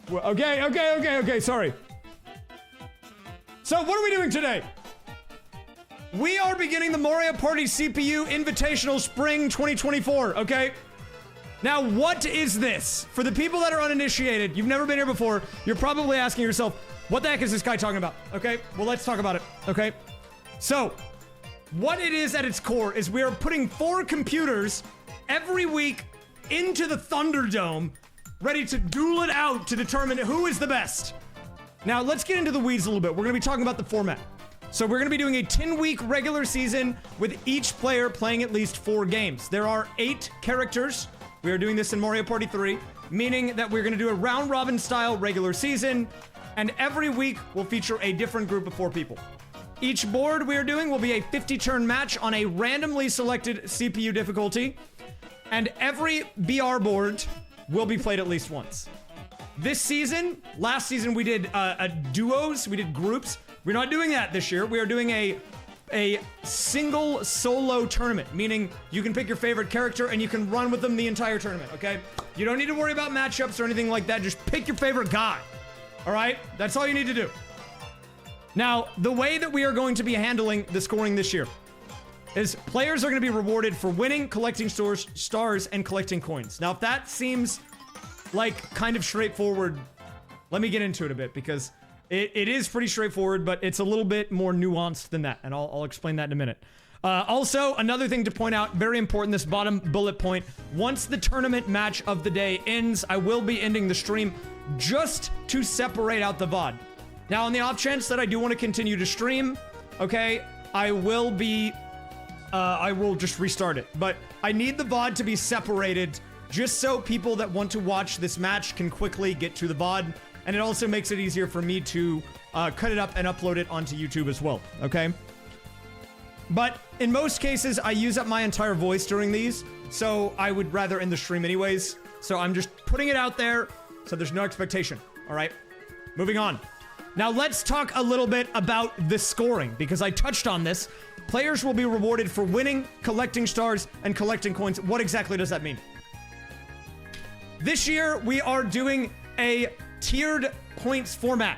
Okay, sorry. So, what are we doing today? We are beginning the Mario Party CPU Invitational Spring 2024, okay? Now, what is this? For the people that are uninitiated, you've never been here before, you're probably asking yourself, what the heck is this guy talking about? Okay, well, let's talk about it, okay? So, what it is at its core is we are putting 4 computers every week into the Thunderdome, ready to duel it out to determine who is the best. Now, let's get into the weeds a little bit. We're going to be talking about the format. So we're going to be doing a 10-week regular season with each player playing at least 4 games. There are 8 characters. We are doing this in Mario Party 3, meaning that we're going to do a round-robin style regular season, and every week will feature a different group of 4 people. Each board we are doing will be a 50-turn match on a randomly selected CPU difficulty, and every BR board will be played at least once. This season, last season we did duos, we did groups. We're not doing that this year. We are doing a single solo tournament, meaning you can pick your favorite character and you can run with them the entire tournament, okay? You don't need to worry about matchups or anything like that. Just pick your favorite guy, all right? That's all you need to do. Now, the way that we are going to be handling the scoring this year is players are going to be rewarded for winning, collecting stars, and collecting coins. Now, if that seems like kind of straightforward, let me get into it a bit, because it is pretty straightforward, but it's a little bit more nuanced than that, and I'll explain that in a minute. Also, another thing to point out, very important, this bottom bullet point, once the tournament match of the day ends, I will be ending the stream just to separate out the VOD. Now, on the off chance that I do want to continue to stream, okay, I will just restart it, but I need the VOD to be separated just so people that want to watch this match can quickly get to the VOD, and it also makes it easier for me to cut it up and upload it onto YouTube as well, okay? But in most cases, I use up my entire voice during these, so I would rather end the stream anyways. So I'm just putting it out there, so there's no expectation, all right? Moving on. Now let's talk a little bit about the scoring, because I touched on this. Players will be rewarded for winning, collecting stars, and collecting coins. What exactly does that mean? This year, we are doing a tiered points format,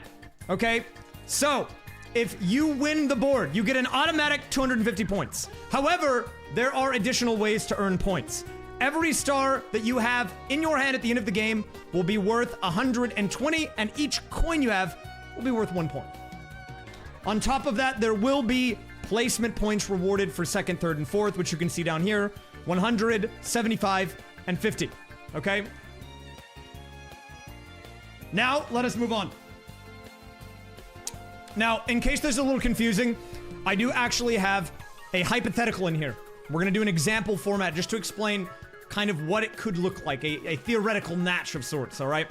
okay? So, if you win the board, you get an automatic 250 points. However, there are additional ways to earn points. Every star that you have in your hand at the end of the game will be worth 120, and each coin you have will be worth 1 point. On top of that, there will be placement points rewarded for 2nd, 3rd, and 4th, which you can see down here, 100, 75, and 50, okay? Now, let us move on. Now, in case this is a little confusing, I do actually have a hypothetical in here. We're going to do an example format just to explain kind of what it could look like, a theoretical match of sorts, all right?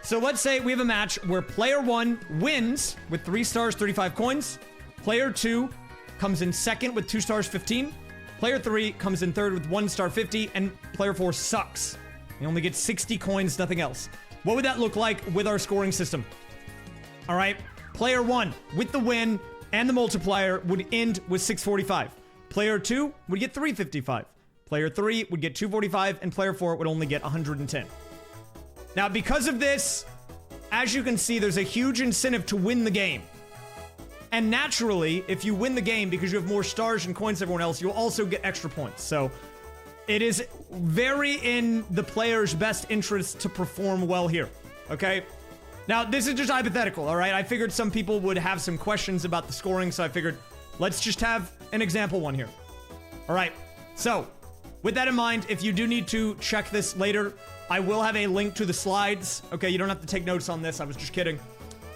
So let's say we have a match where player 1 wins with 3 stars, 35 coins. Player 2 comes in 2nd with 2 stars, 15. Player 3 comes in 3rd with 1 star, 50. And player 4 sucks. He only gets 60 coins, nothing else. What would that look like with our scoring system? All right, player 1 with the win and the multiplier would end with 645. Player 2 would get 355. Player 3 would get 245, and player 4 would only get 110. Now, because of this, as you can see, there's a huge incentive to win the game. And naturally, if you win the game because you have more stars and coins than everyone else, you'll also get extra points. So it is very in the player's best interest to perform well here, okay? Now, this is just hypothetical, all right? I figured some people would have some questions about the scoring, so I figured let's just have an example one here. All right, so with that in mind, if you do need to check this later, I will have a link to the slides. Okay, you don't have to take notes on this. I was just kidding.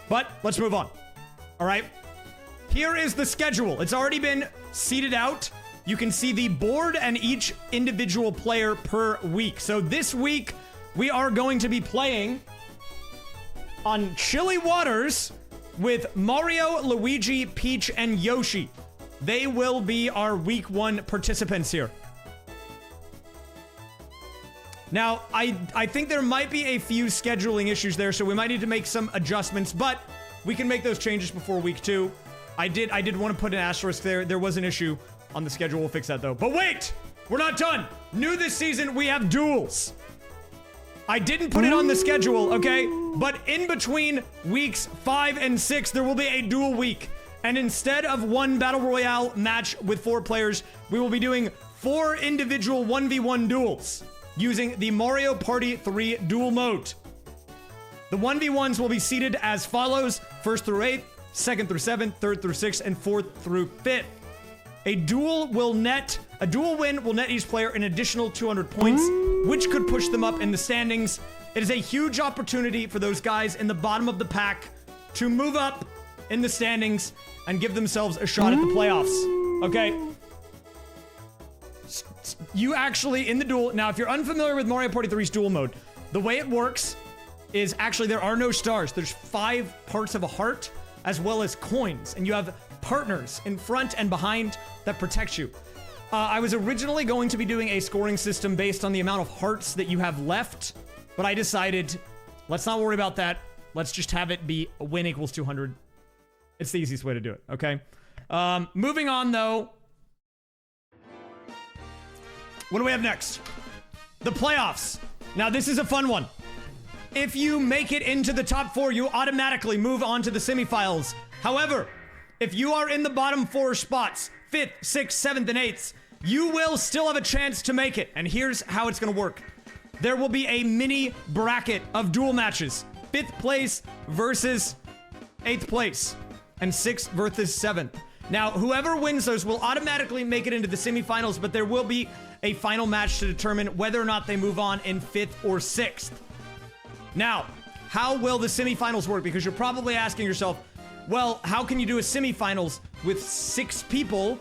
But let's move on. All right, here is the schedule. It's already been seeded out. You can see the board and each individual player per week. So this week, we are going to be playing on Chilly Waters with Mario, Luigi, Peach, and Yoshi. They will be our week 1 participants here. Now, I think there might be a few scheduling issues there, so we might need to make some adjustments, but we can make those changes before week 2. I did want to put an asterisk there. There was an issue on the schedule. We'll fix that, though. But wait! We're not done! New this season, we have duels. I didn't put it on the schedule, okay? But in between weeks 5 and 6, there will be a dual week. And instead of one Battle Royale match with 4 players, we will be doing 4 individual 1v1 duels using the Mario Party 3 duel mode. The 1v1s will be seeded as follows: 1st through 8th, 2nd through 7th, 3rd through 6th, and 4th through 5th. A duel win will net each player an additional 200 points, which could push them up in the standings. It is a huge opportunity for those guys in the bottom of the pack to move up in the standings and give themselves a shot at the playoffs. Okay? You actually, in the duel... Now, if you're unfamiliar with Mario Party 3's duel mode, the way it works is actually there are no stars. There's 5 parts of a heart, as well as coins. And you have partners in front and behind that protect you. I was originally going to be doing a scoring system based on the amount of hearts that you have left, but I decided, let's not worry about that. Let's just have it be a win equals 200. It's the easiest way to do it, okay? Moving on, though. What do we have next? The playoffs. Now, this is a fun one. If you make it into the top 4, you automatically move on to the semifinals. However, if you are in the bottom 4 spots, 5th, 6th, 7th, and 8th, you will still have a chance to make it. And here's how it's going to work. There will be a mini bracket of duel matches. 5th place versus 8th place. And 6th versus 7th. Now, whoever wins those will automatically make it into the semifinals, but there will be a final match to determine whether or not they move on in 5th or 6th. Now, how will the semifinals work? Because you're probably asking yourself, well, how can you do a semifinals with 6 people,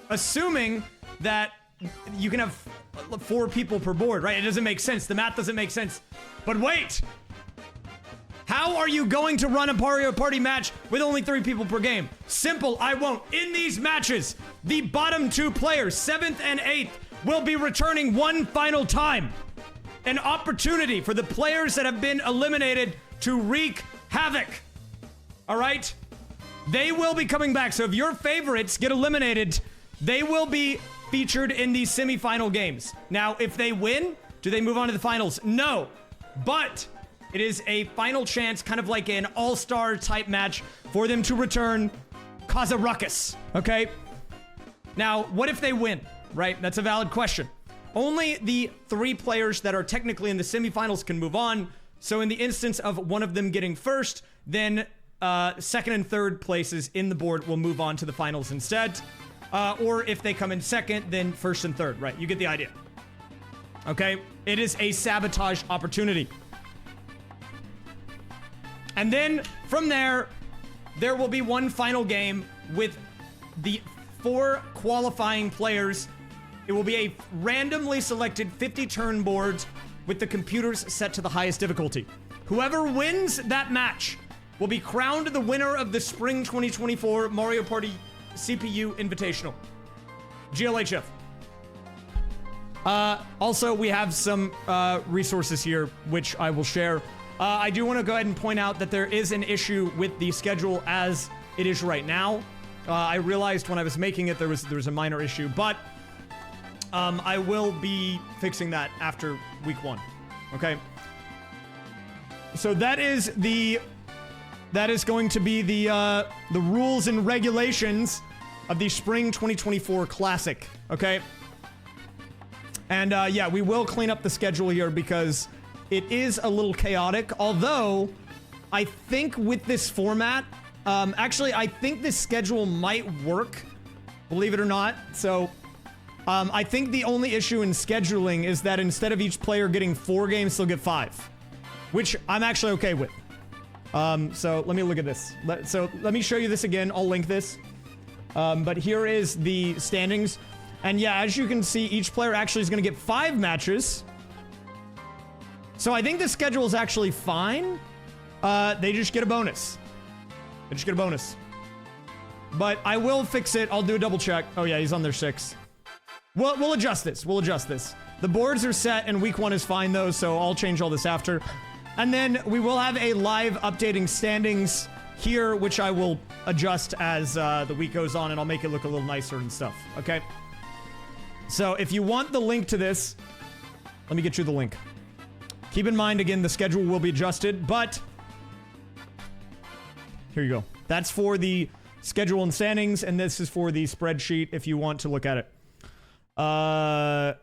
assuming that you can have 4 people per board, right? It doesn't make sense. The math doesn't make sense. But wait! How are you going to run a Mario Party match with only 3 people per game? Simple, I won't. In these matches, the bottom 2 players, 7th and 8th, will be returning one final time. An opportunity for the players that have been eliminated to wreak havoc. All right? They will be coming back. So if your favorites get eliminated, they will be featured in these semifinal games. Now, if they win, do they move on to the finals? No. But it is a final chance, kind of like an all-star type match, for them to return, cause a ruckus. Okay? Now, what if they win? Right? That's a valid question. Only the 3 players that are technically in the semifinals can move on. So in the instance of one of them getting first, then 2nd and 3rd places in the board will move on to the finals instead. Or if they come in 2nd, then 1st and 3rd, right? You get the idea. Okay? It is a sabotage opportunity. And then from there, there will be one final game with the 4 qualifying players. It will be a randomly selected 50-turn board with the computers set to the highest difficulty. Whoever wins that match will be crowned the winner of the Spring 2024 Mario Party CPU Invitational. GLHF. Also, we have some resources here, which I will share. I do want to go ahead and point out that there is an issue with the schedule as it is right now. I realized when I was making it there was a minor issue, but I will be fixing that after week 1. Okay. So that is going to be the rules and regulations of the Spring 2024 Classic. Okay. And yeah, we will clean up the schedule here because it is a little chaotic. Although I think with this format, actually, I think this schedule might work, believe it or not. So I think the only issue in scheduling is that instead of each player getting 4 games, they'll get 5, which I'm actually okay with. So let me look at this. Let me show you this again. I'll link this. But here is the standings. And yeah, as you can see, each player actually is going to get 5 matches. So I think the schedule is actually fine. They just get a bonus. They just get a bonus. But I will fix it. I'll do a double check. Oh yeah, he's on their 6. We'll adjust this. We'll adjust this. The boards are set and week 1 is fine though, so I'll change all this after. And then we will have a live updating standings here, which I will adjust as the week goes on, and I'll make it look a little nicer and stuff. Okay? So if you want the link to this, let me get you the link. Keep in mind, again, the schedule will be adjusted, but here you go. That's for the schedule and standings, and this is for the spreadsheet if you want to look at it. I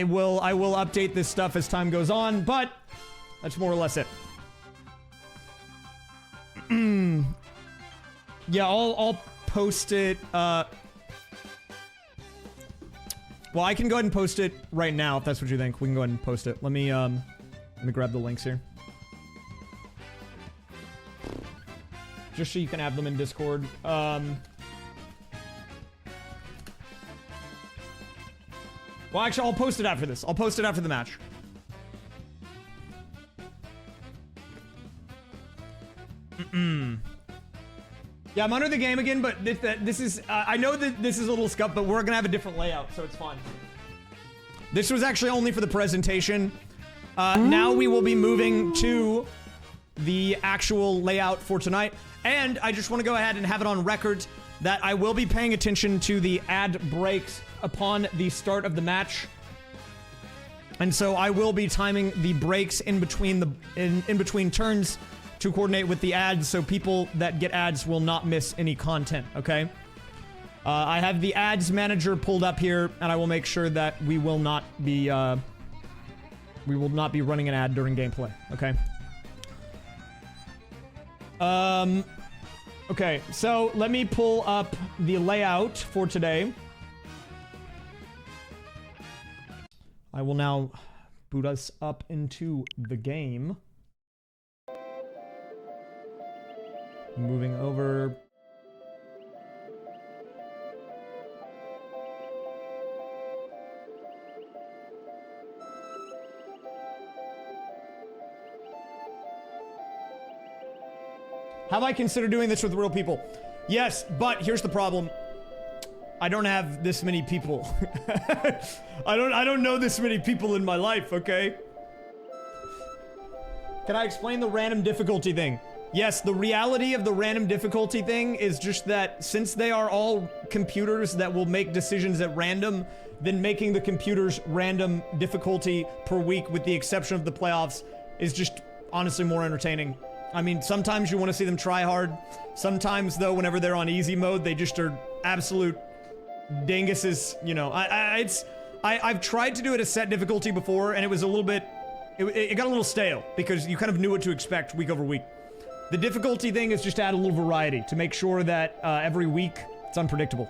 will update this stuff as time goes on, but that's more or less it. Yeah, I'll post it. Well, I can go ahead and post it right now if that's what you think. We can go ahead and post it. Let me grab the links here. Just so you can have them in Discord. Well, actually, I'll post it after this. I'll post it after the match. Yeah, I'm under the game again, but this is... I know that this is a little scuffed, but we're gonna have a different layout, so it's fine. This was actually only for the presentation. Now we will be moving to the actual layout for tonight. And I just want to go ahead and have it on record that I will be paying attention to the ad breaks upon the start of the match. And so I will be timing the breaks in between in between turns to coordinate with the ads, so people that get ads will not miss any content, okay? I have the ads manager pulled up here, and I will make sure that we will not be running an ad during gameplay, okay? Okay, so let me pull up the layout for today. I will now boot us up into the game. Moving over. Have I considered doing this with real people? Yes, but here's the problem. I don't have this many people. I don't know this many people in my life, okay? Can I explain the random difficulty thing? Yes, the reality of the random difficulty thing is just that since they are all computers that will make decisions at random, then making the computers random difficulty per week with the exception of the playoffs is just honestly more entertaining. I mean, sometimes you want to see them try hard. Sometimes, though, whenever they're on easy mode, they just are absolute dinguses, you know. I've tried to do it a set difficulty before, and it was a little bit... It got a little stale, because you kind of knew what to expect week over week. The difficulty thing is just to add a little variety, to make sure that every week, it's unpredictable.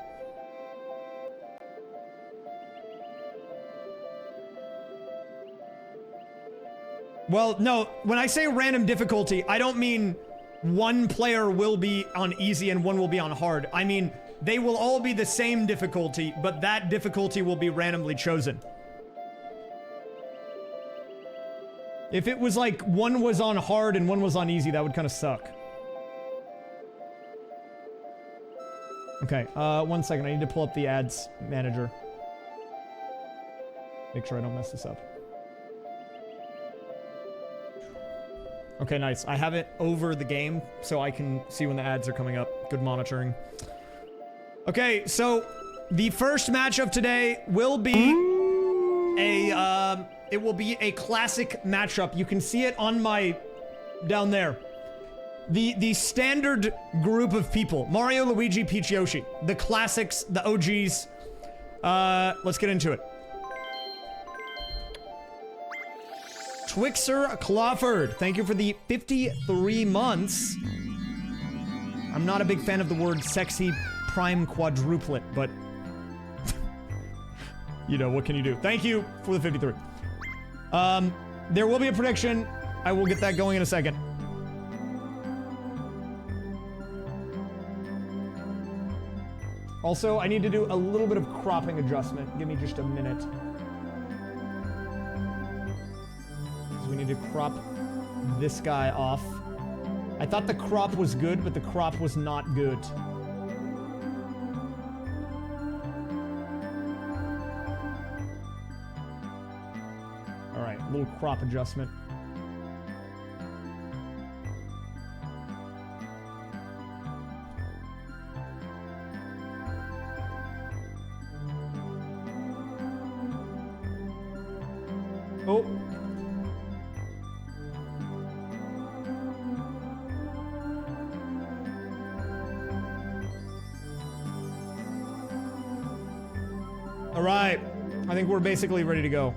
Well, no, when I say random difficulty, I don't mean one player will be on easy and one will be on hard. I mean, they will all be the same difficulty, but that difficulty will be randomly chosen. If it was like one was on hard and one was on easy, that would kind of suck. Okay, 1 second. I need to pull up the ads manager. Make sure I don't mess this up. Okay, nice. I have it over the game, so I can see when the ads are coming up. Good monitoring. Okay, so the first match of today will be a classic matchup. You can see it on my down there. The standard group of people: Mario, Luigi, Peach, Yoshi. The classics, the OGs. Let's get into it. Twixer Clawford, thank you for the 53 months. I'm not a big fan of the word sexy prime quadruplet, but you know, what can you do? Thank you for the 53. There will be a prediction. I will get that going in a second. Also, I need to do a little bit of cropping adjustment. Give me just a minute. We need to crop this guy off. I thought the crop was good, but the crop was not good. All right, a little crop adjustment. Oh. All right. I think we're basically ready to go.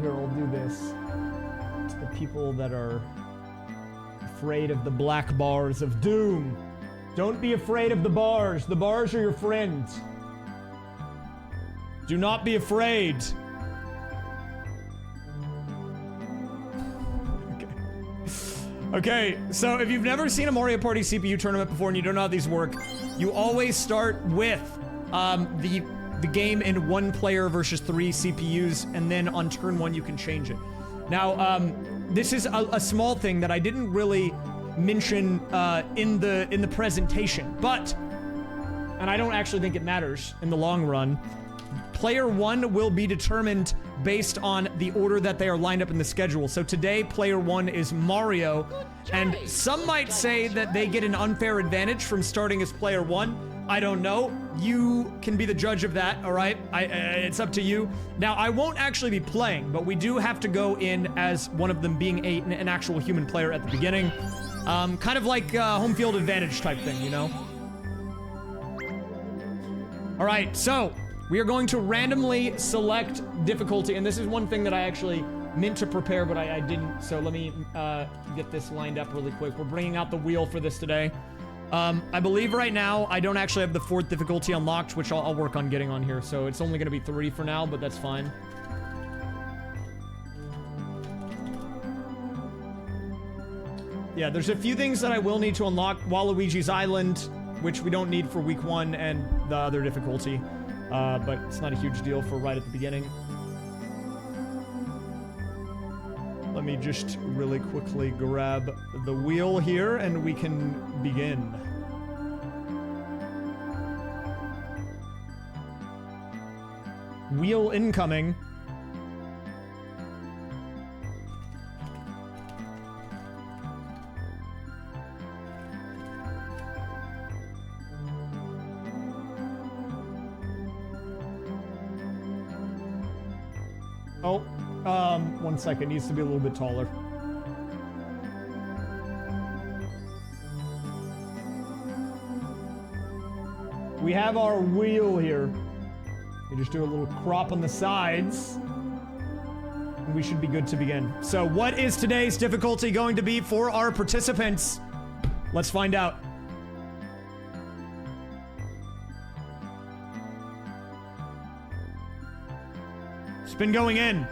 Here, I'll do this. To the people that are afraid of the black bars of doom. Don't be afraid of the bars. The bars are your friends. Do not be afraid. Okay, so if you've never seen a Mario Party CPU tournament before and you don't know how these work, you always start with the game in 1 player versus 3 CPUs, and then on turn 1 you can change it. Now, this is a small thing that I didn't really mention in the presentation, but, and I don't actually think it matters in the long run, player 1 will be determined based on the order that they are lined up in the schedule. So today, player 1 is Mario, and some might say that they get an unfair advantage from starting as player 1. I don't know. You can be the judge of that, all right? It's up to you. Now, I won't actually be playing, but we do have to go in as one of them being an actual human player at the beginning. Kind of like home field advantage type thing, you know? All right, so we are going to randomly select difficulty, and this is one thing that I actually meant to prepare, but I didn't, so let me get this lined up really quick. We're bringing out the wheel for this today. I believe right now I don't actually have the 4th difficulty unlocked, which I'll work on getting on here, so it's only going to be 3 for now, but that's fine. Yeah, there's a few things that I will need to unlock. Waluigi's Island, which we don't need for week 1, and the other difficulty. But it's not a huge deal for right at the beginning. Let me just really quickly grab the wheel here and we can begin. Wheel incoming. Oh, 1 second, needs to be a little bit taller. We have our wheel here. We just do a little crop on the sides, and we should be good to begin. So what is today's difficulty going to be for our participants? Let's find out. Spin going in.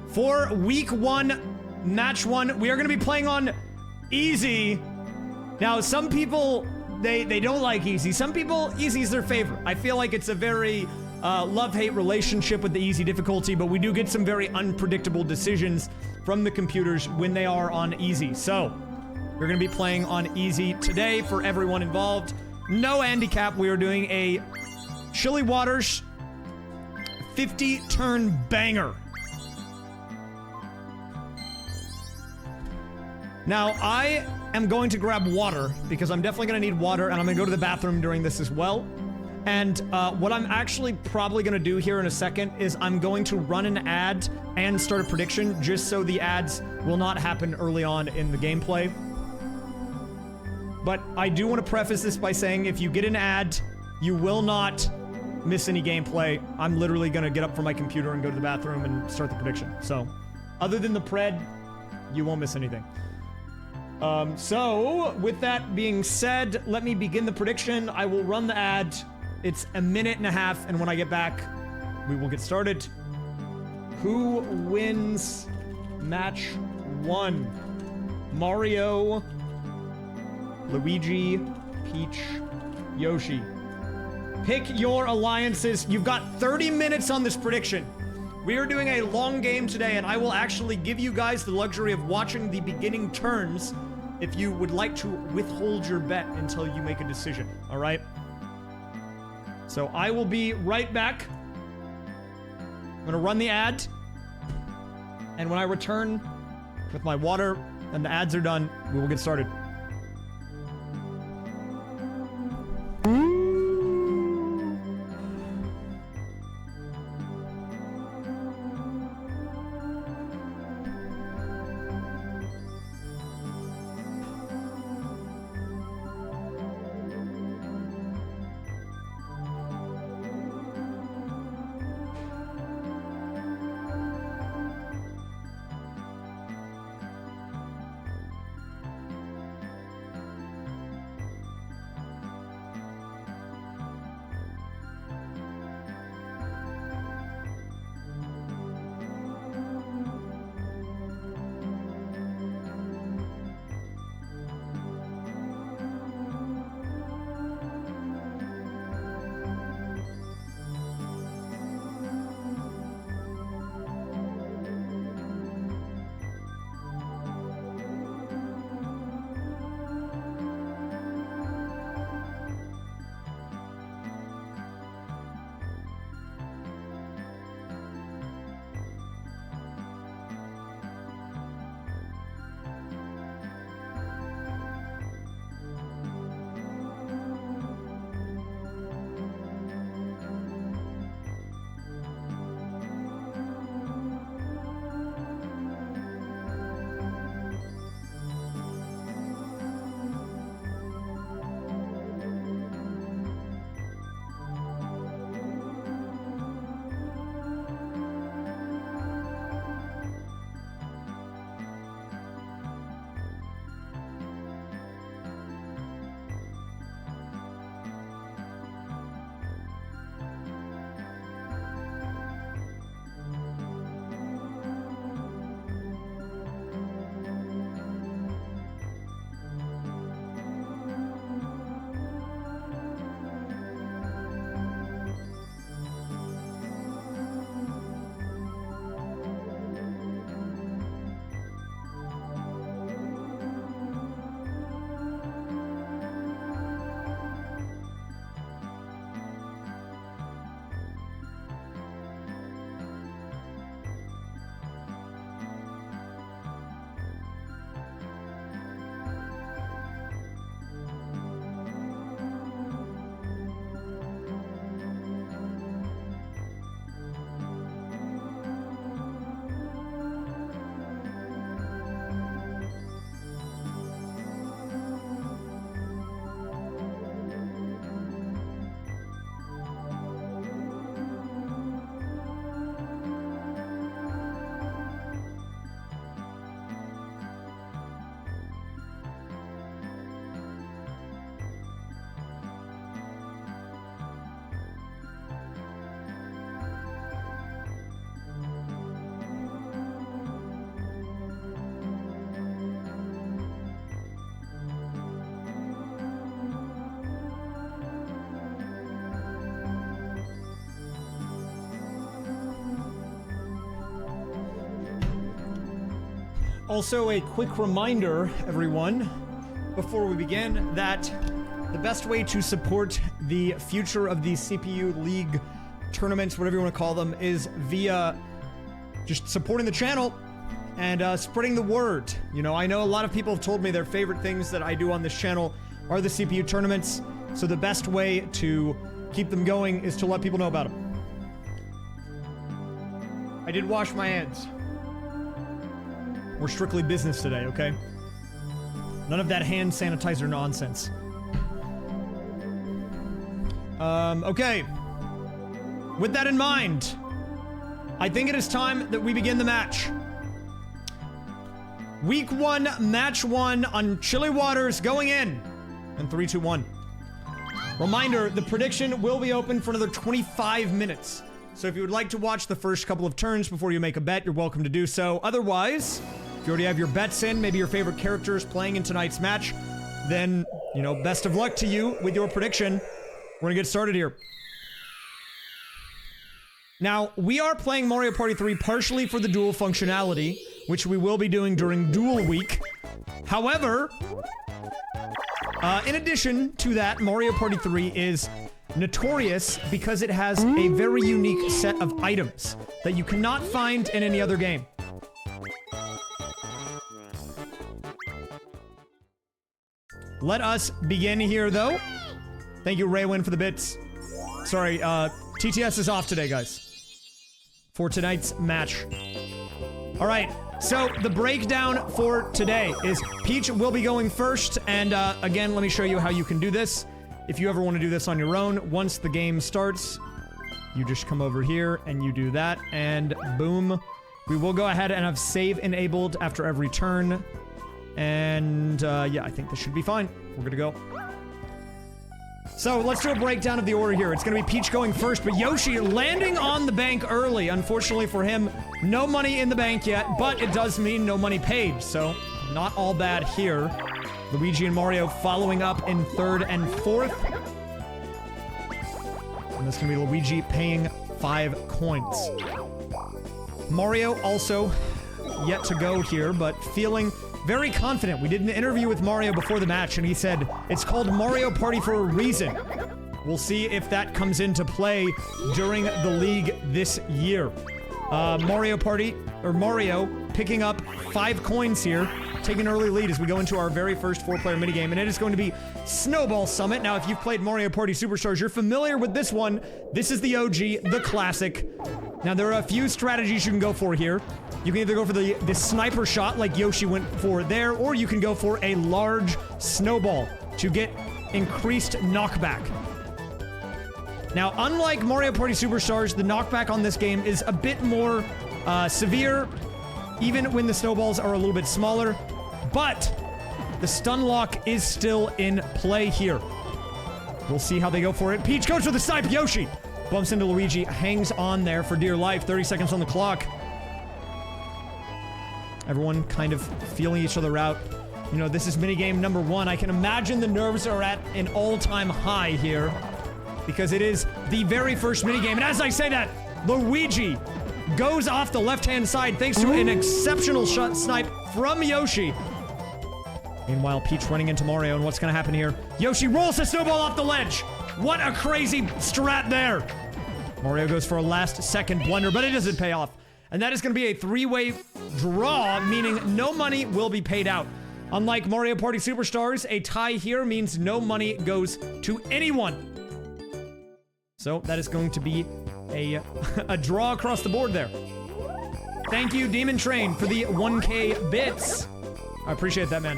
For week 1, match 1, we are going to be playing on easy. Now, some people, they don't like easy. Some people, easy is their favorite. I feel like it's a very love-hate relationship with the easy difficulty, but we do get some very unpredictable decisions from the computers when they are on easy. So, we're going to be playing on easy today for everyone involved. No handicap. We are doing a Chilly Waters 50-turn banger. Now, I am going to grab water, because I'm definitely going to need water, and I'm going to go to the bathroom during this as well. And what I'm actually probably going to do here in a second is I'm going to run an ad and start a prediction, just so the ads will not happen early on in the gameplay. But I do want to preface this by saying if you get an ad, you will not miss any gameplay. I'm literally going to get up from my computer and go to the bathroom and start the prediction. So, other than the pred, you won't miss anything. So, with that being said, let me begin the prediction. I will run the ad. It's a minute and a half, and when I get back, we will get started. Who wins match 1? Mario, Luigi, Peach, Yoshi. Pick your alliances. You've got 30 minutes on this prediction. We are doing a long game today, and I will actually give you guys the luxury of watching the beginning turns if you would like to withhold your bet until you make a decision, all right? So I will be right back. I'm gonna run the ad, and when I return with my water and the ads are done, we will get started. Also, a quick reminder, everyone, before we begin, that the best way to support the future of the CPU League tournaments, whatever you want to call them, is via just supporting the channel and spreading the word. You know, I know a lot of people have told me their favorite things that I do on this channel are the CPU tournaments, so the best way to keep them going is to let people know about them. I did wash my hands. We're strictly business today, okay? None of that hand sanitizer nonsense. Okay. With that in mind, I think it is time that we begin the match. Week 1, match 1 on Chilly Waters going in. And 3, 2, 1. Reminder, the prediction will be open for another 25 minutes. So if you would like to watch the first couple of turns before you make a bet, you're welcome to do so. Otherwise, if you already have your bets in, maybe your favorite characters playing in tonight's match, then, you know, best of luck to you with your prediction. We're gonna get started here. Now, we are playing Mario Party 3 partially for the duel functionality, which we will be doing during Duel Week. However, in addition to that, Mario Party 3 is notorious because it has a very unique set of items that you cannot find in any other game. Let us begin here, though. Thank you, Raywin, for the bits. Sorry, TTS is off today, guys, for tonight's match. All right, so the breakdown for today is Peach will be going first, and again, let me show you how you can do this. If you ever want to do this on your own, once the game starts, you just come over here and you do that, and boom. We will go ahead and have save enabled after every turn. And, yeah, I think this should be fine. We're gonna go. So, let's do a breakdown of the order here. It's gonna be Peach going first, but Yoshi landing on the bank early. Unfortunately for him, no money in the bank yet, but it does mean no money paid, so not all bad here. Luigi and Mario following up in 3rd and 4th. And this is gonna be Luigi paying 5 coins. Mario also yet to go here, but feeling very confident. We did an interview with Mario before the match, and he said, it's called Mario Party for a reason. We'll see if that comes into play during the league this year. Mario picking up 5 coins here, taking an early lead as we go into our very first 4-player minigame, and it is going to be Snowball Summit. Now, if you've played Mario Party Superstars, you're familiar with this one. This is the OG, the classic. Now, there are a few strategies you can go for here. You can either go for the sniper shot like Yoshi went for there, or you can go for a large snowball to get increased knockback. Now, unlike Mario Party Superstars, the knockback on this game is a bit more severe, even when the snowballs are a little bit smaller, but the stun lock is still in play here. We'll see how they go for it. Peach goes for the snipe. Yoshi bumps into Luigi, hangs on there for dear life. 30 seconds on the clock. Everyone kind of feeling each other out. You know, this is minigame number 1. I can imagine the nerves are at an all-time high here, because it is the very first minigame. And as I say that, Luigi goes off the left-hand side thanks to an exceptional shot snipe from Yoshi. Meanwhile, Peach running into Mario, and what's gonna happen here? Yoshi rolls the snowball off the ledge! What a crazy strat there! Mario goes for a last-second blunder, but it doesn't pay off. And that is gonna be a 3-way draw, meaning no money will be paid out. Unlike Mario Party Superstars, a tie here means no money goes to anyone. So that is going to be a draw across the board there. Thank you, Demon Train, for the 1K bits. I appreciate that, man.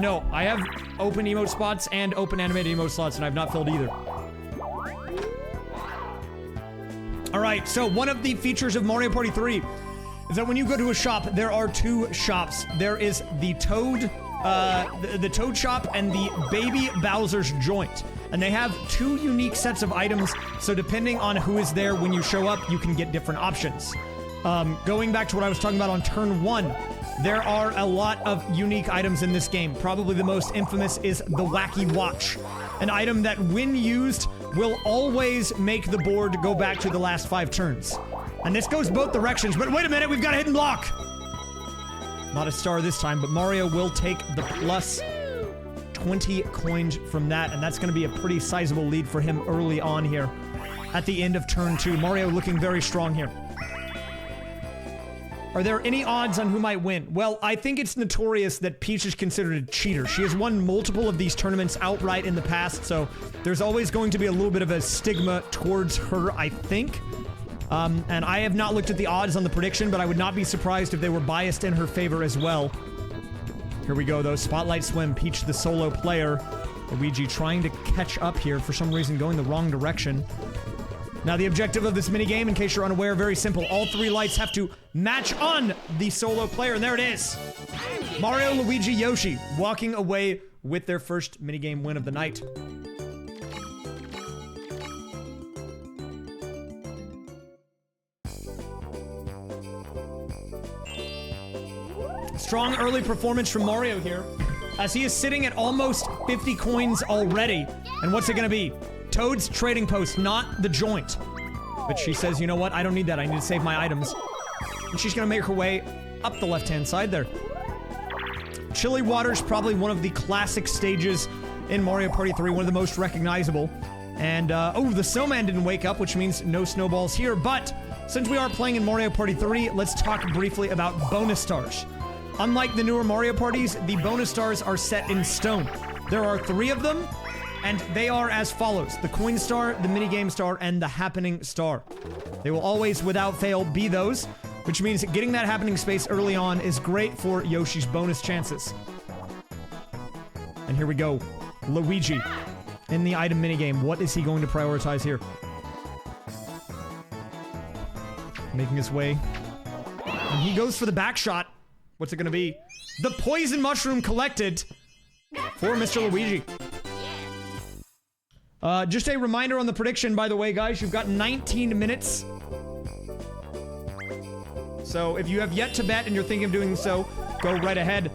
No, I have open emote spots and open animated emote slots, and I've not filled either. Alright, so one of the features of Mario Party 3 is that when you go to a shop, there are 2 shops. There is the Toad, the Toad shop and the Baby Bowser's joint. And they have 2 unique sets of items, so depending on who is there when you show up, you can get different options. Going back to what I was talking about on turn 1, there are a lot of unique items in this game. Probably the most infamous is the Wacky Watch, an item that when used will always make the board go back to the last 5 turns. And this goes both directions, but wait a minute, we've got a hidden block! Not a star this time, but Mario will take the plus 20 coins from that, and that's going to be a pretty sizable lead for him early on here at the end of turn 2. Mario looking very strong here. Are there any odds on who might win? Well, I think it's notorious that Peach is considered a cheater. She has won multiple of these tournaments outright in the past, so there's always going to be a little bit of a stigma towards her, I think. And I have not looked at the odds on the prediction, but I would not be surprised if they were biased in her favor as well. Here we go, though. Spotlight Swim, Peach the solo player. Luigi trying to catch up here, for some reason going the wrong direction. Now, the objective of this minigame, in case you're unaware, very simple. All 3 lights have to match on the solo player, and there it is. Mario, Luigi, Yoshi walking away with their first minigame win of the night. Strong early performance from Mario here, as he is sitting at almost 50 coins already. And what's it gonna be? Toad's trading post, not the joint. But she says, you know what? I don't need that. I need to save my items. And she's gonna make her way up the left-hand side there. Chilly Water's probably one of the classic stages in Mario Party 3, one of the most recognizable. And, oh, the snowman didn't wake up, which means no snowballs here. But since we are playing in Mario Party 3, let's talk briefly about bonus stars. Unlike the newer Mario Parties, the bonus stars are set in stone. There are 3 of them, and they are as follows: the coin star, the minigame star, and the happening star. They will always, without fail, be those, which means getting that happening space early on is great for Yoshi's bonus chances. And here we go. Luigi in the item minigame. What is he going to prioritize here? Making his way. And he goes for the back shot. What's it gonna be? The poison mushroom collected for Mr. Luigi. Just a reminder on the prediction, by the way, guys, you've got 19 minutes. So if you have yet to bet and you're thinking of doing so, go right ahead.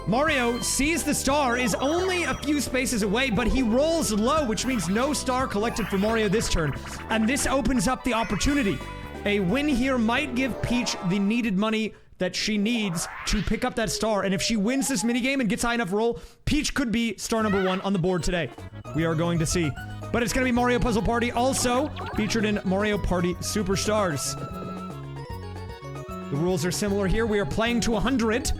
Mario sees the star, is only a few spaces away, but he rolls low, which means no star collected for Mario this turn. And this opens up the opportunity. A win here might give Peach the needed money that she needs to pick up that star. And if she wins this minigame and gets high enough roll, Peach could be star number 1 on the board today. We are going to see. But it's going to be Mario Puzzle Party, also featured in Mario Party Superstars. The rules are similar here. We are playing to 100,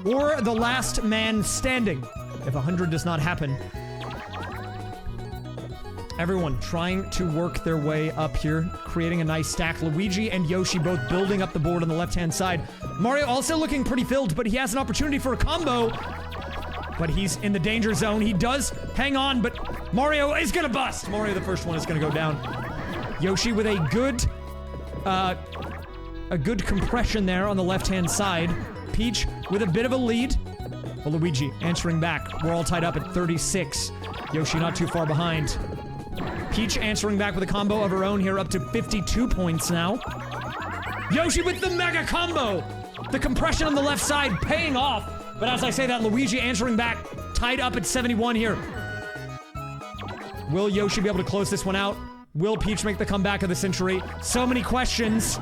or the last man standing, if 100 does not happen. Everyone trying to work their way up here, creating a nice stack. Luigi and Yoshi both building up the board on the left-hand side. Mario also looking pretty filled, but he has an opportunity for a combo. But he's in the danger zone. He does hang on, but Mario is gonna bust. Mario, the first one, is gonna go down. Yoshi with a good compression there on the left-hand side. Peach with a bit of a lead. But Luigi answering back. We're all tied up at 36. Yoshi not too far behind. Peach answering back with a combo of her own here, up to 52 points now. Yoshi with the mega combo! The compression on the left side paying off. But as I say that, Luigi answering back, tied up at 71 here. Will Yoshi be able to close this one out? Will Peach make the comeback of the century? So many questions.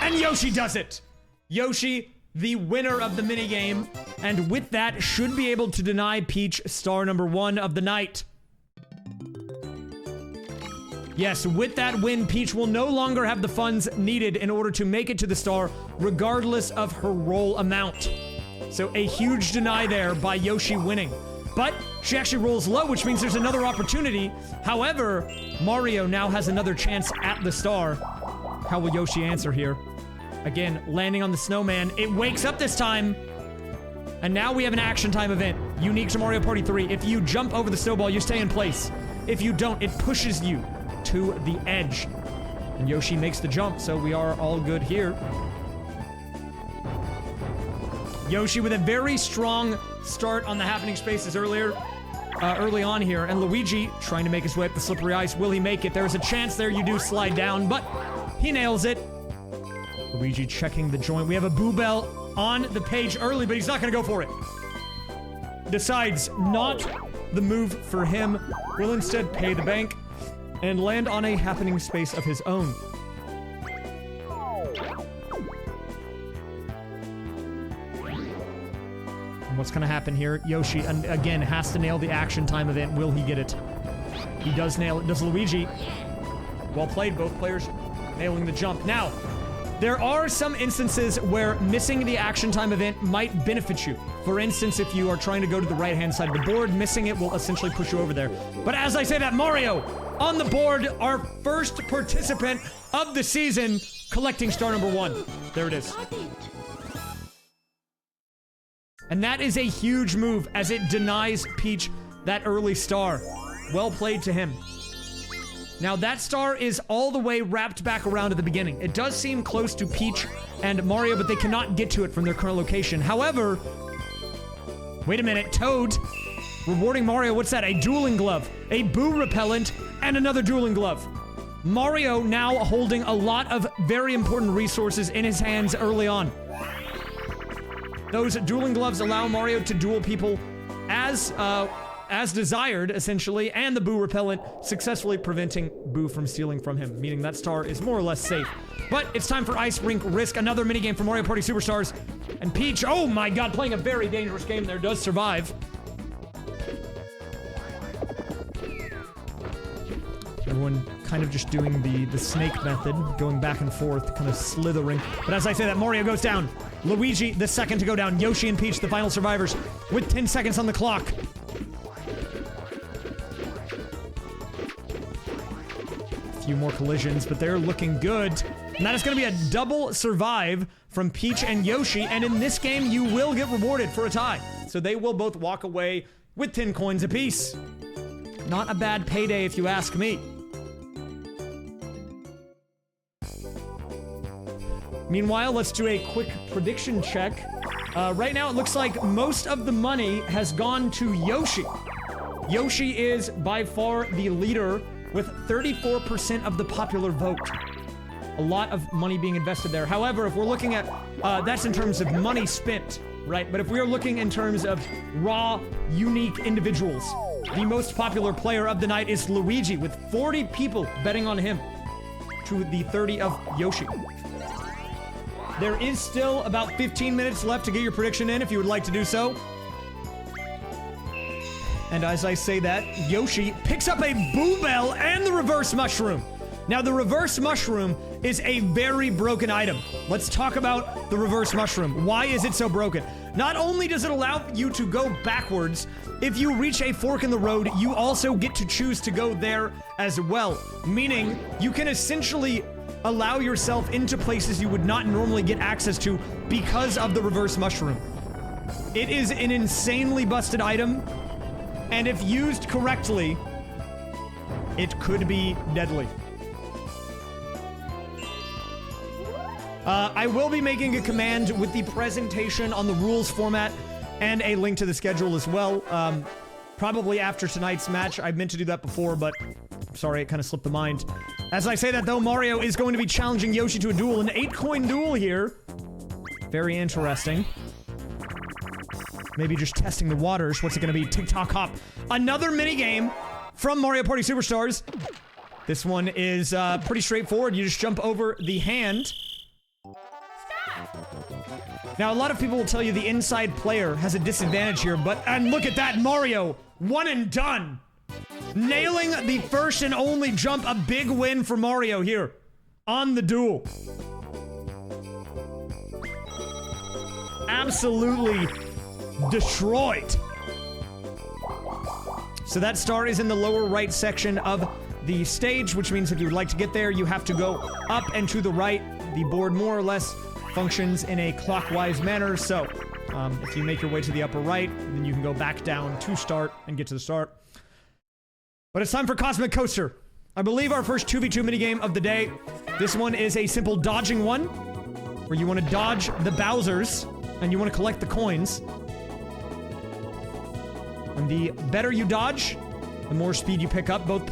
And Yoshi does it! Yoshi, the winner of the minigame, and with that, should be able to deny Peach star number 1 of the night. Yes, with that win, Peach will no longer have the funds needed in order to make it to the star, regardless of her roll amount. So a huge deny there by Yoshi winning. But she actually rolls low, which means there's another opportunity. However, Mario now has another chance at the star. How will Yoshi answer here? Again, landing on the snowman. It wakes up this time. And now we have an action time event, unique to Mario Party 3. If you jump over the snowball, you stay in place. If you don't, it pushes you to the edge. And Yoshi makes the jump, so we are all good here. Yoshi with a very strong start on the happening spaces early on here. And Luigi trying to make his way up the slippery ice. Will he make it? There's a chance there you do slide down, but he nails it. Luigi checking the joint. We have a Boo Bell on the page early, but he's not going to go for it. Decides not the move for him, will instead pay the bank and land on a happening space of his own. And what's gonna happen here? Yoshi, again, has to nail the action time event. Will he get it? He does nail it. Does Luigi? Well played, both players nailing the jump. Now, there are some instances where missing the action time event might benefit you. For instance, if you are trying to go to the right-hand side of the board, missing it will essentially push you over there. But as I say that, Mario on the board, our first participant of the season, collecting star number 1. There it is. And that is a huge move as it denies Peach that early star. Well played to him. Now that star is all the way wrapped back around at the beginning. It does seem close to Peach and Mario, but they cannot get to it from their current location. However, wait a minute, Toad rewarding Mario, what's that? A dueling glove, a boo repellent, and another dueling glove. Mario now holding a lot of very important resources in his hands early on. Those dueling gloves allow Mario to duel people as desired, essentially, and the boo repellent successfully preventing Boo from stealing from him, meaning that star is more or less safe. But it's time for Ice Rink Risk, another minigame for Mario Party Superstars. And Peach, oh my god, playing a very dangerous game there, does survive. Everyone kind of just doing the snake method, going back and forth, kind of slithering. But as I say that, Mario goes down. Luigi, the second to go down. Yoshi and Peach, the final survivors, with 10 seconds on the clock. A few more collisions, but they're looking good. And that is going to be a double survive from Peach and Yoshi, and in this game, you will get rewarded for a tie. So they will both walk away with 10 coins apiece. Not a bad payday if you ask me. Meanwhile, let's do a quick prediction check. Right now, it looks like most of the money has gone to Yoshi. Yoshi is by far the leader with 34% of the popular vote. A lot of money being invested there. However, if we're looking at, that's in terms of money spent, right? But if we are looking in terms of raw, unique individuals, the most popular player of the night is Luigi, with 40 people betting on him to the 30 of Yoshi. There is still about 15 minutes left to get your prediction in if you would like to do so. And as I say that, Yoshi picks up a Boo Bell and the reverse mushroom. Now, the reverse mushroom is a very broken item. Let's talk about the reverse mushroom. Why is it so broken? Not only does it allow you to go backwards, if you reach a fork in the road, you also get to choose to go there as well. Meaning, you can essentially allow yourself into places you would not normally get access to because of the reverse mushroom. It is an insanely busted item, and if used correctly, it could be deadly. I will be making a command with the presentation on the rules format and a link to the schedule as well. Probably after tonight's match. I meant to do that before, but sorry, it kind of slipped the mind. As I say that, though, Mario is going to be challenging Yoshi to a duel, an 8-coin duel here. Very interesting. Maybe just testing the waters. What's it going to be? Tick-tock hop. Another minigame from Mario Party Superstars. This one is pretty straightforward. You just jump over the hand. Now, a lot of people will tell you the inside player has a disadvantage here, and look at that, Mario, one and done. Nailing the first and only jump, a big win for Mario here on the duel. Absolutely destroyed. So that star is in the lower right section of the stage, which means if you would like to get there, you have to go up and to the right. The board more or less functions in a clockwise manner, so if you make your way to the upper right, then you can go back down to start and get to the start. But it's time for Cosmic Coaster. I believe our first 2v2 minigame of the day. This one is a simple dodging one, where you want to dodge the Bowsers, and you want to collect the coins. And the better you dodge, the more speed you pick up. Both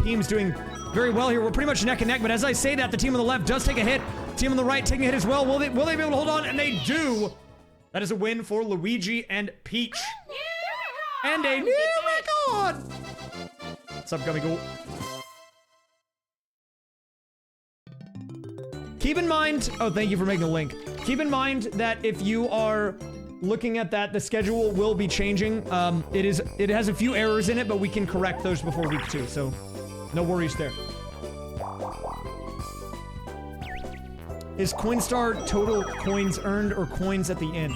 teams doing very well here. We're pretty much neck and neck, but as I say that, the team on the left does take a hit. Team on the right taking a hit as well. Will they be able to hold on? And they do! That is a win for Luigi and Peach. And a new up, Gummy Ghoul? Keep in mind, oh, thank you for making a link. Keep in mind that if you are looking at that, the schedule will be changing. It has a few errors in it, but we can correct those before week 2, so no worries there. Is Coinstar total coins earned or coins at the end?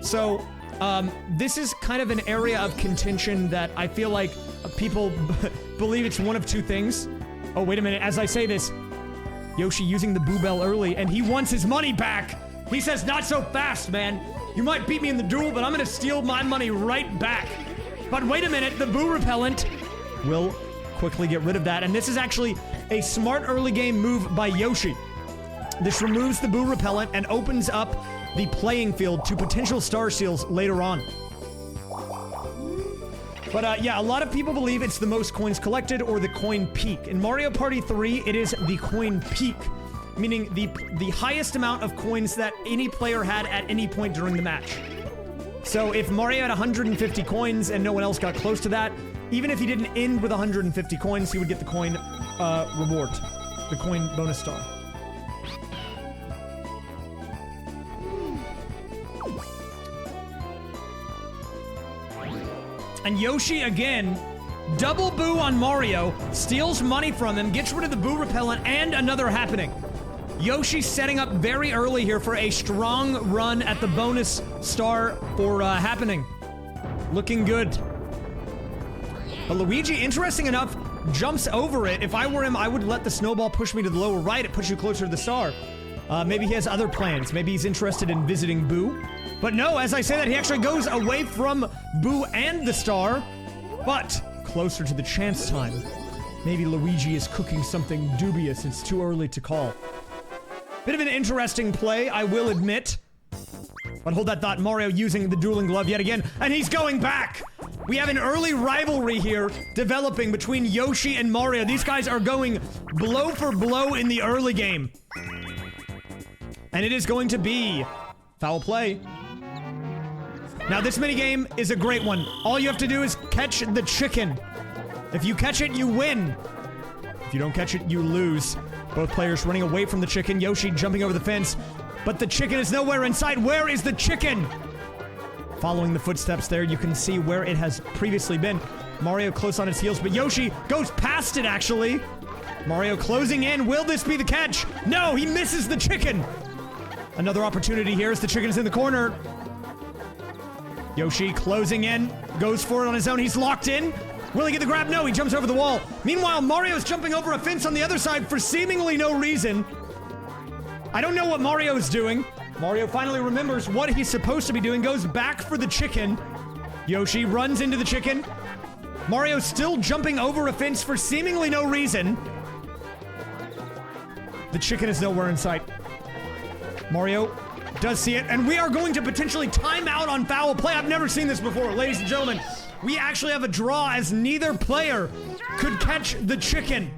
So, this is kind of an area of contention that I feel like people believe it's one of two things. Oh, wait a minute, as I say this, Yoshi using the Boo Bell early, and he wants his money back! He says, not so fast, man! You might beat me in the duel, but I'm gonna steal my money right back! But wait a minute, the Boo Repellent will quickly get rid of that, and this is actually a smart early game move by Yoshi. This removes the Boo Repellent and opens up the playing field to potential Star Seals later on. But yeah, a lot of people believe it's the most coins collected or the coin peak. In Mario Party 3, it is the coin peak, meaning the highest amount of coins that any player had at any point during the match. So if Mario had 150 coins and no one else got close to that, even if he didn't end with 150 coins, he would get the coin reward, the coin bonus star. And Yoshi, again, double Boo on Mario, steals money from him, gets rid of the Boo Repellent, and another happening. Yoshi setting up very early here for a strong run at the bonus star for happening. Looking good. But Luigi, interesting enough, jumps over it. If I were him, I would let the snowball push me to the lower right. It puts you closer to the star. Maybe he has other plans. Maybe he's interested in visiting Boo. But no, as I say that, he actually goes away from Boo and the star, but closer to the chance time. Maybe Luigi is cooking something dubious. It's too early to call. Bit of an interesting play, I will admit. But hold that thought, Mario using the dueling glove yet again, and he's going back! We have an early rivalry here developing between Yoshi and Mario. These guys are going blow for blow in the early game. And it is going to be foul play. Now this minigame is a great one. All you have to do is catch the chicken. If you catch it, you win. If you don't catch it, you lose. Both players running away from the chicken. Yoshi jumping over the fence. But the chicken is nowhere in sight. Where is the chicken? Following the footsteps there, you can see where it has previously been. Mario close on his heels, but Yoshi goes past it, actually. Mario closing in. Will this be the catch? No, he misses the chicken. Another opportunity here as the chicken is in the corner. Yoshi closing in, goes for it on his own. He's locked in. Will he get the grab? No, he jumps over the wall. Meanwhile, Mario's jumping over a fence on the other side for seemingly no reason. I don't know what Mario is doing. Mario finally remembers what he's supposed to be doing, goes back for the chicken. Yoshi runs into the chicken. Mario still jumping over a fence for seemingly no reason. The chicken is nowhere in sight. Mario does see it, and we are going to potentially time out on foul play. I've never seen this before, ladies and gentlemen. We actually have a draw as neither player could catch the chicken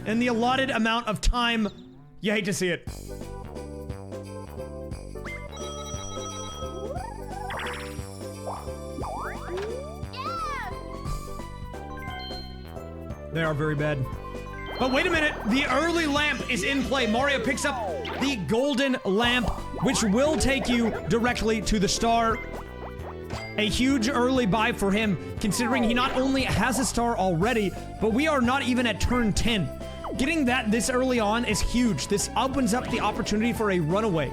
in the allotted amount of time. You hate to see it. They are very bad. But wait a minute, the early lamp is in play. Mario picks up the golden lamp, which will take you directly to the star. A huge early buy for him, considering he not only has a star already, but we are not even at turn 10. Getting that this early on is huge. This opens up the opportunity for a runaway.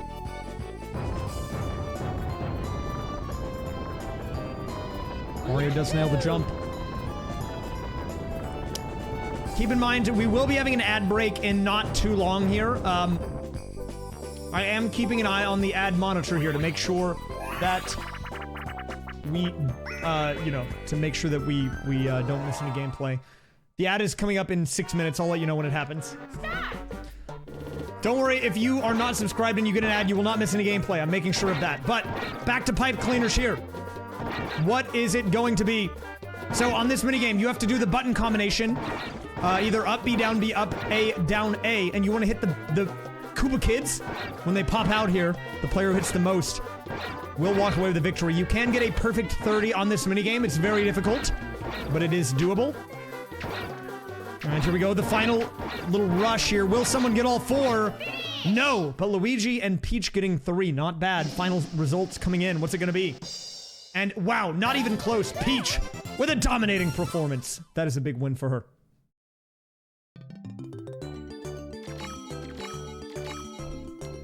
Mario does nail the jump. Keep in mind, we will be having an ad break in not too long here. I am keeping an eye on the ad monitor here to make sure that we, you know, to make sure that we don't miss any gameplay. The ad is coming up in 6 minutes. I'll let you know when it happens. Don't worry, if you are not subscribed and you get an ad, you will not miss any gameplay. I'm making sure of that. But back to pipe cleaners here. What is it going to be? So on this minigame, you have to do the button combination. Either up B, down B, up A, down A, and you want to hit the Koopa Kids. When they pop out here, the player who hits the most will walk away with the victory. You can get a perfect 30 on this minigame. It's very difficult, but it is doable. All right, here we go. The final little rush here. Will someone get all 4? No, but Luigi and Peach getting 3. Not bad. Final results coming in. What's it going to be? And wow, not even close. Peach with a dominating performance. That is a big win for her.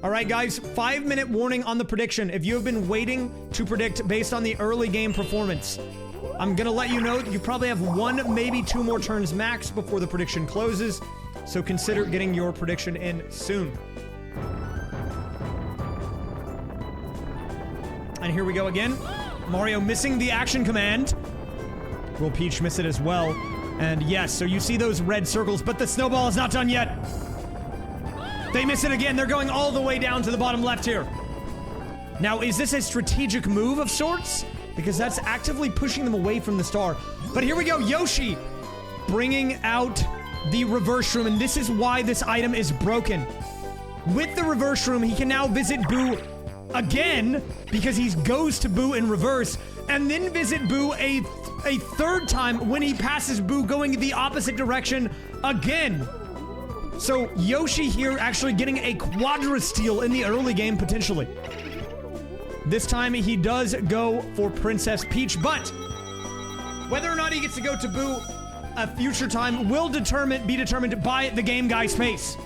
All right, guys, 5-minute warning on the prediction. If you have been waiting to predict based on the early game performance, I'm gonna let you know that you probably have 1, maybe 2 more turns max before the prediction closes. So consider getting your prediction in soon. And here we go again. Mario missing the action command. Will Peach miss it as well? And yes, so you see those red circles, but the snowball is not done yet. They miss it again. They're going all the way down to the bottom left here. Now, is this a strategic move of sorts? Because that's actively pushing them away from the star. But here we go. Yoshi bringing out the reverse room. And this is why this item is broken. With the reverse room, he can now visit Boo again because he goes to Boo in reverse and then visit Boo a third time when he passes Boo going the opposite direction again. So Yoshi here actually getting a quadra steal in the early game potentially. This time he does go for Princess Peach, but whether or not he gets to go to Boo a future time will be determined by the Game Guy space.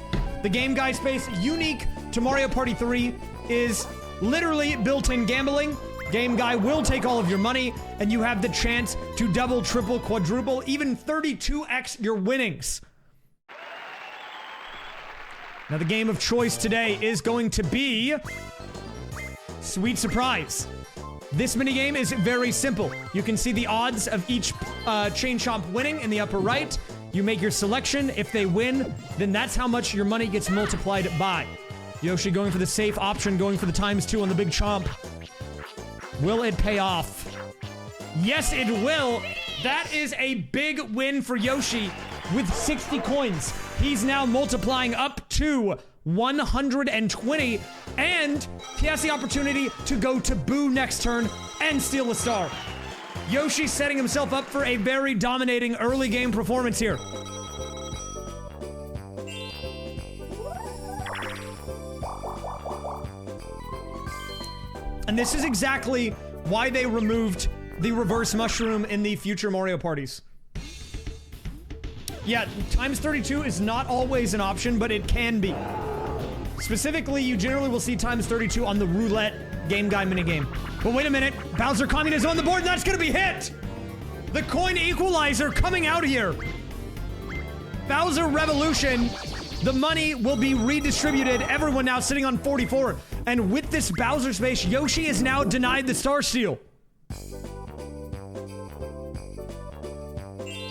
The Game Guy space, unique to Mario Party 3, is literally built-in gambling. Game Guy will take all of your money, and you have the chance to double, triple, quadruple, even 32x your winnings. Now, the game of choice today is going to be Sweet Surprise. This minigame is very simple. You can see the odds of each chain chomp winning in the upper right. You make your selection. If they win, then that's how much your money gets multiplied by. Yoshi going for the safe option, going for the ×2 on the big chomp. Will it pay off? Yes, it will. That is a big win for Yoshi with 60 coins. He's now multiplying up to 120, and he has the opportunity to go to Boo next turn and steal a star. Yoshi setting himself up for a very dominating early game performance here. And this is exactly why they removed the reverse mushroom in the future Mario parties. Yeah, ×32 is not always an option, but it can be. Specifically, you generally will see ×32 on the roulette Game Guy minigame. But wait a minute, Bowser Communism on the board, and that's gonna be hit! The coin equalizer coming out here. Bowser Revolution, the money will be redistributed, everyone now sitting on 44. And with this Bowser space, Yoshi is now denied the Star Steal.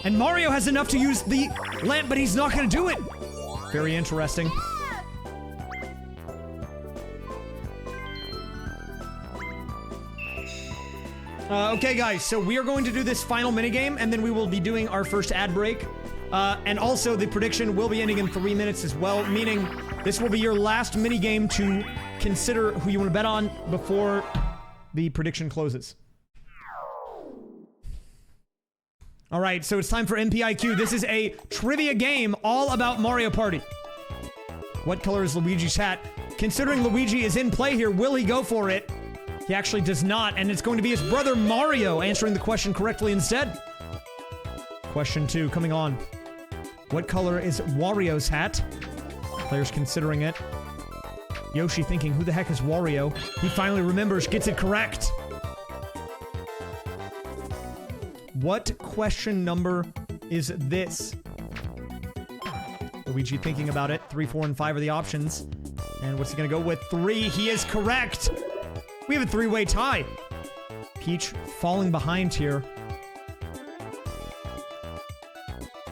And Mario has enough to use the lamp, but he's not gonna do it. Very interesting. Okay, guys, so we are going to do this final minigame, and then we will be doing our first ad break. And also, the prediction will be ending in 3 minutes as well, meaning this will be your last minigame to consider who you want to bet on before the prediction closes. All right, so it's time for MPIQ. This is a trivia game all about Mario Party. What color is Luigi's hat? Considering Luigi is in play here, will he go for it? He actually does not, and it's going to be his brother Mario answering the question correctly instead. Question 2 coming on. What color is Wario's hat? Players considering it. Yoshi thinking, who the heck is Wario? He finally remembers, gets it correct. What question number is this? Luigi thinking about it. 3, 4, and 5 are the options. And what's he gonna go with? 3. He is correct. We have a 3-way tie. Peach falling behind here.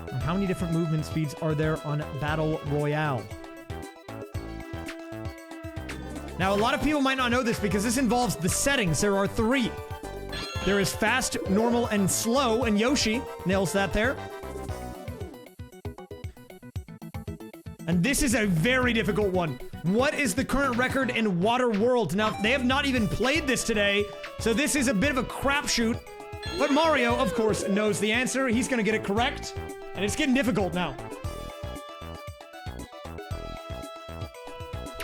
And how many different movement speeds are there on Battle Royale? Now, a lot of people might not know this because this involves the settings. There are 3. There is fast, normal, and slow, and Yoshi nails that there. And this is a very difficult one. What is the current record in Water World? Now, they have not even played this today, so this is a bit of a crapshoot. But Mario, of course, knows the answer. He's gonna get it correct. And it's getting difficult now.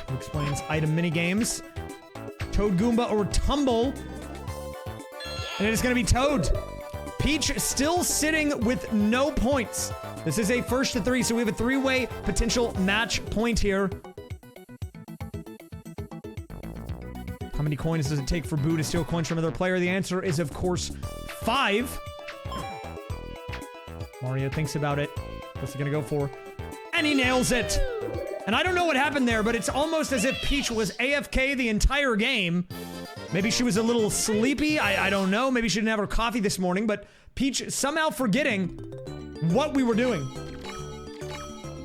Who explains item minigames? Toad, Goomba, or Tumble? And it is gonna be Toad. Peach still sitting with no points. This is a first to three, so we have a three-way potential match point here. How many coins does it take for Boo to steal coins from another player? The answer is, of course, 5. Mario thinks about it. What's he gonna go for? And he nails it! And I don't know what happened there, but it's almost as if Peach was AFK the entire game. Maybe she was a little sleepy, I don't know. Maybe she didn't have her coffee this morning, but Peach somehow forgetting what we were doing.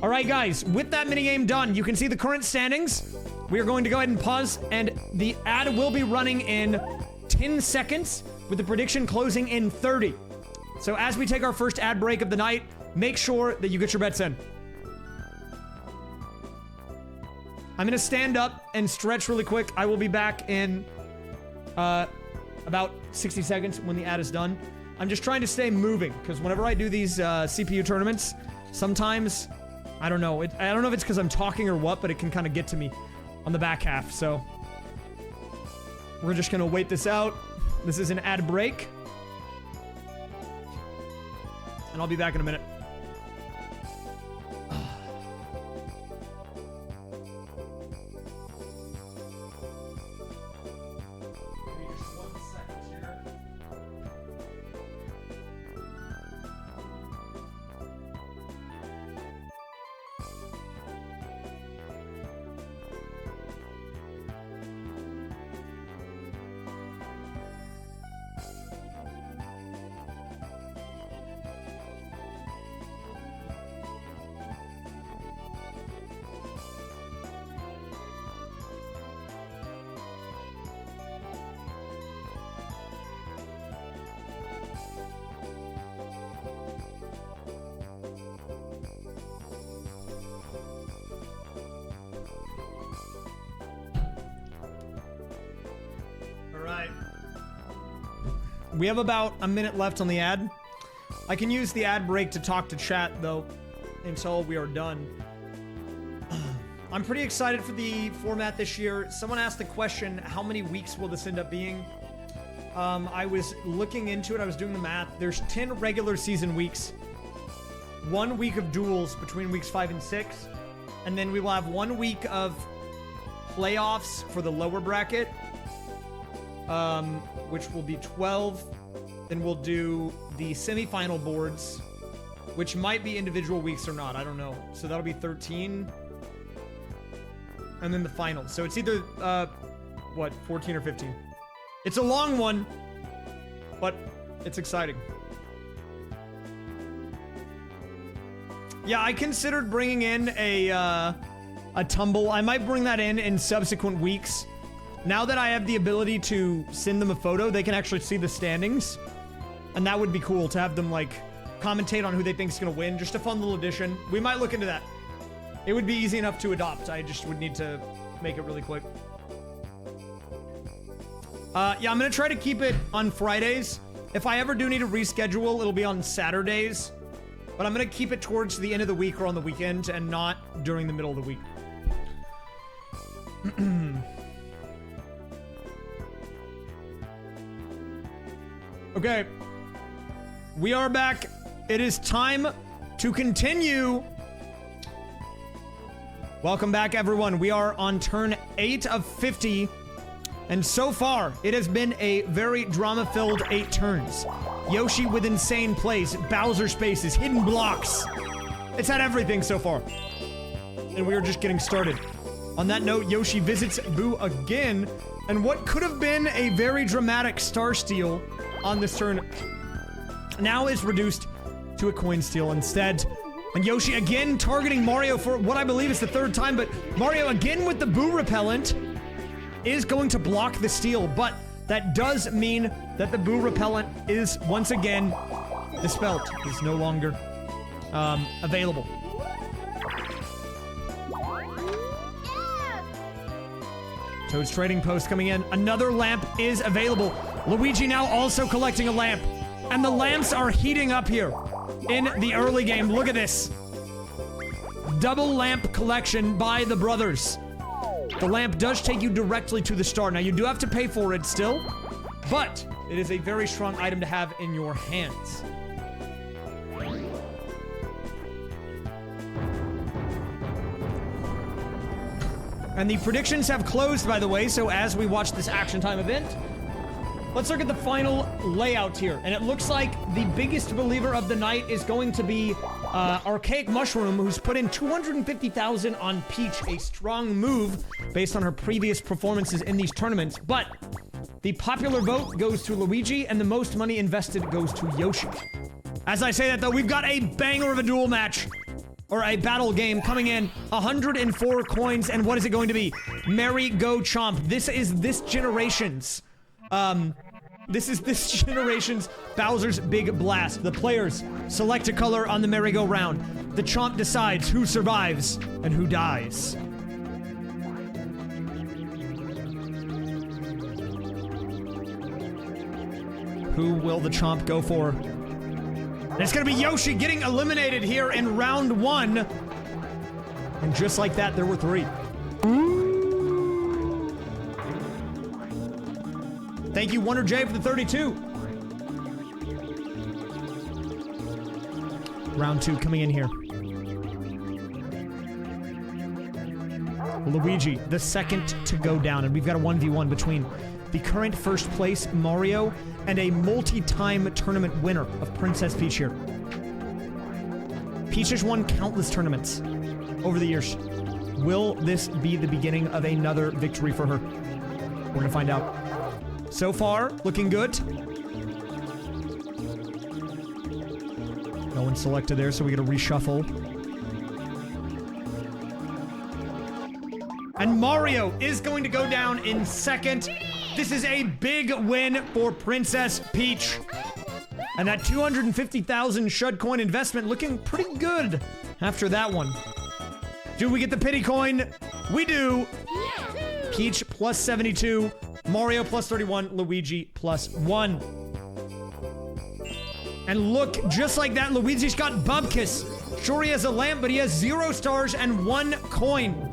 Alright guys, with that minigame done, you can see the current standings. We are going to go ahead and pause, and the ad will be running in 10 seconds, with the prediction closing in 30. So as we take our first ad break of the night, make sure that you get your bets in. I'm gonna stand up and stretch really quick. I will be back in about 60 seconds when the ad is done. I'm just trying to stay moving, because whenever I do these CPU tournaments, sometimes, I don't know. I don't know if it's because I'm talking or what, but it can kind of get to me on the back half, so we're just gonna wait this out. This is an ad break, and I'll be back in a minute. We have about a minute left on the ad. I can use the ad break to talk to chat, though, until we are done. I'm pretty excited for the format this year. Someone asked the question, how many weeks will this end up being? I was looking into it. I was doing the math. There's 10 regular season weeks. 1 week of duels between weeks 5 and 6. And then we will have 1 week of playoffs for the lower bracket. Which will be 12. Then we'll do the semifinal boards, which might be individual weeks or not. I don't know. So that'll be 13. And then the finals. So it's either, what, 14 or 15. It's a long one, but it's exciting. Yeah, I considered bringing in a tumble. I might bring that in subsequent weeks. Now that I have the ability to send them a photo, they can actually see the standings. And that would be cool to have them, like, commentate on who they think is going to win. Just a fun little addition. We might look into that. It would be easy enough to adopt. I just would need to make it really quick. Yeah, I'm going to try to keep it on Fridays. If I ever do need to reschedule, it'll be on Saturdays. But I'm going to keep it towards the end of the week or on the weekend and not during the middle of the week. Okay, we are back. It is time to continue. Welcome back, everyone. We are on turn 8 of 50. And so far, it has been a very drama-filled 8 turns. Yoshi with insane plays, Bowser spaces, hidden blocks. It's had everything so far. And we are just getting started. On that note, Yoshi visits Boo again. And what could have been a very dramatic star steal on this turn now is reduced to a coin steal instead. And Yoshi again targeting Mario for what I believe is the 3rd time, but Mario again with the Boo repellent is going to block the steal, but that does mean that the Boo repellent is once again dispelled. It's no longer available. Toad's trading post coming in. Another lamp is available. Luigi now also collecting a lamp. And the lamps are heating up here in the early game. Look at this. Double lamp collection by the brothers. The lamp does take you directly to the star. Now, you do have to pay for it still, but it is a very strong item to have in your hands. And the predictions have closed, by the way, so as we watch this action time event, let's look at the final layout here. And it looks like the biggest believer of the night is going to be Archaic Mushroom, who's put in 250,000 on Peach, a strong move based on her previous performances in these tournaments. But the popular vote goes to Luigi, and the most money invested goes to Yoshi. As I say that, though, we've got a banger of a duel match. Or a battle game coming in. 104 coins, and what is it going to be? Merry Go Chomp. This is this generation's Bowser's Big Blast. The players select a color on the merry-go-round. The Chomp decides who survives and who dies. Who will the Chomp go for? And it's gonna be Yoshi getting eliminated here in round 1. And just like that, there were 3. Thank you, Wonder J, for the 32. Round 2 coming in here. Luigi, the second to go down. And we've got a 1v1 between the current first place, Mario, and a multi-time tournament winner of Princess Peach here. Peach has won countless tournaments over the years. Will this be the beginning of another victory for her? We're gonna find out. So far, looking good. No one selected there, so we gotta reshuffle. And Mario is going to go down in second. This is a big win for Princess Peach. And that 250,000 Shud coin investment looking pretty good after that one. Do we get the pity coin? We do. Peach plus 72, Mario plus 31, Luigi plus 1. And look, just like that, Luigi's got Bubkiss. Sure, he has a lamp, but he has 0 stars and 1 coin.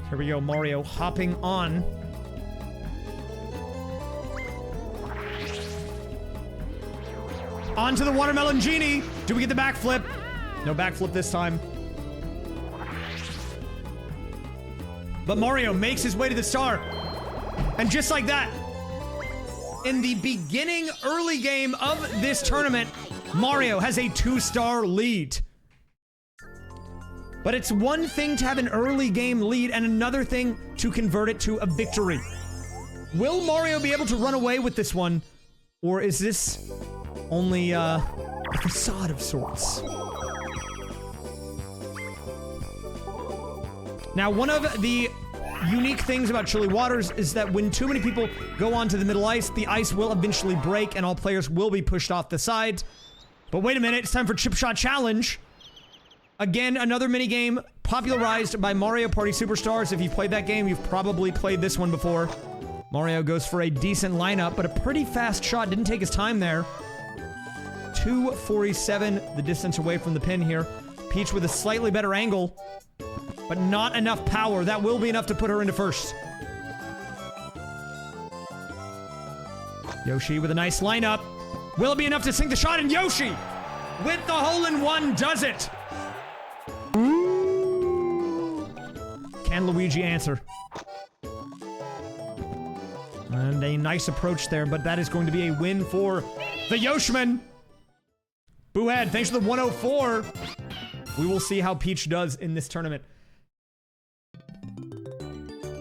Here we go, Mario hopping on. Onto the Watermelon Genie. Do we get the backflip? No backflip this time. But Mario makes his way to the star. And just like that, in the beginning early game of this tournament, Mario has a 2-star lead. But it's one thing to have an early game lead and another thing to convert it to a victory. Will Mario be able to run away with this one? Or is this only a facade of sorts? Now, one of the unique things about Chilly Waters is that when too many people go onto the middle ice, the ice will eventually break and all players will be pushed off the side. But wait a minute, it's time for Chip Shot Challenge. Again, another minigame popularized by Mario Party Superstars. If you've played that game, you've probably played this one before. Mario goes for a decent lineup, but a pretty fast shot. Didn't take his time there. 247, the distance away from the pin here. Peach with a slightly better angle, but not enough power. That will be enough to put her into first. Yoshi with a nice lineup. Will it be enough to sink the shot? And Yoshi, with the hole-in-one, does it. Can Luigi answer? And a nice approach there, but that is going to be a win for the Yoshman. Boohead, thanks for the 104. We will see how Peach does in this tournament.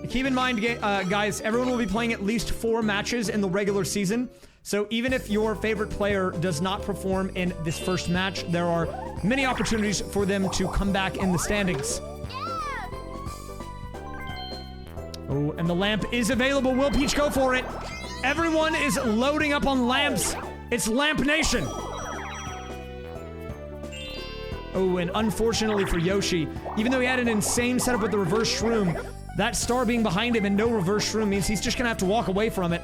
Keep in mind, guys, everyone will be playing at least 4 matches in the regular season. So even if your favorite player does not perform in this first match, there are many opportunities for them to come back in the standings. Oh, and the lamp is available. Will Peach go for it? Everyone is loading up on lamps. It's Lamp Nation. Oh, and unfortunately for Yoshi, even though he had an insane setup with the reverse shroom, that star being behind him and no reverse shroom means he's just gonna have to walk away from it.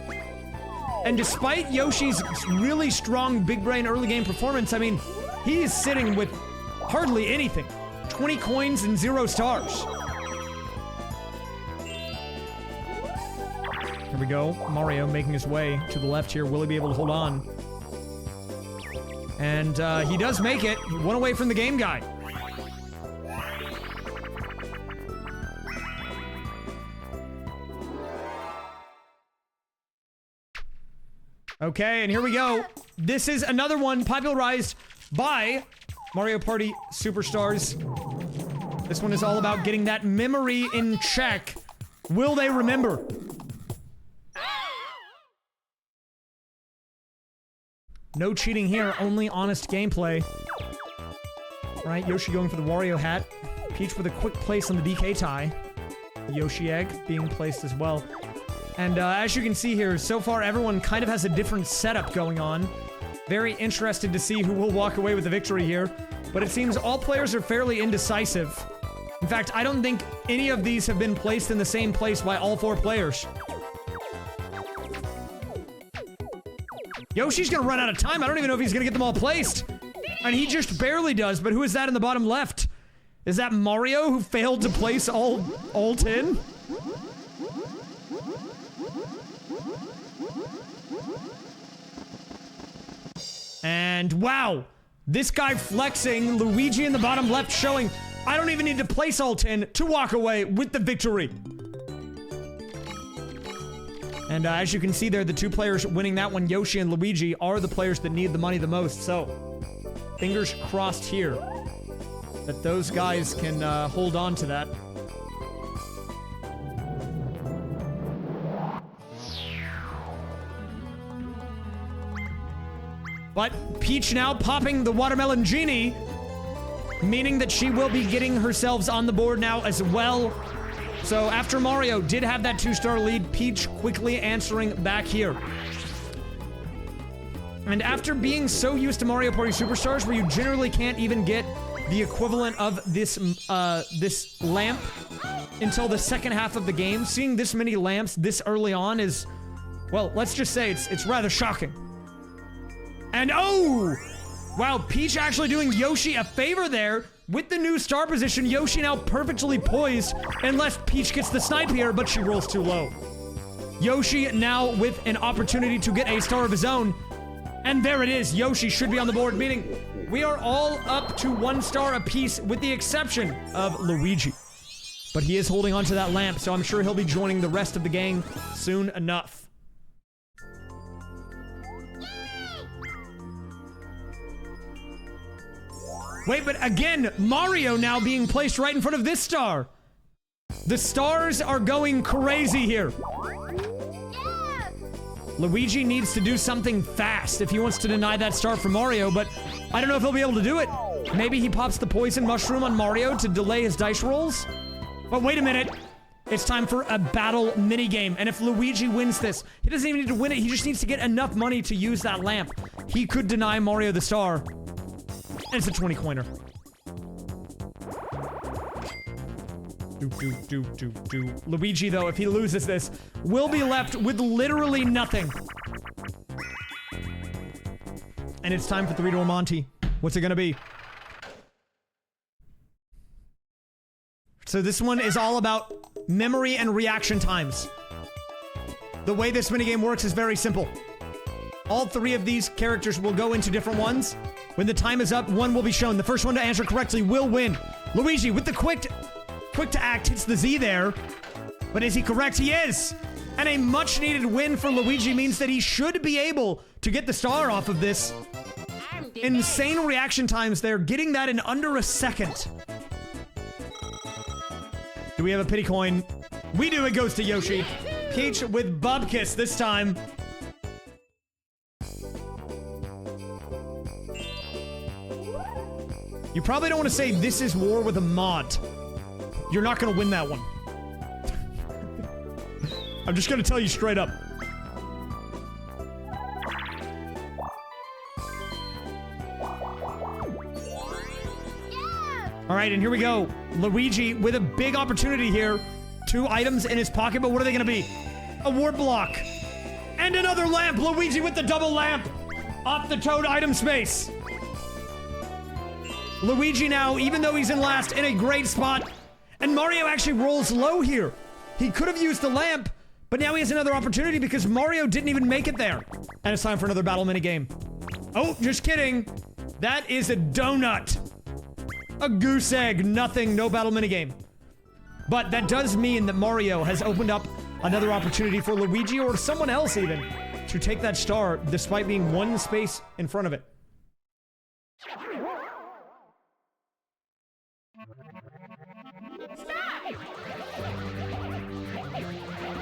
And despite Yoshi's really strong big brain early game performance, I mean, he is sitting with hardly anything. 20 coins and 0 stars. Here we go. Mario making his way to the left here. Will he be able to hold on? And he does make it. He went away from the game guy. Okay, and here we go. This is another one popularized by Mario Party Superstars. This one is all about getting that memory in check. Will they remember? No cheating here, only honest gameplay. Right, Yoshi going for the Wario hat. Peach with a quick place on the DK tie. Yoshi egg being placed as well. And as you can see here, so far everyone kind of has a different setup going on. Very interested to see who will walk away with the victory here. But it seems all players are fairly indecisive. In fact, I don't think any of these have been placed in the same place by all 4 players. Yoshi's gonna run out of time. I don't even know if he's gonna get them all placed. And he just barely does, but who is that in the bottom left? Is that Mario who failed to place all 10? And wow, this guy flexing, Luigi in the bottom left showing, I don't even need to place all 10 to walk away with the victory. And as you can see there, the 2 players winning that one, Yoshi and Luigi, are the players that need the money the most. So, fingers crossed here that those guys can hold on to that. But Peach now popping the Watermelon Genie, meaning that she will be getting herself on the board now as well. So after Mario did have that 2-star lead, Peach quickly answering back here. And after being so used to Mario Party Superstars, where you generally can't even get the equivalent of this, this lamp until the second half of the game, seeing this many lamps this early on is, well, let's just say it's rather shocking. And oh! Wow, Peach actually doing Yoshi a favor there. With the new star position, Yoshi now perfectly poised, unless Peach gets the snipe here, but she rolls too low. Yoshi now with an opportunity to get a star of his own. And there it is, Yoshi should be on the board, meaning we are all up to 1 star apiece with the exception of Luigi. But he is holding onto that lamp, so I'm sure he'll be joining the rest of the gang soon enough. Wait, but again, Mario now being placed right in front of this star. The stars are going crazy here. Yeah. Luigi needs to do something fast if he wants to deny that star from Mario, but I don't know if he'll be able to do it. Maybe he pops the poison mushroom on Mario to delay his dice rolls. But wait a minute. It's time for a battle minigame, and if Luigi wins this, he doesn't even need to win it, he just needs to get enough money to use that lamp. He could deny Mario the star. And it's a 20-coiner. Luigi, though, if he loses this, will be left with literally nothing. And it's time for 3-door Monty. What's it gonna be? So this one is all about memory and reaction times. The way this minigame works is very simple. All 3 of these characters will go into different ones. When the time is up, one will be shown. The first one to answer correctly will win. Luigi, with the quick to act, hits the Z there. But is he correct? He is! And a much-needed win for Luigi means that he should be able to get the star off of this. Insane reaction times there, getting that in under a second. Do we have a pity coin? We do, it goes to Yoshi. Peach with Bubkiss this time. You probably don't want to say this is war with a mod. You're not going to win that one. I'm just going to tell you straight up. All right, and here we go. Luigi with a big opportunity here. 2 items in his pocket, but what are they gonna be? A warp block. And another lamp! Luigi with the double lamp! Off the Toad item space. Luigi now, even though he's in last, in a great spot. And Mario actually rolls low here. He could have used the lamp, but now he has another opportunity because Mario didn't even make it there. And it's time for another battle minigame. Oh, just kidding. That is a donut. A goose egg, nothing, no battle minigame. But that does mean that Mario has opened up another opportunity for Luigi or someone else even to take that star despite being 1 space in front of it.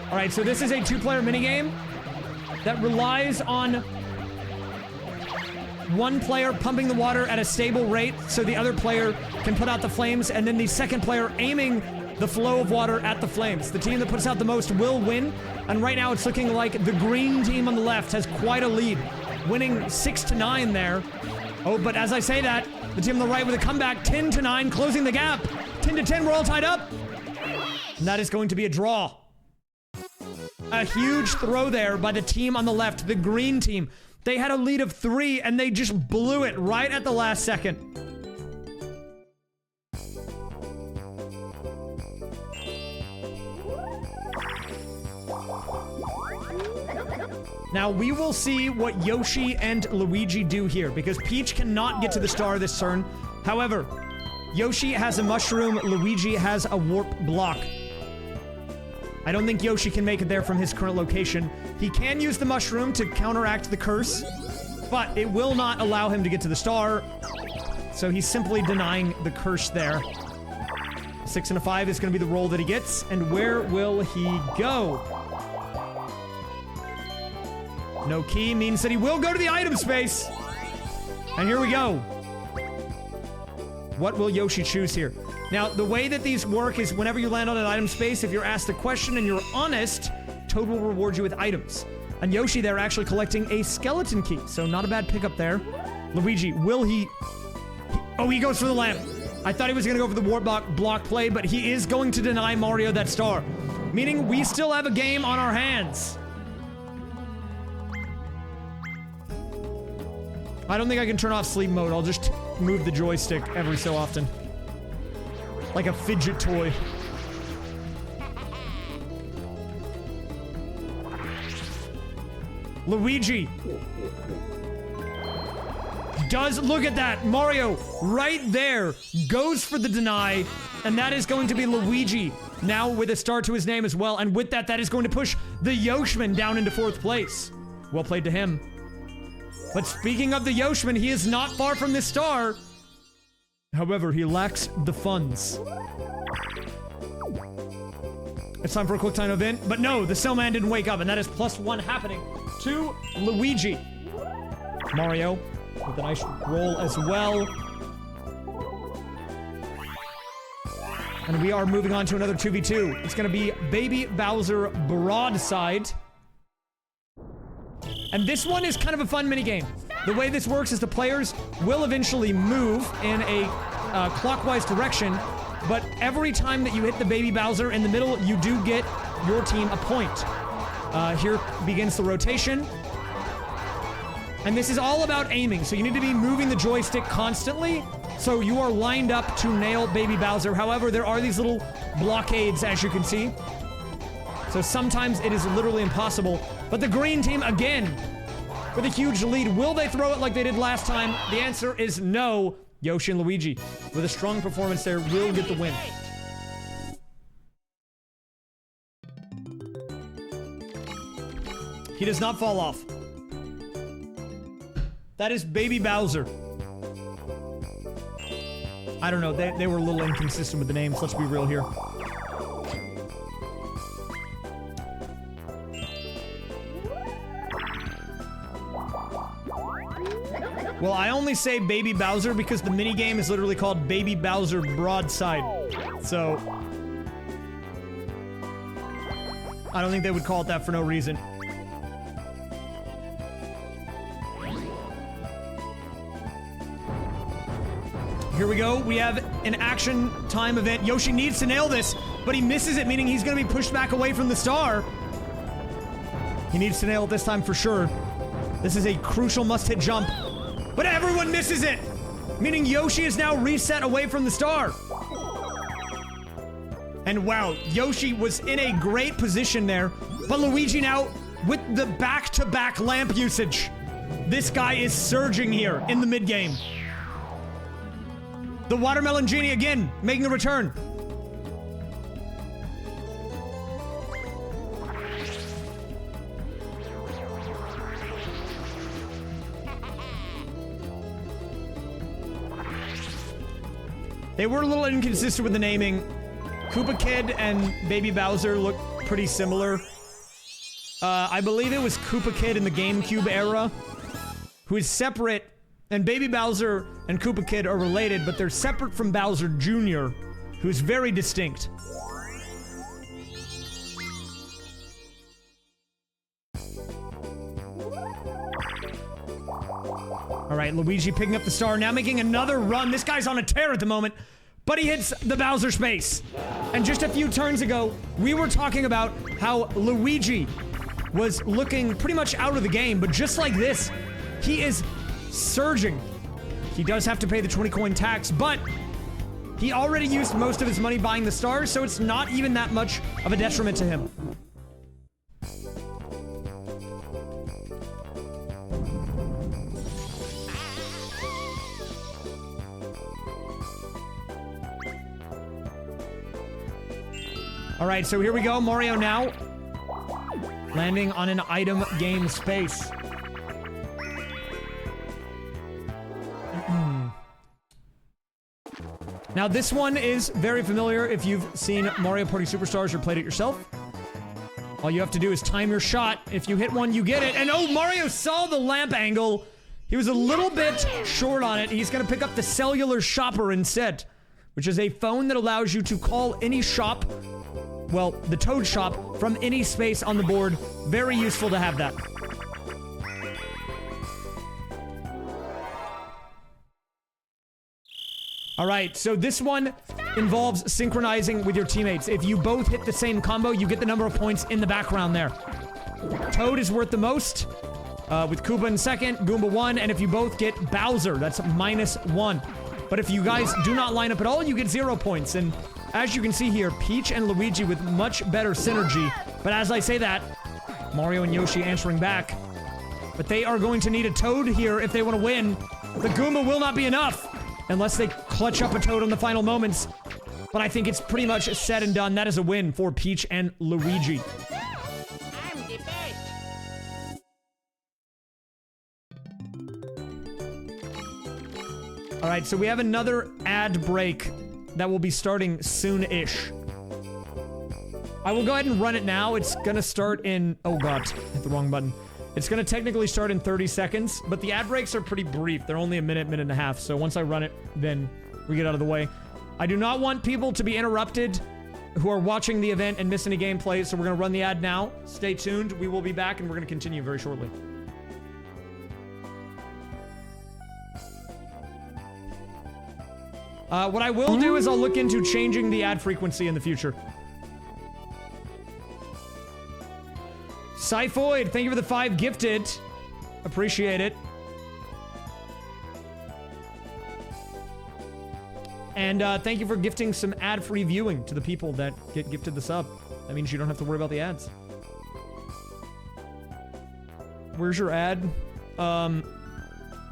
Alright, so this is a 2-player minigame that relies on 1 player pumping the water at a stable rate so the other player can put out the flames, and then the second player aiming the flow of water at the flames. The team that puts out the most will win, and right now it's looking like the green team on the left has quite a lead, winning 6-9 there. Oh, but as I say that, the team on the right with a comeback, 10-9, closing the gap. 10-10, we're all tied up. And that is going to be a draw. A huge throw there by the team on the left, the green team. They had a lead of 3, and they just blew it right at the last second. Now, we will see what Yoshi and Luigi do here, because Peach cannot get to the star this turn. However, Yoshi has a mushroom, Luigi has a warp block. I don't think Yoshi can make it there from his current location. He can use the mushroom to counteract the curse, but it will not allow him to get to the star, so he's simply denying the curse there. 6 and a 5 is going to be the roll that he gets, and where will he go? No key means that he will go to the item space. And here we go. What will Yoshi choose here? Now, the way that these work is whenever you land on an item space, if you're asked a question and you're honest, Toad will reward you with items. And Yoshi there actually collecting a skeleton key, so not a bad pickup there. Luigi, will he... Oh, he goes for the lamp. I thought he was going to go for the warp block play, but he is going to deny Mario that star. Meaning we still have a game on our hands. I don't think I can turn off sleep mode. I'll just move the joystick every so often. Like a fidget toy. Luigi does, look at that, Mario right there goes for the deny, and that is going to be Luigi now with a star to his name as well, and with that, that is going to push the Yoshman down into 4th place. Well played to him. But speaking of the Yoshman, he is not far from this star. However, he lacks the funds. It's time for a quick time event, but no, the Cellman didn't wake up, and that is +1 happening to Luigi. Mario with a nice roll as well. And we are moving on to another 2v2. It's gonna be Baby Bowser Broadside. And this one is kind of a fun minigame. The way this works is the players will eventually move in a clockwise direction, but every time that you hit the Baby Bowser in the middle, you do get your team a point. Here begins the rotation. And this is all about aiming, so you need to be moving the joystick constantly, so you are lined up to nail Baby Bowser. However, there are these little blockades, as you can see. So sometimes it is literally impossible. But the green team, again, with a huge lead. Will they throw it like they did last time? The answer is no. Yoshi and Luigi, with a strong performance there, will get the win. He does not fall off. That is Baby Bowser. I don't know, they were a little inconsistent with the names, let's be real here. Well, I only say Baby Bowser because the minigame is literally called Baby Bowser Broadside. So I don't think they would call it that for no reason. Here we go. We have an action time event. Yoshi needs to nail this. but he misses it, meaning he's going to be pushed back away from the star. He needs to nail it this time for sure. This is a crucial must-hit jump, but everyone misses it, meaning Yoshi is now reset away from the star. And wow, Yoshi was in a great position there, but Luigi now with the back-to-back lamp usage. This guy is surging here in the mid-game. The Watermelon Genie again, making a return. They were a little inconsistent with the naming. Koopa Kid and Baby Bowser look pretty similar. I believe it was Koopa Kid in the GameCube era, who is separate, and Baby Bowser and Koopa Kid are related, but they're separate from Bowser Jr., who's very distinct. Alright, Luigi picking up the star, now making another run. This guy's on a tear at the moment, but he hits the Bowser space. And just a few turns ago, we were talking about how Luigi was looking pretty much out of the game, but just like this, he is surging. He does have to pay the 20 coin tax, but he already used most of his money buying the stars, so it's not even that much of a detriment to him. All right, so here we go. Mario now landing on an item game space. Now, this one is very familiar if you've seen Mario Party Superstars or played it yourself. All you have to do is time your shot. If you hit one, you get it. And oh, Mario saw the lamp angle. He was a little bit short on it. He's going to pick up the cellular shopper instead, which is a phone that allows you to call any shop, well, the Toad shop, from any space on the board. Very useful to have that. All right, so this one involves synchronizing with your teammates. If you both hit the same combo, you get the number of points in the background there. Toad is worth the most, with Koopa in second, Goomba 1, and if you both get Bowser, that's -1. But if you guys do not line up at all, you get 0 points. And as you can see here, Peach and Luigi with much better synergy. But as I say that, Mario and Yoshi answering back. But they are going to need a Toad here if they want to win. The Goomba will not be enough unless they clutch up a Toad in the final moments. But I think it's pretty much said and done. That is a win for Peach and Luigi. I'm the best. All right, so we have another ad break that will be starting soon-ish. I will go ahead and run it now. It's gonna start in... Oh god, hit the wrong button. It's gonna technically start in 30 seconds, but the ad breaks are pretty brief. They're only a minute, minute and a half, so once I run it, then we get out of the way. I do not want people to be interrupted who are watching the event and miss any gameplay, so we're gonna run the ad now. Stay tuned. We will be back, and we're gonna continue very shortly. What I will do is I'll look into changing the ad frequency in the future. Syphoid, thank you for the 5 gifted. Appreciate it. And thank you for gifting some ad-free viewing to the people that get gifted the sub. That means you don't have to worry about the ads. Where's your ad?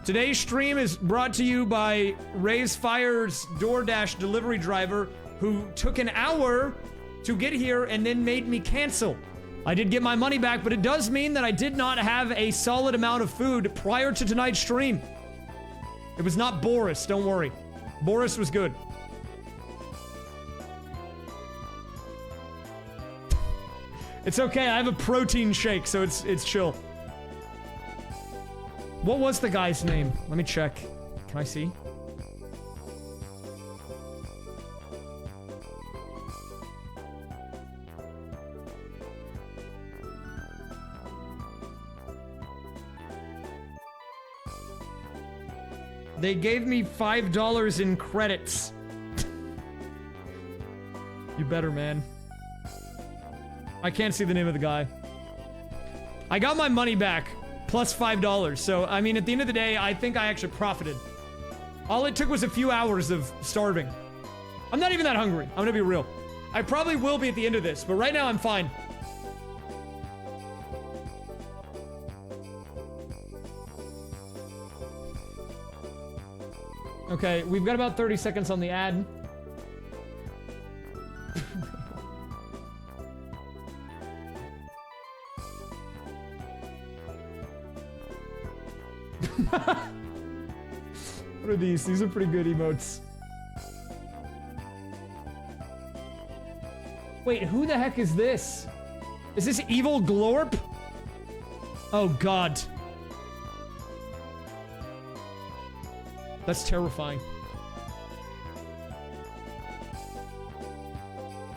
Today's stream is brought to you by Raysfire's DoorDash delivery driver, who took an hour to get here and then made me cancel. I did get my money back, but it does mean that I did not have a solid amount of food prior to tonight's stream. It was not Boris, don't worry. Boris was good. It's okay, I have a protein shake, so it's chill. What was the guy's name? Let me check. Can I see? They gave me $5 in credits. You better, man. I can't see the name of the guy. I got my money back, plus $5. So, I mean, at the end of the day, I think I actually profited. All it took was a few hours of starving. I'm not even that hungry. I'm gonna be real. I probably will be at the end of this, but right now I'm fine. Okay, we've got about 30 seconds on the ad. What are these? These are pretty good emotes. Wait, who the heck is this? Is this Evil Glorp? Oh god. That's terrifying.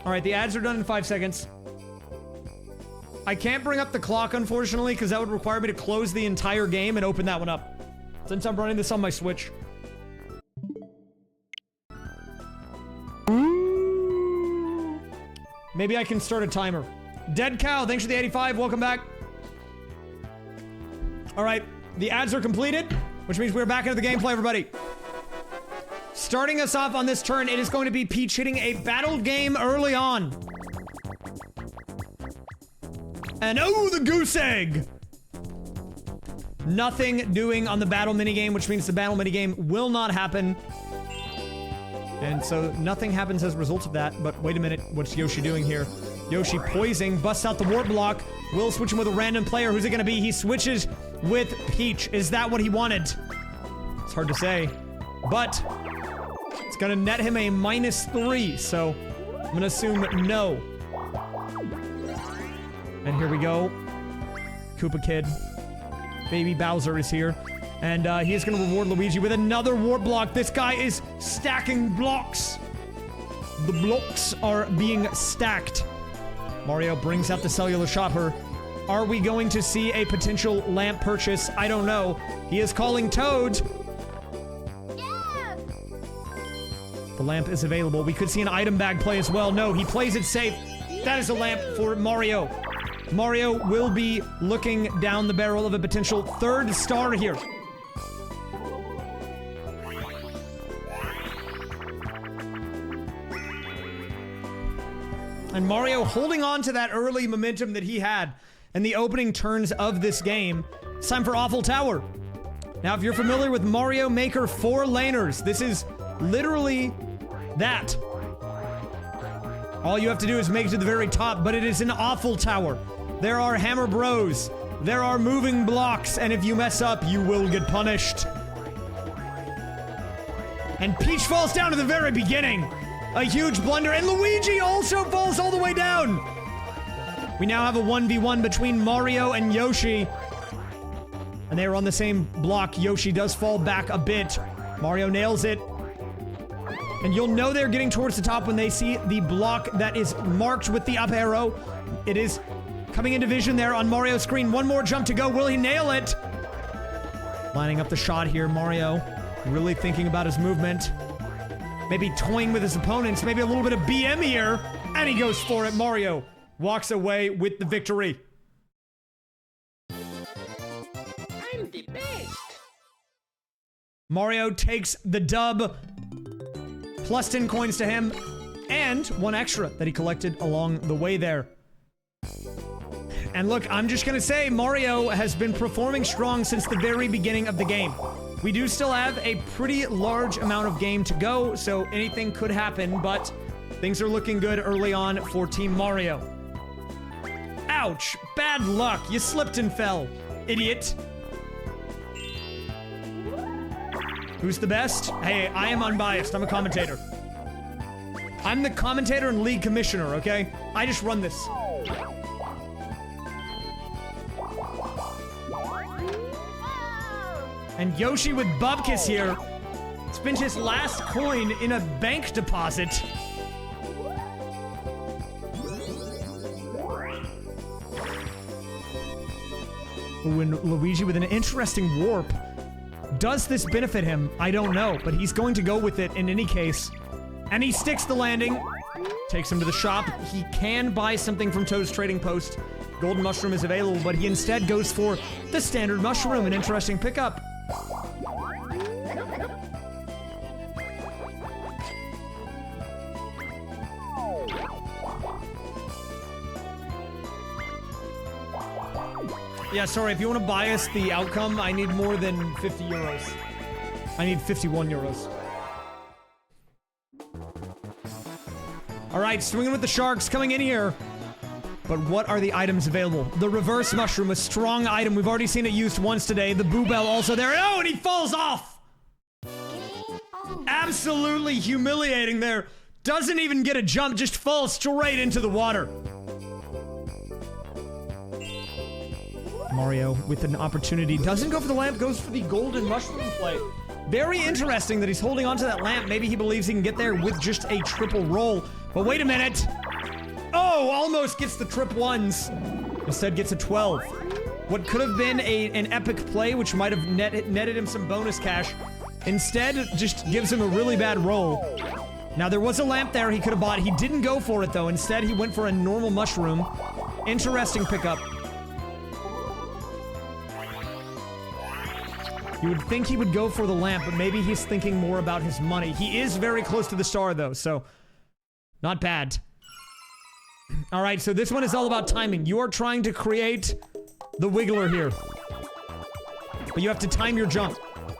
Alright, the ads are done in 5 seconds. I can't bring up the clock, unfortunately, because that would require me to close the entire game and open that one up. Since I'm running this on my Switch. Maybe I can start a timer. Dead Cow, thanks for the 85. Welcome back. Alright, the ads are completed, which means we're back into the gameplay, everybody. Starting us off on this turn, it is going to be Peach hitting a battle game early on. And oh, the goose egg! Nothing doing on the battle minigame, which means the battle minigame will not happen. And so nothing happens as a result of that, but wait a minute, what's Yoshi doing here? Yoshi poising, busts out the warp block, will switch him with a random player. Who's it gonna be? He switches with Peach. Is that what he wanted? It's hard to say, but it's gonna net him a -3, so I'm gonna assume no. And here we go. Koopa Kid. Baby Bowser is here. And he is going to reward Luigi with another warp block. This guy is stacking blocks. The blocks are being stacked. Mario brings out the cellular shopper. Are we going to see a potential lamp purchase? I don't know. He is calling Toad. Yeah. The lamp is available. We could see an item bag play as well. No, he plays it safe. That is a lamp for Mario. Mario will be looking down the barrel of a potential 3rd star here. And Mario holding on to that early momentum that he had in the opening turns of this game. It's time for Awful Tower. Now, if you're familiar with Mario Maker 4-laners, this is literally that. All you have to do is make it to the very top, but it is an awful tower. There are hammer bros. There are moving blocks, and if you mess up, you will get punished. And Peach falls down to the very beginning. A huge blunder, and Luigi also falls all the way down. We now have a 1v1 between Mario and Yoshi. And they are on the same block. Yoshi does fall back a bit. Mario nails it. And you'll know they're getting towards the top when they see the block that is marked with the up arrow. It is coming into vision there on Mario's screen. One more jump to go. Will he nail it? Lining up the shot here, Mario. Really thinking about his movement. Maybe toying with his opponents. Maybe a little bit of BM here. And he goes for it. Mario walks away with the victory. I'm the best. Mario takes the dub. Plus 10 coins to him. And 1 extra that he collected along the way there. And look, I'm just gonna say, Mario has been performing strong since the very beginning of the game. We do still have a pretty large amount of game to go, so anything could happen, but things are looking good early on for Team Mario. Ouch! Bad luck! You slipped and fell, idiot! Who's the best? Hey, I am unbiased. I'm a commentator. I'm the commentator and league commissioner, okay? I just run this. And Yoshi with Bubkiss here spent his last coin in a bank deposit. Ooh, and Luigi with an interesting warp. Does this benefit him? I don't know, but he's going to go with it in any case. And he sticks the landing. Takes him to the shop. He can buy something from Toad's Trading Post. Golden mushroom is available, but he instead goes for the standard mushroom. An interesting pickup. Yeah, sorry, if you want to bias the outcome, I need more than 50 euros. I need 51 euros. Alright, swinging with the sharks, coming in here. But what are the items available? The reverse mushroom, a strong item. We've already seen it used once today. The boo bell also there. Oh, and he falls off! Absolutely humiliating there. Doesn't even get a jump, just falls straight into the water. Mario with an opportunity. Doesn't go for the lamp, goes for the golden mushroom play. Very interesting that he's holding onto that lamp. Maybe he believes he can get there with just a triple roll. But wait a minute. Oh, almost gets the trip ones. Instead gets a 12. What could have been an epic play, which might have netted him some bonus cash, instead just gives him a really bad roll. Now, there was a lamp there he could have bought. He didn't go for it, though. Instead, he went for a normal mushroom. Interesting pickup. You would think he would go for the lamp, but maybe he's thinking more about his money. He is very close to the star, though, so not bad. All right, so this one is all about timing. You are trying to create the wiggler here, but you have to time your jump.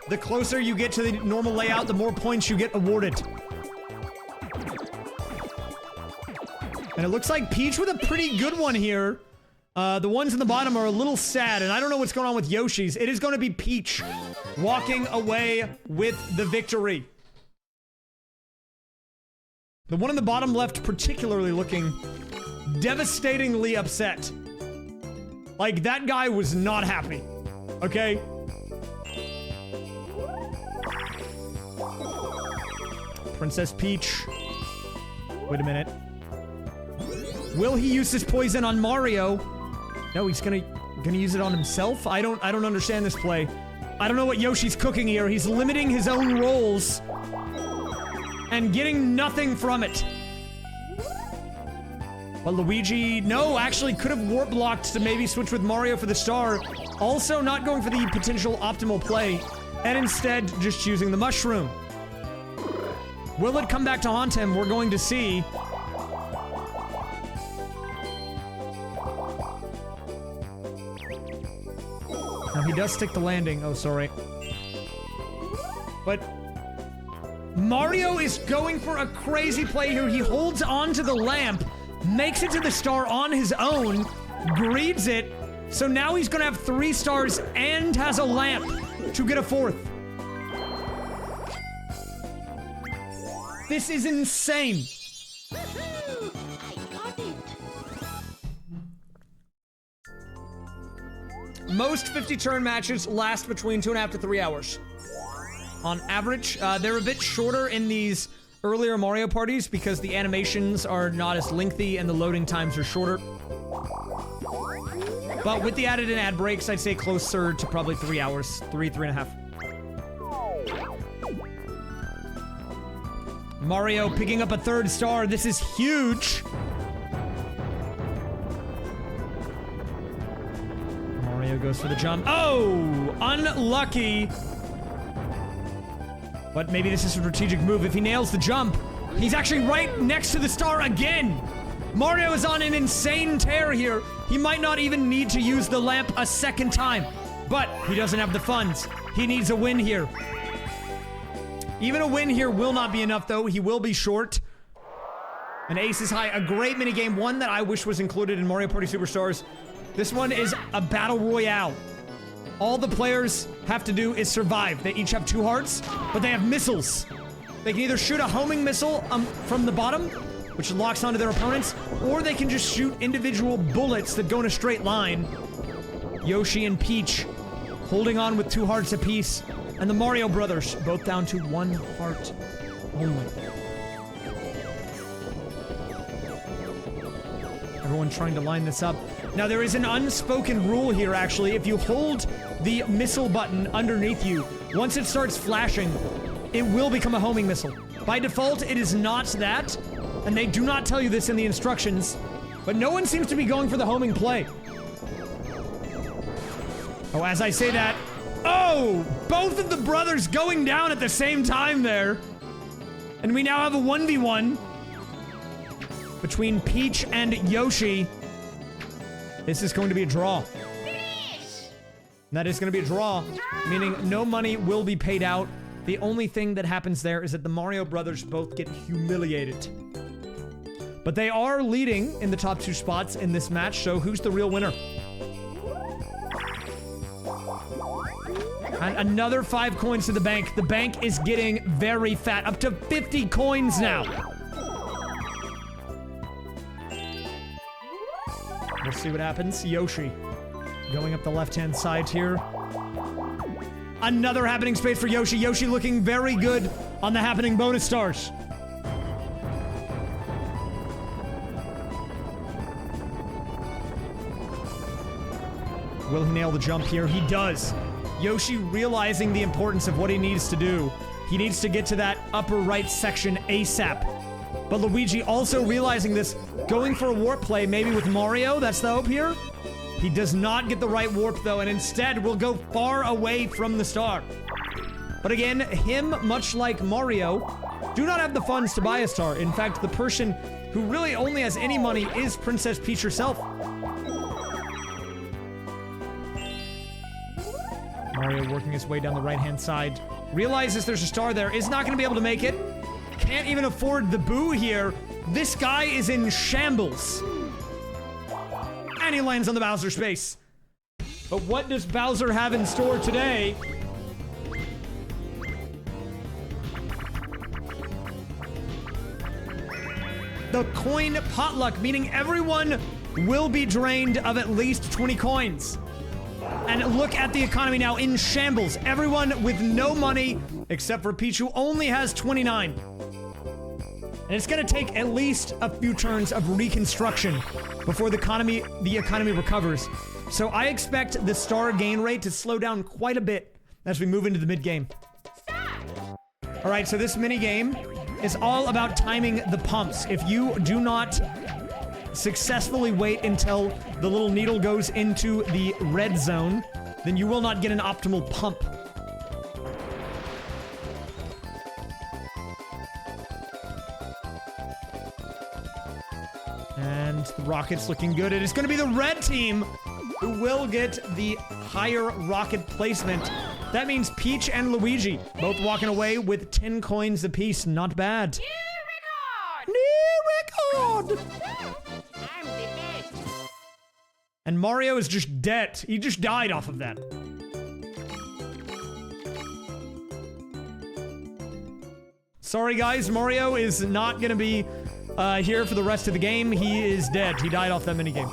The closer you get to the normal layout, the more points you get awarded. And it looks like Peach with a pretty good one here. The ones in the bottom are a little sad, and I don't know what's going on with Yoshi's. It is going to be Peach walking away with the victory. The one in the bottom left particularly looking devastatingly upset. Like, that guy was not happy. Okay? Princess Peach. Wait a minute. Will he use this poison on Mario? No, he's gonna use it on himself? I don't understand this play. I don't know what Yoshi's cooking here. He's limiting his own rolls and getting nothing from it. But Luigi, no, actually could have warp blocked to maybe switch with Mario for the star. Also not going for the potential optimal play, and instead just choosing the mushroom. Will it come back to haunt him? We're going to see. Now, he does stick the landing. Oh, sorry. But Mario is going for a crazy play here. He holds on to the lamp, makes it to the star on his own, greeds it, so now he's gonna have 3 stars and has a lamp to get a 4th. This is insane. I got it. Most 50-turn matches last between 2.5 to 3 hours. On average, they're a bit shorter in these earlier Mario parties because the animations are not as lengthy and the loading times are shorter. But with the added in ad breaks, I'd say closer to probably 3 hours. 3.5. Mario picking up a 3rd star. This is huge. Mario goes for the jump. Oh, unlucky. But maybe this is a strategic move. If he nails the jump, he's actually right next to the star again. Mario is on an insane tear here. He might not even need to use the lamp a 2nd time, but he doesn't have the funds. He needs a win here. Even a win here will not be enough, though. He will be short. An ace is high. A great minigame, one that I wish was included in Mario Party Superstars. This one is a battle royale. All the players have to do is survive. They each have 2 hearts, but they have missiles. They can either shoot a homing missile from the bottom, which locks onto their opponents, or they can just shoot individual bullets that go in a straight line. Yoshi and Peach holding on with 2 hearts apiece, and the Mario brothers both down to 1 heart only. Everyone trying to line this up. Now, there is an unspoken rule here, actually. If you hold the missile button underneath you, once it starts flashing, it will become a homing missile. By default, it is not that, And they do not tell you this in the instructions, but no one seems to be going for the homing play. Oh, as I say that, oh, both of the brothers going down at the same time there. And we now have a 1v1 between Peach and Yoshi. This is going to be a draw. That is going to be a draw, meaning no money will be paid out. The only thing that happens there is that the Mario brothers both get humiliated. But they are leading in the top 2 spots in this match, so who's the real winner? And another 5 coins to the bank. The bank is getting very fat, up to 50 coins now. We'll see what happens. Yoshi going up the left-hand side here. Another happening space for Yoshi. Yoshi looking very good on the happening bonus stars. Will he nail the jump here? He does. Yoshi realizing the importance of what he needs to do. He needs to get to that upper right section ASAP. But Luigi also realizing this, going for a warp play, maybe with Mario. That's the hope here. He does not get the right warp though, and instead will go far away from the star. But again, him, much like Mario, do not have the funds to buy a star. In fact, the person who really only has any money is Princess Peach herself. Mario working his way down the right-hand side. Realizes there's a star there, is not going to be able to make it. Can't even afford the boo here. This guy is in shambles. And he lands on the Bowser space. But what does Bowser have in store today? The coin potluck, meaning everyone will be drained of at least 20 coins. And look at the economy now in shambles. Everyone with no money, except for Peach, who only has 29. And it's gonna take at least a few turns of reconstruction before the economy recovers. So I expect the star gain rate to slow down quite a bit as we move into the mid-game. All right, so this mini-game is all about timing the pumps. If you do not successfully wait until the little needle goes into the red zone, then you will not get an optimal pump. And the rocket's looking good. It is going to be the red team who will get the higher rocket placement. That means Peach and Luigi both walking away with 10 coins apiece. Not bad. New record! I'm the best. And Mario is just dead. He just died off of that. Sorry guys, Mario is not going to be here for the rest of the game. He is dead. He died off that minigame.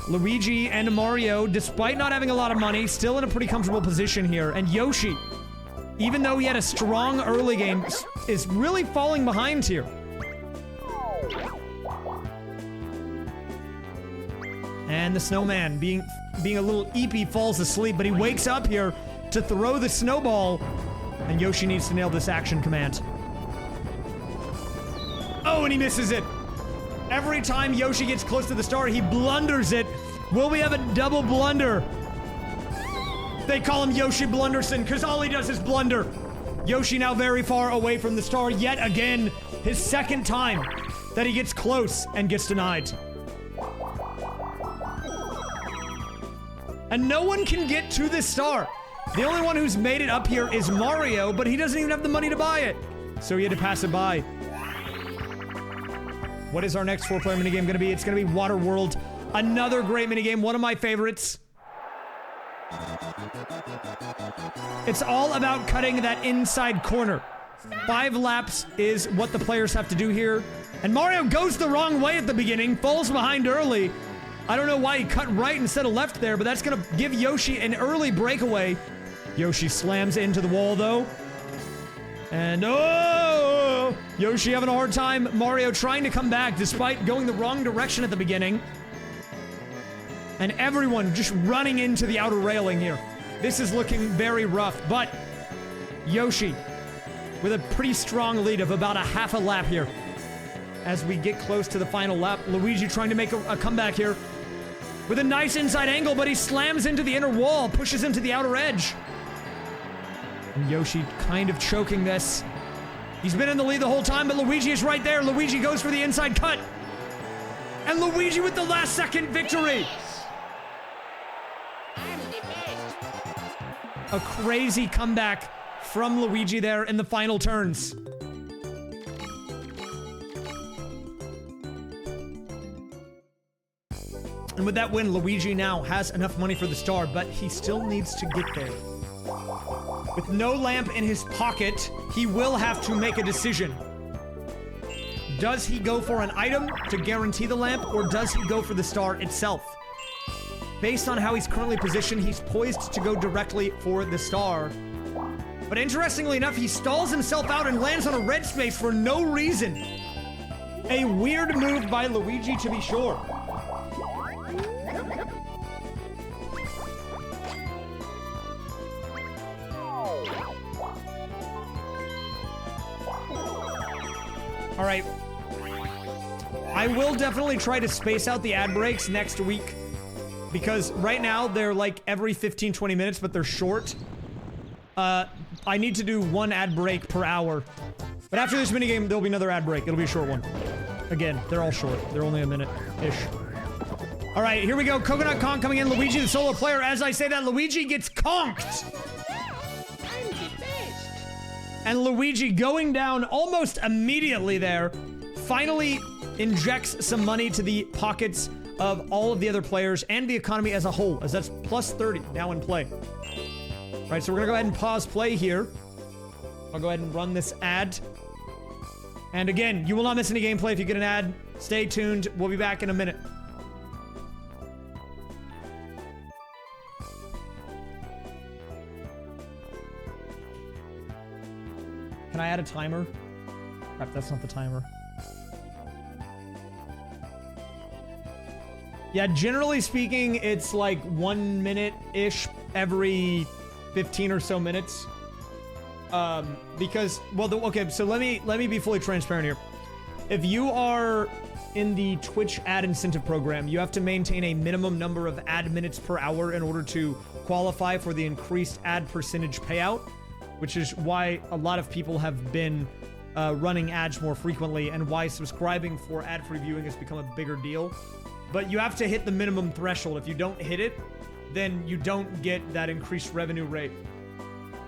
Luigi and Mario, despite not having a lot of money, still in a pretty comfortable position here. And Yoshi, even though he had a strong early game, is really falling behind here. And the snowman, being a little eepy, falls asleep, but he wakes up here to throw the snowball. And Yoshi needs to nail this action command. Oh, and he misses it. Every time Yoshi gets close to the star, he blunders it. Will we have a double blunder? They call him Yoshi Blunderson because all he does is blunder. Yoshi now very far away from the star yet again. His second time that he gets close and gets denied. And no one can get to this star. The only one who's made it up here is Mario, but he doesn't even have the money to buy it. So he had to pass it by. What is our next 4-player minigame going to be? It's going to be Water World. Another great minigame, one of my favorites. It's all about cutting that inside corner. 5 laps is what the players have to do here. And Mario goes the wrong way at the beginning, falls behind early. I don't know why he cut right instead of left there, but that's going to give Yoshi an early breakaway. Yoshi slams into the wall, though. And oh! Yoshi having a hard time. Mario trying to come back despite going the wrong direction at the beginning. And everyone just running into the outer railing here. This is looking very rough, but Yoshi with a pretty strong lead of about a half a lap here. As we get close to the final lap, Luigi trying to make a comeback here with a nice inside angle, but he slams into the inner wall, pushes him to the outer edge. And Yoshi kind of choking this. He's been in the lead the whole time, but Luigi is right there. Luigi goes for the inside cut. And Luigi with the last second victory. I'm the best. A crazy comeback from Luigi there in the final turns. And with that win, Luigi now has enough money for the star, but he still needs to get there. With no lamp in his pocket, he will have to make a decision. Does he go for an item to guarantee the lamp, or does he go for the star itself? Based on how he's currently positioned, he's poised to go directly for the star. But interestingly enough, he stalls himself out and lands on a red space for no reason. A weird move by Luigi, to be sure. All right. I will definitely try to space out the ad breaks next week, because right now they're like every 15-20 minutes, but they're short. I need to do one ad break per hour. But after this minigame, there'll be another ad break. It'll be a short one. Again, they're all short. They're only a minute-ish. All right, here we go. Coconut Conk coming in. Luigi, the solo player. As I say that, Luigi gets conked. I'm the best. And Luigi going down almost immediately there. Finally injects some money to the pockets of all of the other players and the economy as a whole, as that's plus 30 now in play. All right, so we're gonna go ahead and pause play here. I'll go ahead and run this ad. And again, you will not miss any gameplay if you get an ad. Stay tuned. We'll be back in a minute. Can I add a timer? Crap, that's not the timer. Yeah, generally speaking, it's like 1 minute-ish every 15 or so minutes. Because, well, okay, so let me be fully transparent here. If you are in the Twitch ad incentive program, you have to maintain a minimum number of ad minutes per hour in order to qualify for the increased ad percentage payout, which is why a lot of people have been running ads more frequently, and why subscribing for ad-free viewing has become a bigger deal. But you have to hit the minimum threshold. If you don't hit it, then you don't get that increased revenue rate.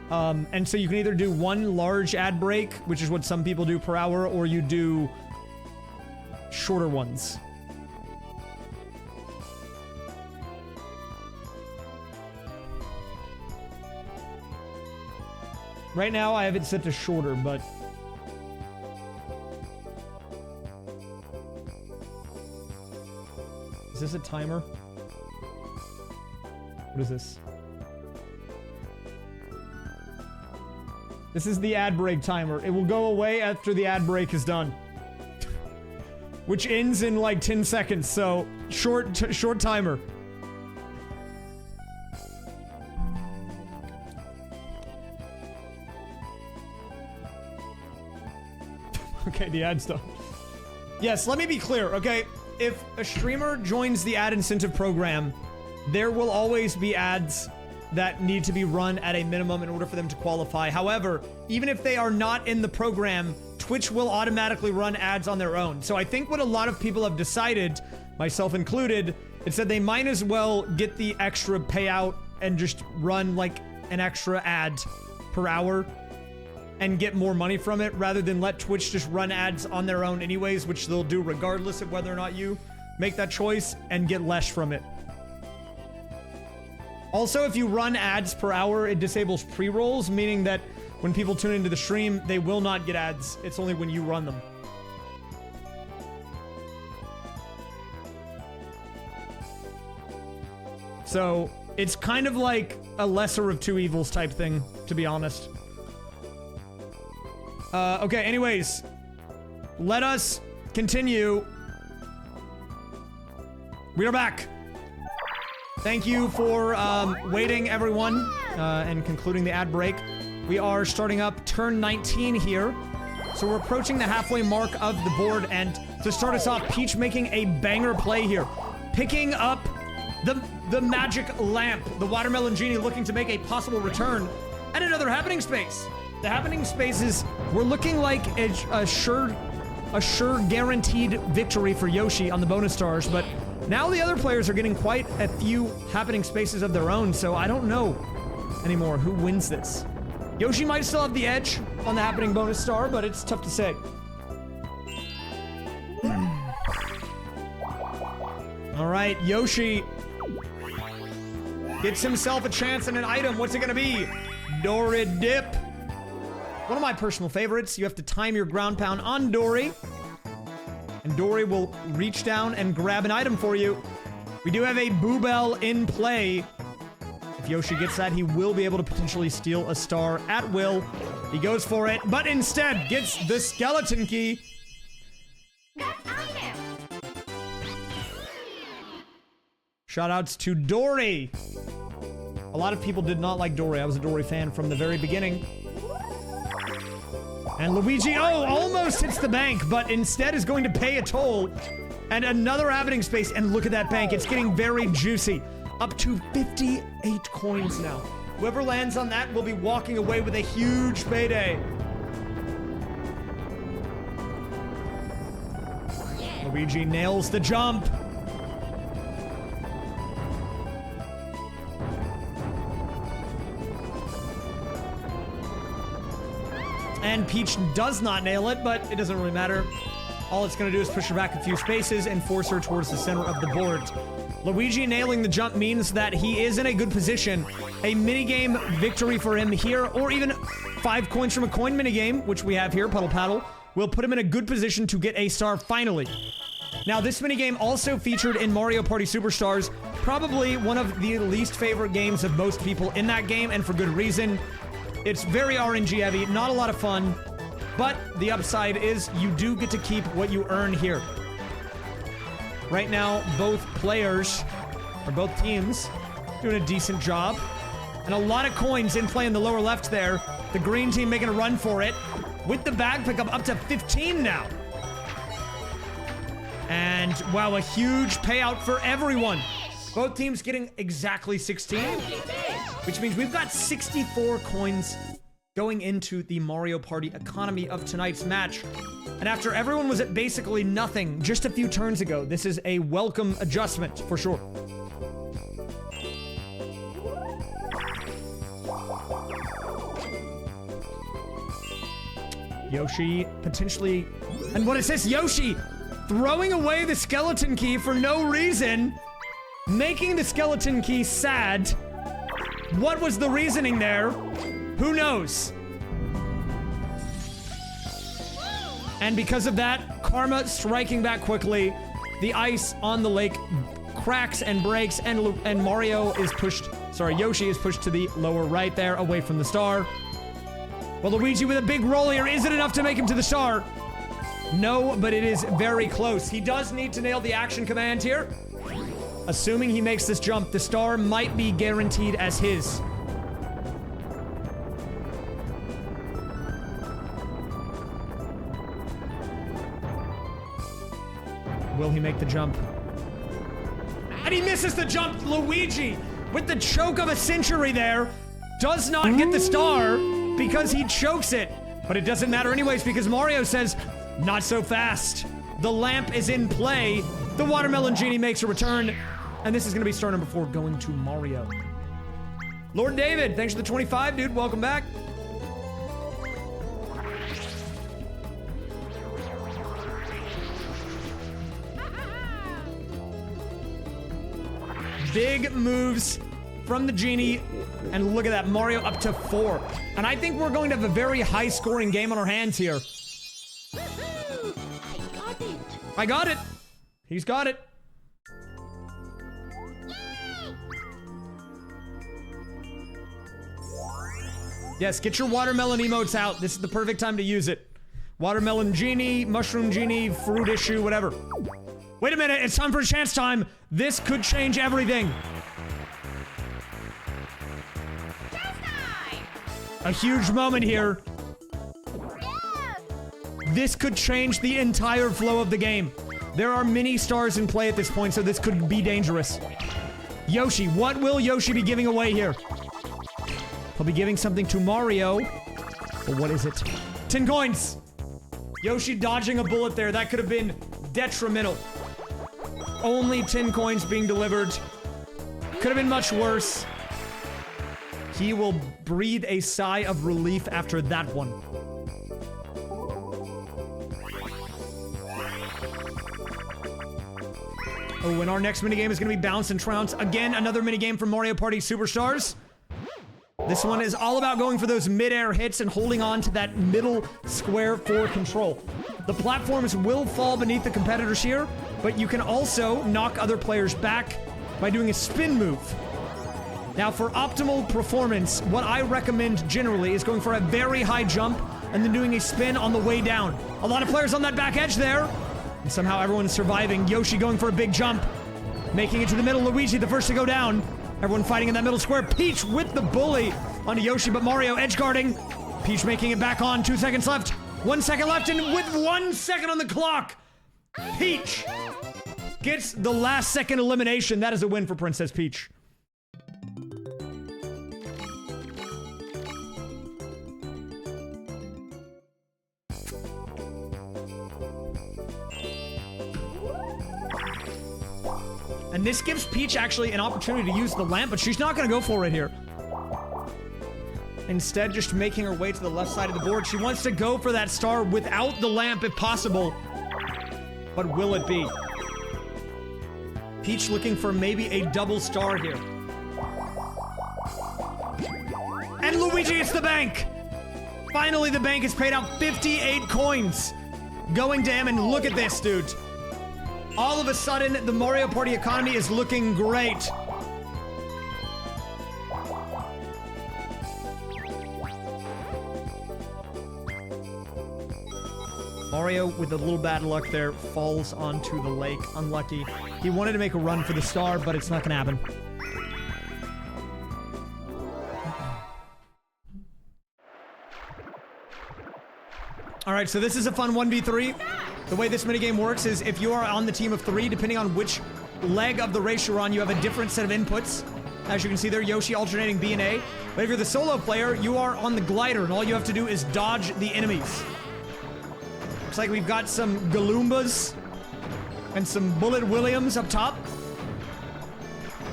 And so you can either do one large ad break, which is what some people do per hour, or you do shorter ones. Right now, I have it set to shorter, but... Is this a timer? What is this? This is the ad break timer. It will go away after the ad break is done. Which ends in like 10 seconds, so short timer. Okay, the ad's done. Yes, let me be clear, okay? If a streamer joins the ad incentive program, there will always be ads that need to be run at a minimum in order for them to qualify. However, even if they are not in the program, Twitch will automatically run ads on their own. So I think what a lot of people have decided, myself included, is that they might as well get the extra payout and just run like an extra ad per hour and get more money from it, rather than let Twitch just run ads on their own anyways, which they'll do regardless of whether or not you make that choice, and get less from it. Also, if you run ads per hour, it disables pre-rolls, meaning that when people tune into the stream, they will not get ads. It's only when you run them. So, it's kind of like a lesser of two evils type thing, to be honest. Okay, anyways. Let us continue. We are back. Thank you for waiting, everyone, and concluding the ad break. We are starting up turn 19 here. So we're approaching the halfway mark of the board, and to start us off, Peach making a banger play here. Picking up the magic lamp. The Watermelon Genie looking to make a possible return, and another happening space. The happening spaces were looking like a sure guaranteed victory for Yoshi on the bonus stars, but now the other players are getting quite a few happening spaces of their own, so I don't know anymore who wins this. Yoshi might still have the edge on the happening bonus star, but it's tough to say. All right, Yoshi gets himself a chance and an item. What's it gonna be? Dory Dip. One of my personal favorites. You have to time your ground pound on Dory, and Dory will reach down and grab an item for you. We do have a Boobell in play. If Yoshi gets that, he will be able to potentially steal a star at will. He goes for it, but instead gets the skeleton key. Shoutouts to Dory. A lot of people did not like Dory. I was a Dory fan from the very beginning. And Luigi, oh, almost hits the bank, but instead is going to pay a toll. And another happening space, and look at that bank. It's getting very juicy. Up to 58 coins now. Whoever lands on that will be walking away with a huge payday. Luigi nails the jump. And Peach does not nail it, but it doesn't really matter. All it's going to do is push her back a few spaces and force her towards the center of the board. Luigi nailing the jump means that he is in a good position. A minigame victory for him here, or even 5 coins from a coin minigame, which we have here, Puddle Paddle, will put him in a good position to get a star finally. Now, this minigame also featured in Mario Party Superstars, probably one of the least favorite games of most people in that game, and for good reason. It's very RNG heavy, not a lot of fun, but the upside is you do get to keep what you earn here. Right now, both players, or both teams, doing a decent job. And a lot of coins in play in the lower left there. The green team making a run for it, with the bag pickup up to 15 now. And, wow, a huge payout for everyone. Both teams getting exactly 16, which means we've got 64 coins going into the Mario Party economy of tonight's match. And after everyone was at basically nothing just a few turns ago, this is a welcome adjustment for sure. Yoshi potentially, and what is this? Yoshi throwing away the skeleton key for no reason, making the skeleton key sad. What was the reasoning there? Who knows? And because of that, Karma striking back quickly. The ice on the lake cracks and breaks, and Mario is pushed, sorry, Yoshi is pushed to the lower right there, away from the star. Well, Luigi with a big roll here. Is it enough to make him to the star? No, but it is very close. He does need to nail the action command here. Assuming he makes this jump, the star might be guaranteed as his. Will he make the jump? And he misses the jump. Luigi, with the choke of a century there, does not get the star because he chokes it. But it doesn't matter anyways because Mario says, not so fast. The lamp is in play. The Watermelon Genie makes a return. And this is going to be star number 4 going to Mario. Lord David, thanks for the 25, dude. Welcome back. Big moves from the Genie. And look at that, Mario up to 4. And I think we're going to have a very high-scoring game on our hands here. I got it. He's got it. Yes, get your watermelon emotes out. This is the perfect time to use it. Watermelon Genie, Mushroom Genie, Fruit Issue, whatever. Wait a minute, it's time for chance time. This could change everything. A huge moment here. This could change the entire flow of the game. There are many stars in play at this point, so this could be dangerous. Yoshi, what will Yoshi be giving away here? He'll be giving something to Mario. But what is it? 10 coins! Yoshi dodging a bullet there. That could have been detrimental. Only 10 coins being delivered. Could have been much worse. He will breathe a sigh of relief after that one. Oh, and our next minigame is going to be Bounce and Trounce. Again, another minigame from Mario Party Superstars. This one is all about going for those mid-air hits and holding on to that middle square for control. The platforms will fall beneath the competitors here, but you can also knock other players back by doing a spin move. Now, for optimal performance, what I recommend generally is going for a very high jump and then doing a spin on the way down. A lot of players on that back edge there. And somehow everyone's surviving. Yoshi going for a big jump. Making it to the middle. Luigi the first to go down. Everyone fighting in that middle square. Peach with the bully onto Yoshi, but Mario edge guarding. Peach making it back on. 2 seconds left. 1 second left, and with 1 second on the clock, Peach gets the last second elimination. That is a win for Princess Peach. And this gives Peach actually an opportunity to use the lamp, but she's not going to go for it here. Instead, just making her way to the left side of the board. She wants to go for that star without the lamp if possible. But will it be? Peach looking for maybe a double star here. And Luigi hits the bank! Finally, the bank has paid out 58 coins. Going to him, and look at this, dude. All of a sudden, the Mario Party economy is looking great. Mario, with a little bad luck there, falls onto the lake. Unlucky. He wanted to make a run for the star, but it's not gonna happen. Alright, so this is a fun 1v3. The way this minigame works is if you are on the team of 3, depending on which leg of the race you're on, you have a different set of inputs. As you can see there, Yoshi alternating B and A. But if you're the solo player, you are on the glider, and all you have to do is dodge the enemies. Looks like we've got some Galoombas and some Bullet Williams up top.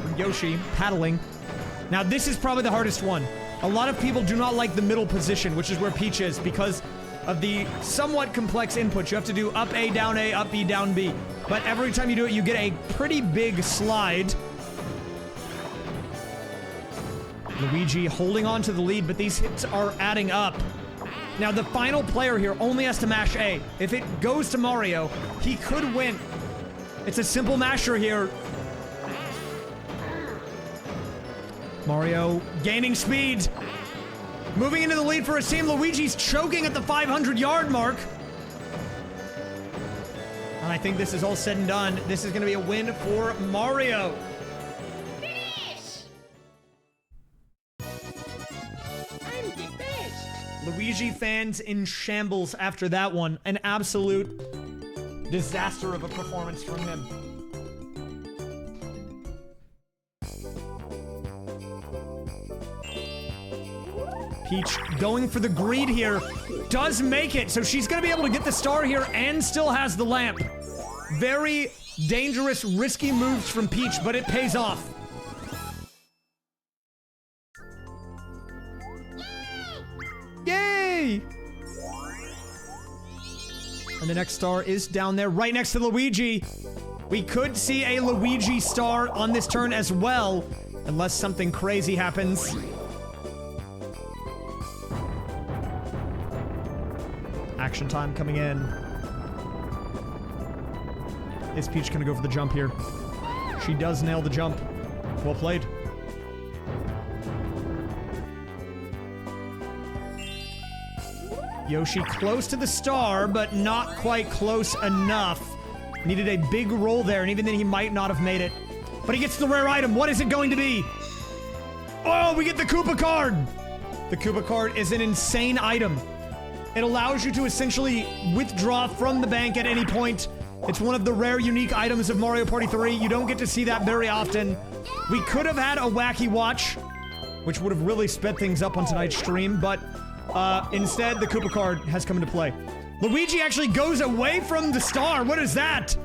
And Yoshi paddling. Now, this is probably the hardest one. A lot of people do not like the middle position, which is where Peach is, because of the somewhat complex inputs. You have to do up A, up B, down B. But every time you do it, you get a pretty big slide. Luigi holding on to the lead, but these hits are adding up. Now, the final player here only has to mash A. If it goes to Mario, he could win. It's a simple masher here. Mario gaining speed. Moving into the lead for his team. Luigi's choking at the 500-yard mark. And I think this is all said and done. This is going to be a win for Mario. Finish! I'm the best. Luigi fans in shambles after that one. An absolute disaster of a performance from him. Peach going for the greed here. Does make it, so she's gonna be able to get the star here and still has the lamp. Very dangerous, risky moves from Peach, but it pays off. Yay! And the next star is down there right next to Luigi. We could see a Luigi star on this turn as well, unless something crazy happens. Action time coming in. Is Peach gonna go for the jump here? She does nail the jump. Well played. Yoshi close to the star, but not quite close enough. Needed a big roll there, and even then he might not have made it. But he gets the rare item. What is it going to be? Oh, we get the Koopa card! The The Koopa card is an insane item. It allows you to essentially withdraw from the bank at any point. It's one of the rare unique items of Mario Party 3. You don't get to see that very often. We could have had a wacky watch, which would have really sped things up on tonight's stream, but instead the Koopa card has come into play. Luigi actually goes away from the star. What is that?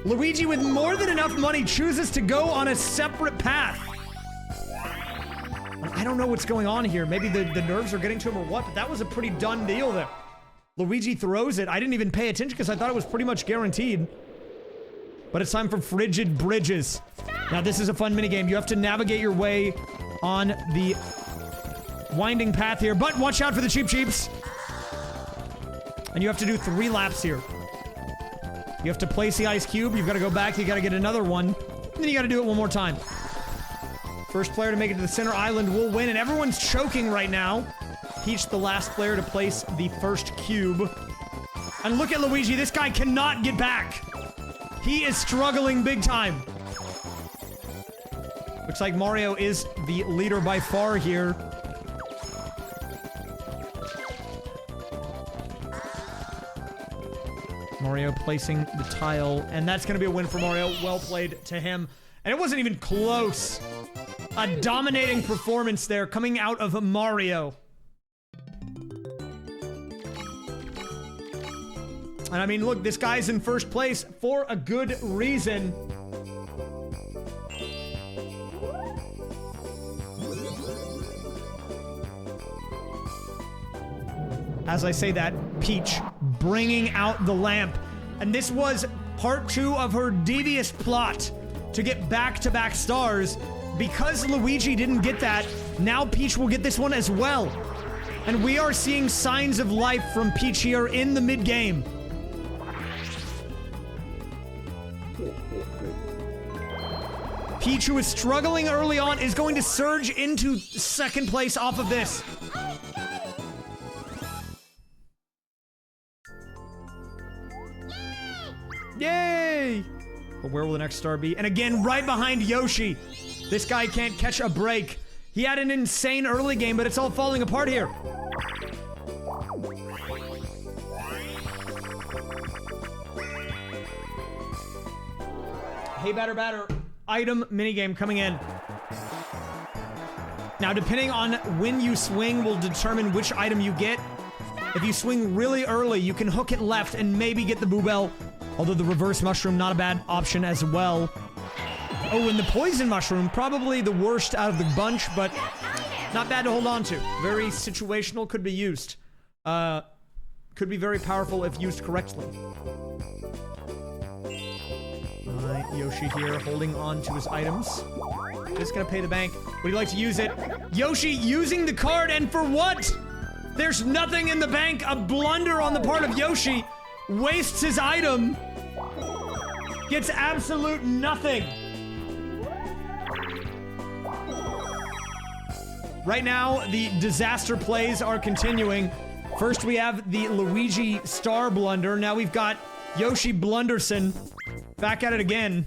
Luigi, with more than enough money, chooses to go on a separate path. I don't know what's going on here. Maybe the nerves are getting to him or what, but that was a pretty done deal there. Luigi throws it. I didn't even pay attention because I thought it was pretty much guaranteed. But it's time for Frigid Bridges. Now, this is a fun minigame. You have to navigate your way on the winding path here, but watch out for the Cheep Cheeps. And you have to do 3 laps here. You have to place the ice cube. You've got to go back. You got to get another one. And then you got to do it one more time. First player to make it to the center island will win, and everyone's choking right now. Peach, the last player to place the first cube. And look at Luigi. This guy cannot get back. He is struggling big time. Looks like Mario is the leader by far here. Mario placing the tile, and that's going to be a win for Mario. Well played to him. And it wasn't even close. A dominating performance there coming out of Mario. And I mean, look, this guy's in first place for a good reason. As I say that, Peach bringing out the lamp. And this was part 2 of her devious plot to get back-to-back stars. Because Luigi didn't get that, now Peach will get this one as well. And we are seeing signs of life from Peach here in the mid-game. Peach, who is struggling early on, is going to surge into second place off of this. Yay! But where will the next star be? And again, right behind Yoshi. This guy can't catch a break. He had an insane early game, but it's all falling apart here. Hey, batter. Item minigame coming in. Now, depending on when you swing will determine which item you get. If you swing really early, you can hook it left and maybe get the Boo Bell. Although the reverse mushroom, not a bad option as well. Oh, and the poison mushroom, probably the worst out of the bunch, but not bad to hold on to. Very situational, could be used. Could be very powerful if used correctly. Yoshi here holding on to his items. Just gonna pay the bank. Would you like to use it? Yoshi using the card, and for what? There's nothing in the bank. A blunder on the part of Yoshi. Wastes his item. Gets absolute nothing. Right now, the disaster plays are continuing. First, we have the Luigi star blunder. Now we've got Yoshi Blunderson. Back at it again.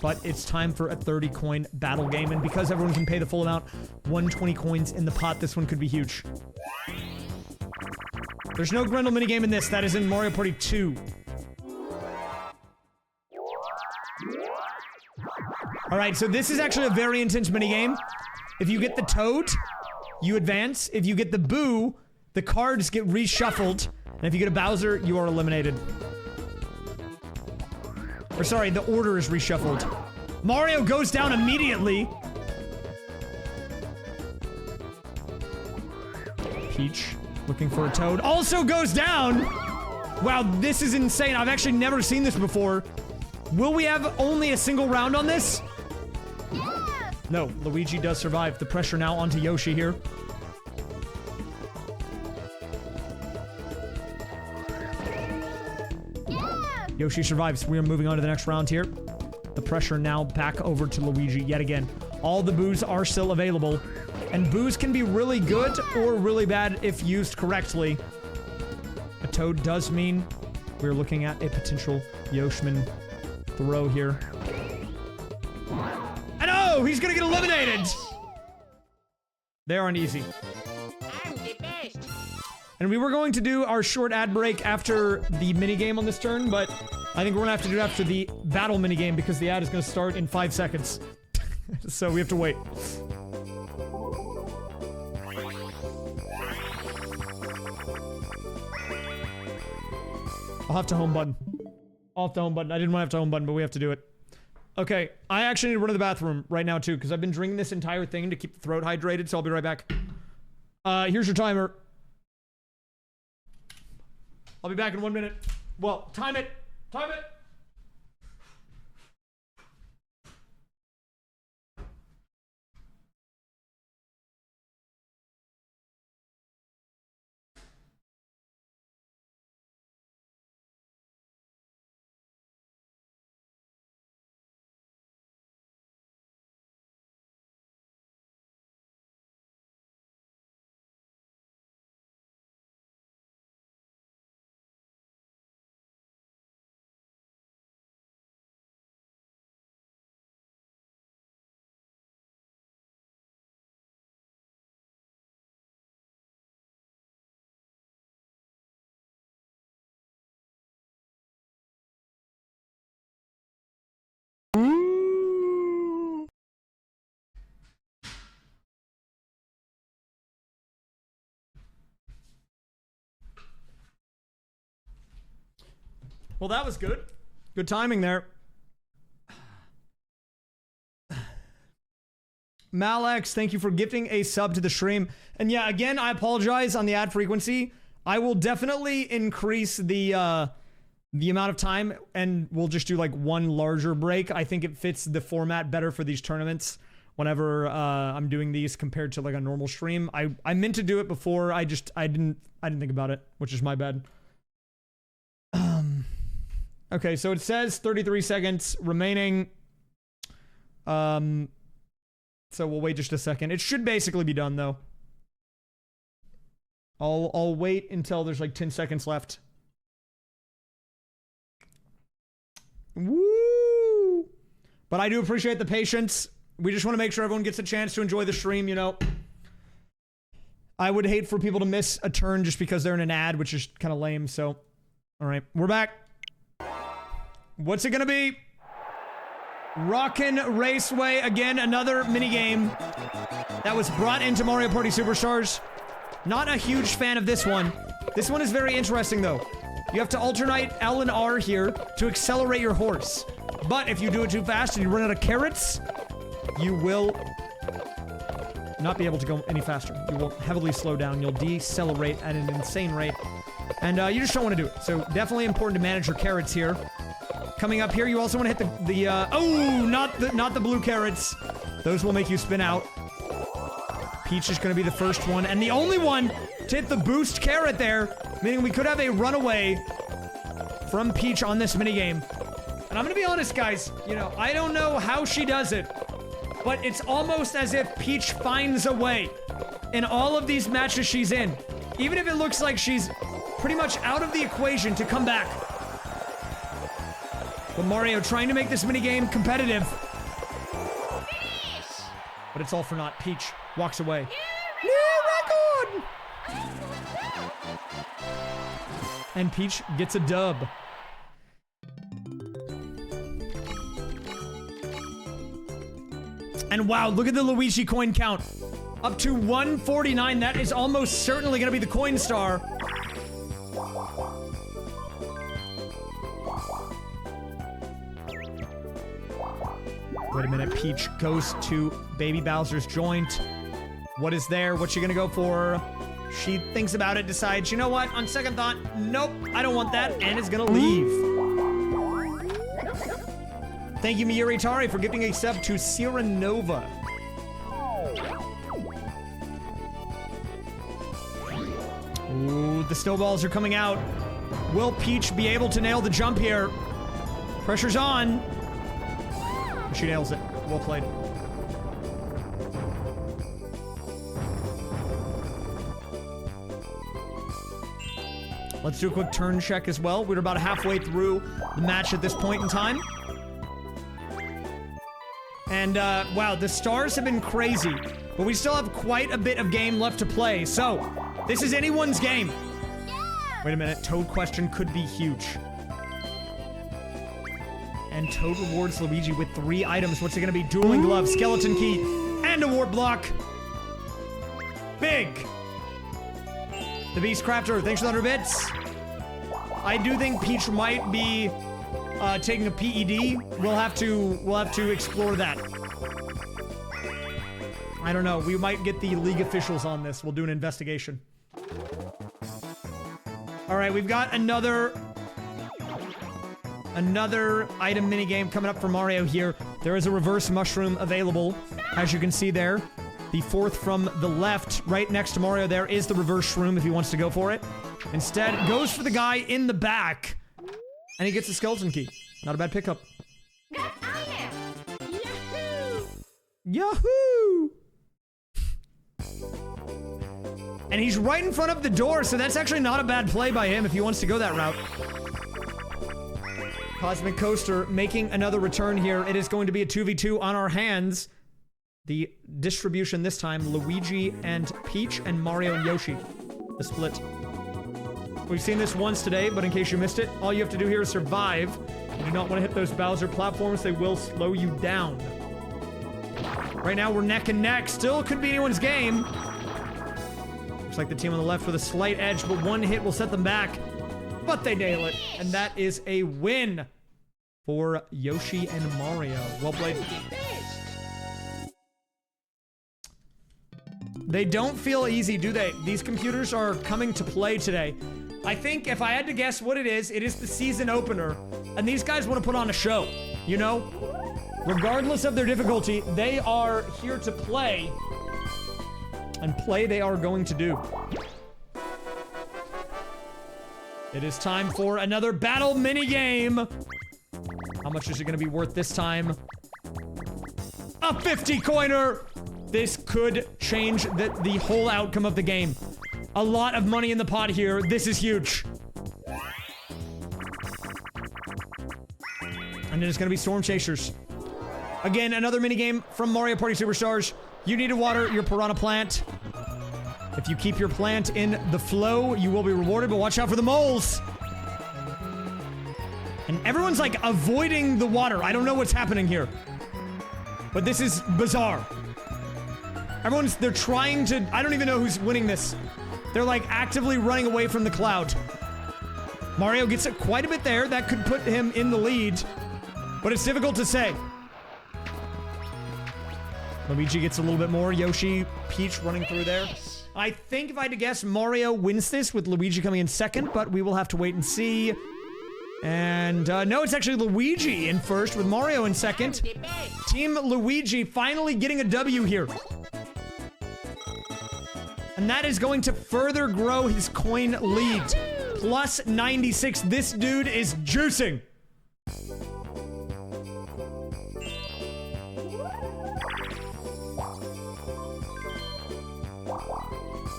But it's time for a 30-coin battle game, and because everyone can pay the full amount, 120 coins in the pot, this one could be huge. There's no Grendel minigame in this. That is in Mario Party 2. Alright, so this is actually a very intense minigame. If you get the Toad, you advance. If you get the Boo, the cards get reshuffled. And if you get a Bowser, you are eliminated. Or sorry, the order is reshuffled. Mario goes down immediately. Peach, looking for a Toad, also goes down. Wow, this is insane. I've actually never seen this before. Will we have only a single round on this? No, Luigi does survive. The pressure now onto Yoshi here. Yoshi survives. We are moving on to the next round here. The pressure now back over to Luigi yet again. All the boos are still available. And boos can be really good or really bad if used correctly. A Toad does mean we're looking at a potential Yoshman throw here. And oh, he's gonna get eliminated! They aren't easy. I'm the best. And we were going to do our short ad break after the minigame on this turn, but I think we're gonna have to do it after the battle minigame because the ad is gonna start in 5 seconds. So we have to wait. I'll have to home button. I'll have to home button. I didn't want to have to home button, but we have to do it. Okay, I actually need to run to the bathroom right now too, because I've been drinking this entire thing to keep the throat hydrated, so I'll be right back. Here's your timer. I'll be back in 1 minute. Well, time it. Time it. Well, that was good. Good timing there. Malex, thank you for gifting a sub to the stream. And yeah, again, I apologize on the ad frequency. I will definitely increase the amount of time, and we'll just do like one larger break. I think it fits the format better for these tournaments whenever I'm doing these compared to like a normal stream. I meant to do it before. I didn't think about it, which is my bad. Okay, so it says 33 seconds remaining. So we'll wait just a second. It should basically be done though. I'll wait until there's like 10 seconds left. Woo! But I do appreciate the patience. We just want to make sure everyone gets a chance to enjoy the stream, you know. I would hate for people to miss a turn just because they're in an ad, which is kind of lame, so. All right, we're back. What's it gonna be? Rockin' Raceway, again, another minigame that was brought into Mario Party Superstars. Not a huge fan of this one. This one is very interesting, though. You have to alternate L and R here to accelerate your horse. But if you do it too fast and you run out of carrots, you will not be able to go any faster. You will heavily slow down. You'll decelerate at an insane rate. And you just don't want to do it. So definitely important to manage your carrots here. Coming up here, you also want to hit the oh, not the blue carrots. Those will make you spin out. Peach is going to be the first one and the only one to hit the boost carrot there, meaning we could have a runaway from Peach on this minigame. And I'm going to be honest, guys, you know, I don't know how she does it, but it's almost as if Peach finds a way in all of these matches she's in, even if it looks like she's pretty much out of the equation to come back. But Mario trying to make this minigame competitive. Finish! But it's all for naught. Peach walks away. New New record! And Peach gets a dub. And wow, look at the Luigi coin count. Up to 149. That is almost certainly going to be the coin star. Wait a minute, Peach goes to Baby Bowser's joint. What is there? What's she gonna go for? She thinks about it, decides, you know what? On second thought, nope, I don't want that, and is gonna leave. Thank you, Miyuri Tari, for gifting a sub to Sierra Nova. Ooh, the snowballs are coming out. Will Peach be able to nail the jump here? Pressure's on. She nails it. Well played. Let's do a quick turn check as well. We're about halfway through the match at this point in time. And, wow, the stars have been crazy. But we still have quite a bit of game left to play. So, this is anyone's game. Wait a minute. Toad question could be huge. And Toad rewards Luigi with 3 items. What's it gonna be? Dueling Glove, Skeleton Key, and a Warp Block. Big. The Beast Crafter, thanks for the 100 bits. I do think Peach might be taking a PED. We'll have to explore that. I don't know. We might get the league officials on this. We'll do an investigation. All right, we've got another item minigame coming up for Mario here. There is a reverse mushroom available, as you can see there. The 4th from the left, right next to Mario there, is the reverse shroom if he wants to go for it. Instead, goes for the guy in the back, and he gets a skeleton key. Not a bad pickup. Got item. Yahoo! Yahoo! And he's right in front of the door, so that's actually not a bad play by him if he wants to go that route. Cosmic Coaster making another return here. It is going to be a 2v2 on our hands. The distribution this time, Luigi and Peach and Mario and Yoshi. The split. We've seen this once today, but in case you missed it, all you have to do here is survive. You do not want to hit those Bowser platforms. They will slow you down. Right now, we're neck and neck. Still could be anyone's game. Looks like the team on the left with a slight edge, but one hit will set them back. But they nail it, and that is a win for Yoshi and Mario. Well played. They don't feel easy, do they? These computers are coming to play today. I think if I had to guess what it is the season opener, and these guys want to put on a show, you know? Regardless of their difficulty, they are here to play, and play they are going to do. It is time for another battle minigame. How much is it going to be worth this time? A 50 coiner! This could change the whole outcome of the game. A lot of money in the pot here. This is huge. And it is going to be Storm Chasers. Again, another minigame from Mario Party Superstars. You need to water your piranha plant. If you keep your plant in the flow, you will be rewarded, but watch out for the moles. And everyone's like avoiding the water. I don't know what's happening here. But this is bizarre. They're trying to, I don't even know who's winning this. They're like actively running away from the cloud. Mario gets it quite a bit there. That could put him in the lead, but it's difficult to say. Luigi gets a little bit more. Yoshi, Peach running through there. I think if I had to guess, Mario wins this with Luigi coming in second, but we will have to wait and see. And, no, it's actually Luigi in first with Mario in second. Team Luigi finally getting a W here. And that is going to further grow his coin lead. Plus 96. This dude is juicing.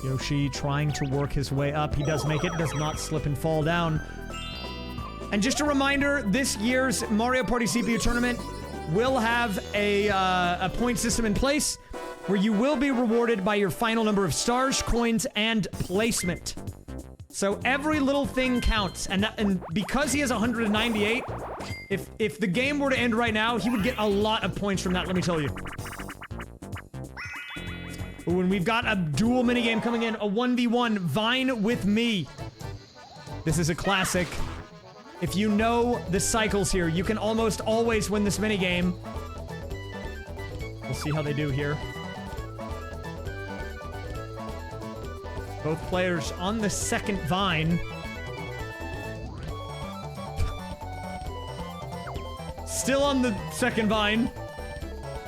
Yoshi trying to work his way up. He does make it, does not slip and fall down. And just a reminder, this year's Mario Party CPU tournament will have a point system in place where you will be rewarded by your final number of stars, coins, and placement. So every little thing counts. And because he has 198, if the game were to end right now, he would get a lot of points from that, let me tell you. Ooh, and we've got a dual minigame coming in, a 1v1 Vine with me. This is a classic. If you know the cycles here, you can almost always win this minigame. We'll see how they do here. Both players on the second vine. Still on the second vine.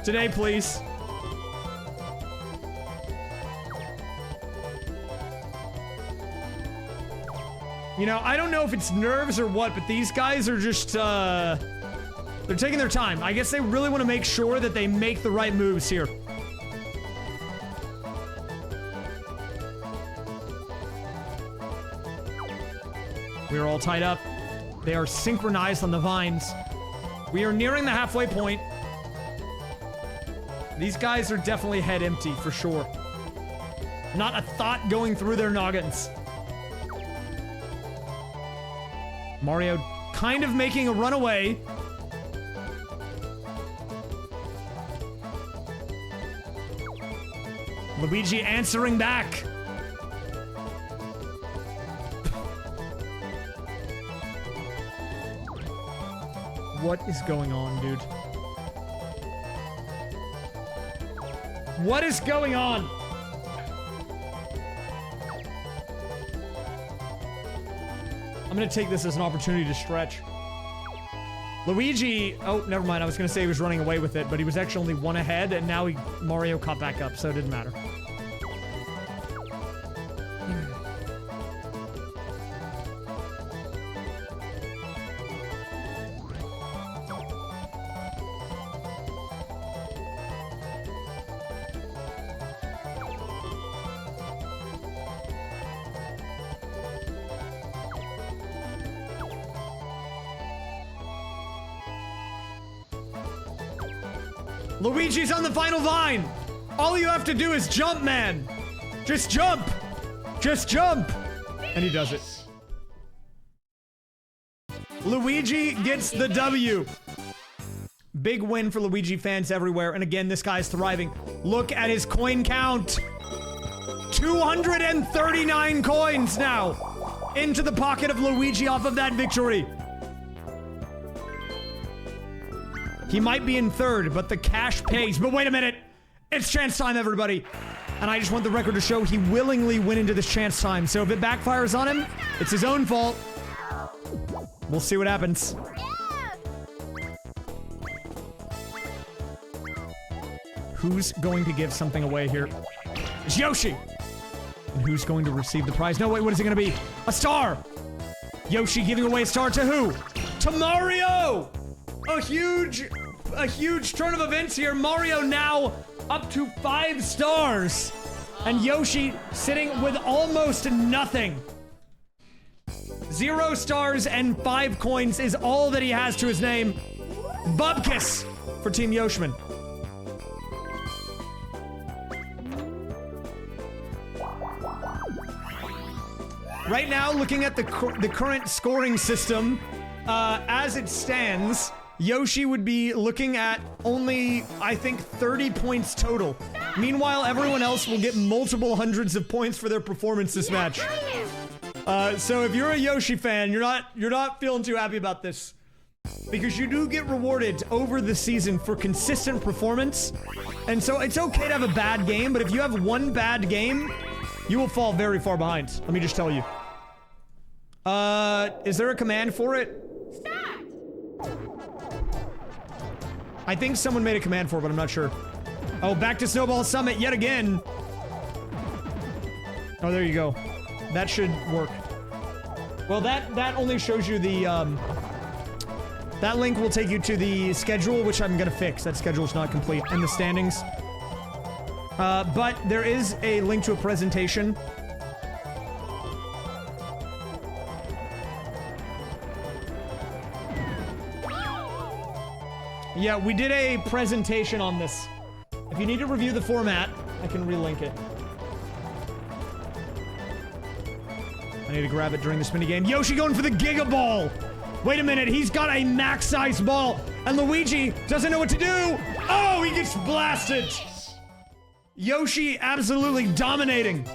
Today, please. You know, I don't know if it's nerves or what, but these guys are just, they're taking their time. I guess they really want to make sure that they make the right moves here. We are all tied up. They are synchronized on the vines. We are nearing the halfway point. These guys are definitely head empty, for sure. Not a thought going through their noggins. Mario kind of making a runaway. Luigi answering back. What is going on, dude? What is going on? I'm gonna take this as an opportunity to stretch. Luigi, oh, never mind. I was gonna say he was running away with it, but he was actually only one ahead, and now Mario caught back up, so it didn't matter. Luigi's on the final vine! All you have to do is jump, man! Just jump! Just jump! And he does it. Luigi gets the W. Big win for Luigi fans everywhere, and again, this guy's thriving. Look at his coin count! 239 coins now! Into the pocket of Luigi off of that victory. He might be in third, but the cash pays. But wait a minute! It's chance time, everybody! And I just want the record to show he willingly went into this chance time. So if it backfires on him, it's his own fault. We'll see what happens. Who's going to give something away here? It's Yoshi! And who's going to receive the prize? No, wait, what is it gonna be? A star! Yoshi giving away a star to who? To Mario! A huge turn of events here. Mario now up to 5 stars. And Yoshi sitting with almost nothing. 0 stars and 5 coins is all that he has to his name. Bubkiss for Team Yoshman. Right now, looking at the current scoring system, as it stands, Yoshi would be looking at only, I think, 30 points total. Meanwhile, everyone else will get multiple hundreds of points for their performance this match. So if you're a Yoshi fan, you're not feeling too happy about this. Because you do get rewarded over the season for consistent performance. And so it's okay to have a bad game, but if you have one bad game, you will fall very far behind. Let me just tell you. Is there a command for it? Start! I think someone made a command for it, but I'm not sure. Oh, back to Snowball Summit yet again. Oh, there you go. That should work. Well, that only shows you the, that link will take you to the schedule, which I'm gonna fix. That schedule's not complete. And the standings. But there is a link to a presentation. Yeah, we did a presentation on this. If you need to review the format, I can relink it. I need to grab it during this minigame. Yoshi going for the Giga Ball! Wait a minute, he's got a max-size ball, and Luigi doesn't know what to do! Oh, he gets blasted! Yoshi absolutely dominating.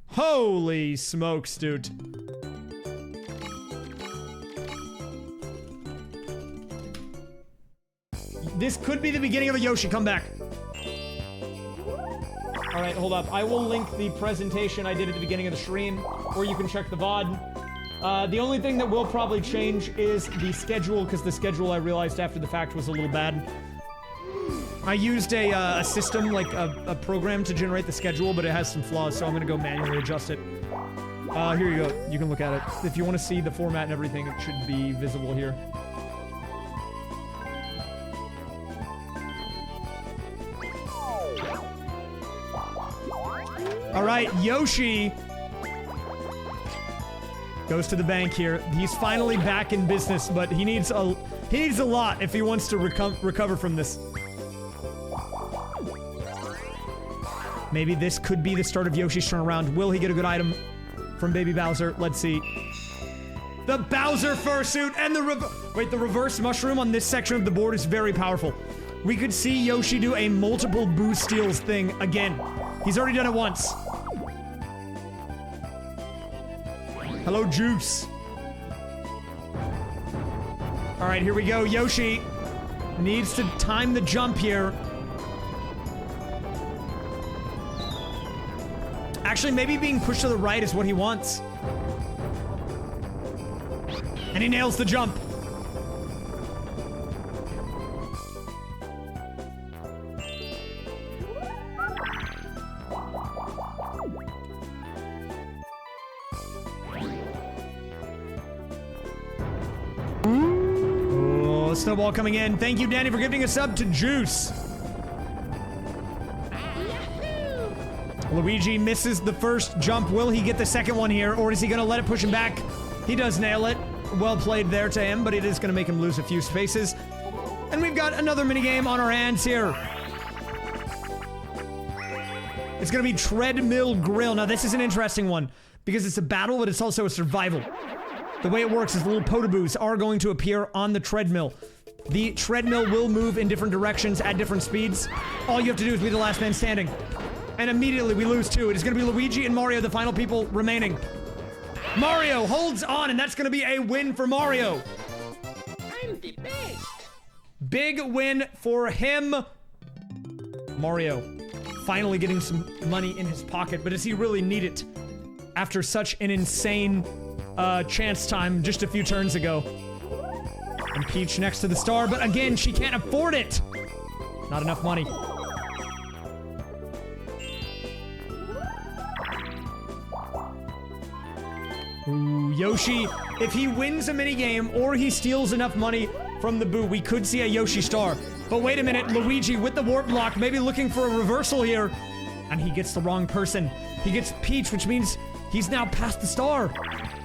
Holy smokes, dude. This could be the beginning of a Yoshi comeback. Alright, hold up. I will link the presentation I did at the beginning of the stream, or you can check the VOD. The only thing that will probably change is the schedule, because the schedule I realized after the fact was a little bad. I used a system, like a program to generate the schedule, but it has some flaws, so I'm gonna go manually adjust it. Here you go. You can look at it. If you want to see the format and everything, it should be visible here. Alright, Yoshi goes to the bank here. He's finally back in business, but he needs He needs a lot if he wants to recover from this. Maybe this could be the start of Yoshi's turnaround. Will he get a good item from Baby Bowser? Let's see. The Bowser fursuit and the reverse mushroom on this section of the board is very powerful. We could see Yoshi do a multiple Boo Steals thing again. He's already done it once. Hello, Juice. All right, here we go. Yoshi needs to time the jump here. Actually, maybe being pushed to the right is what he wants. And he nails the jump. Oh, snowball coming in. Thank you, Danny, for gifting a sub to Juice. Luigi misses the first jump. Will he get the second one here, or is he gonna let it push him back? He does nail it. Well played there to him, but it is gonna make him lose a few spaces. And we've got another minigame on our hands here. It's gonna be Treadmill Grill. Now this is an interesting one, because it's a battle, but it's also a survival. The way it works is little potaboos are going to appear on the treadmill. The treadmill will move in different directions at different speeds. All you have to do is be the last man standing. And immediately we lose two. It is going to be Luigi and Mario, the final people remaining. Mario holds on, and that's going to be a win for Mario. I'm the best. Big win for him. Mario finally getting some money in his pocket, but does he really need it after such an insane chance time just a few turns ago? And Peach next to the star, but again, she can't afford it. Not enough money. Ooh, Yoshi, if he wins a minigame or he steals enough money from the Boo, we could see a Yoshi star. But wait a minute, Luigi with the warp block, maybe looking for a reversal here. And he gets the wrong person. He gets Peach, which means he's now past the star.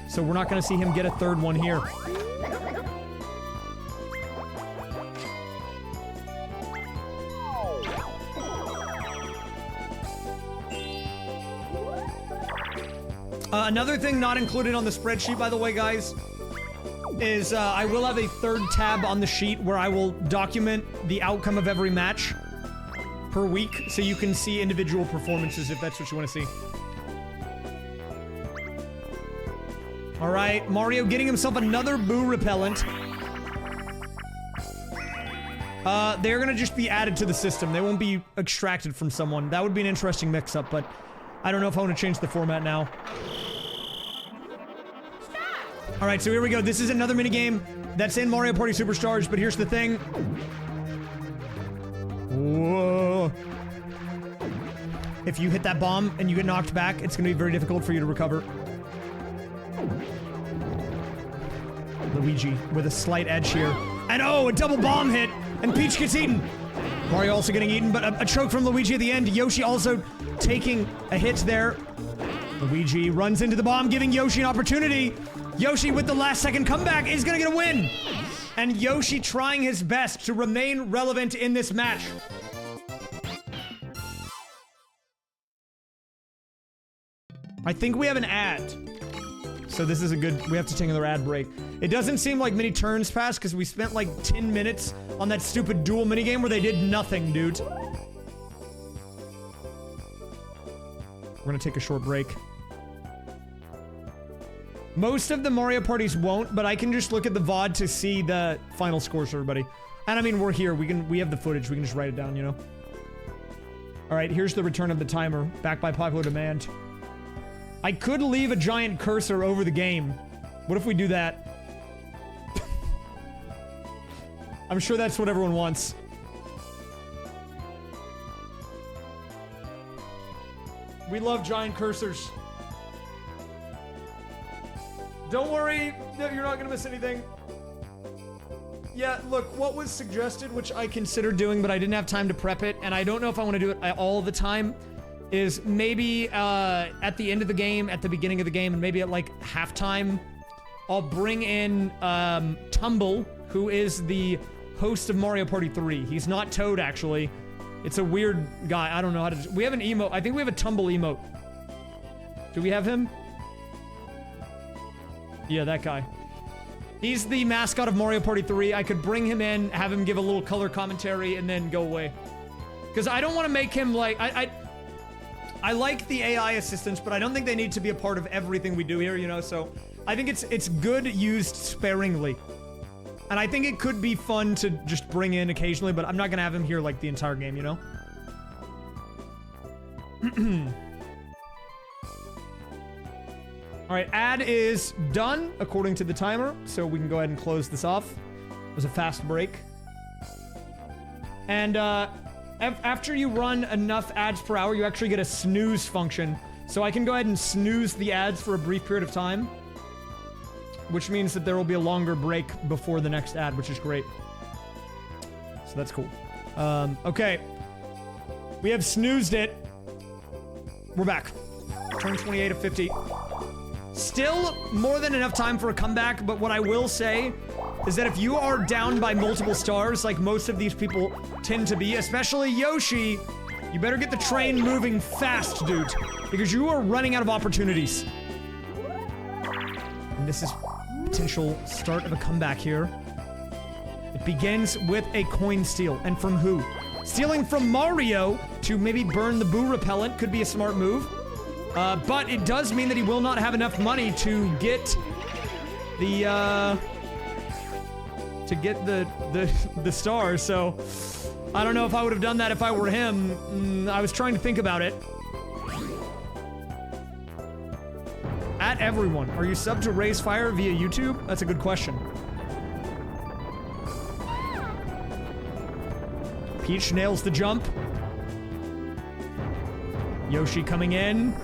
So we're not going to see him get a third one here. Another thing not included on the spreadsheet, by the way, guys, is I will have a third tab on the sheet where I will document the outcome of every match per week, so you can see individual performances if that's what you want to see. All right, Mario getting himself another Boo repellent. They're gonna just be added to the system. They won't be extracted from someone. That would be an interesting mix-up, but I don't know if I want to change the format now. All right, so here we go. This is another minigame that's in Mario Party Superstars, but here's the thing. Whoa. If you hit that bomb and you get knocked back, it's going to be very difficult for you to recover. Luigi with a slight edge here. And oh, a double bomb hit, and Peach gets eaten. Mario also getting eaten, but a choke from Luigi at the end. Yoshi also taking a hit there. Luigi runs into the bomb, giving Yoshi an opportunity. Yoshi with the last second comeback is gonna get a win. And Yoshi trying his best to remain relevant in this match. I think we have an ad. So this is a good, we have to take another ad break. It doesn't seem like many turns passed because we spent like 10 minutes on that stupid duel minigame where they did nothing, dude. We're gonna take a short break. Most of the Mario parties won't, but I can just look at the VOD to see the final scores for everybody. And I mean, we're here. We have the footage. We can just write it down, you know? All right, here's the return of the timer, backed by popular demand. I could leave a giant cursor over the game. What if we do that? I'm sure that's what everyone wants. We love giant cursors. Don't worry, you're not gonna miss anything. Yeah, look, what was suggested, which I considered doing, but I didn't have time to prep it, and I don't know if I want to do it all the time, is maybe at the end of the game, at the beginning of the game, and maybe at like halftime, I'll bring in Tumble who is the host of Mario Party 3. He's not Toad, actually. It's a weird guy. I don't know how to... We have an emote. I think we have a tumble emote. Do we have him? Yeah, that guy. He's the mascot of Mario Party 3. I could bring him in, have him give a little color commentary, and then go away. Because I don't want to make him like... I like the AI assistants, but I don't think they need to be a part of everything we do here, you know? So I think it's good used sparingly. And I think it could be fun to just bring in occasionally, but I'm not going to have him here like the entire game, you know? Alright, ad is done according to the timer, so we can go ahead and close this off. It was a fast break. And, after you run enough ads per hour, you actually get a snooze function. So I can go ahead and snooze the ads for a brief period of time. Which means that there will be a longer break before the next ad, which is great. So that's cool. Okay. We have snoozed it. We're back. Turn 28 of 50. Still more than enough time for a comeback, but what I will say is that if you are down by multiple stars, like most of these people tend to be, especially Yoshi, you better get the train moving fast, dude, because you are running out of opportunities. And this is potential start of a comeback here. It begins with a coin steal, and from who? Stealing from Mario to maybe burn the boo repellent could be a smart move. But it does mean that he will not have enough money to get the, the star, so I don't know if I would have done that if I were him. I was trying to think about it. At everyone, are you subbed to raysfire via YouTube? That's a good question. Peach nails the jump. Yoshi coming in.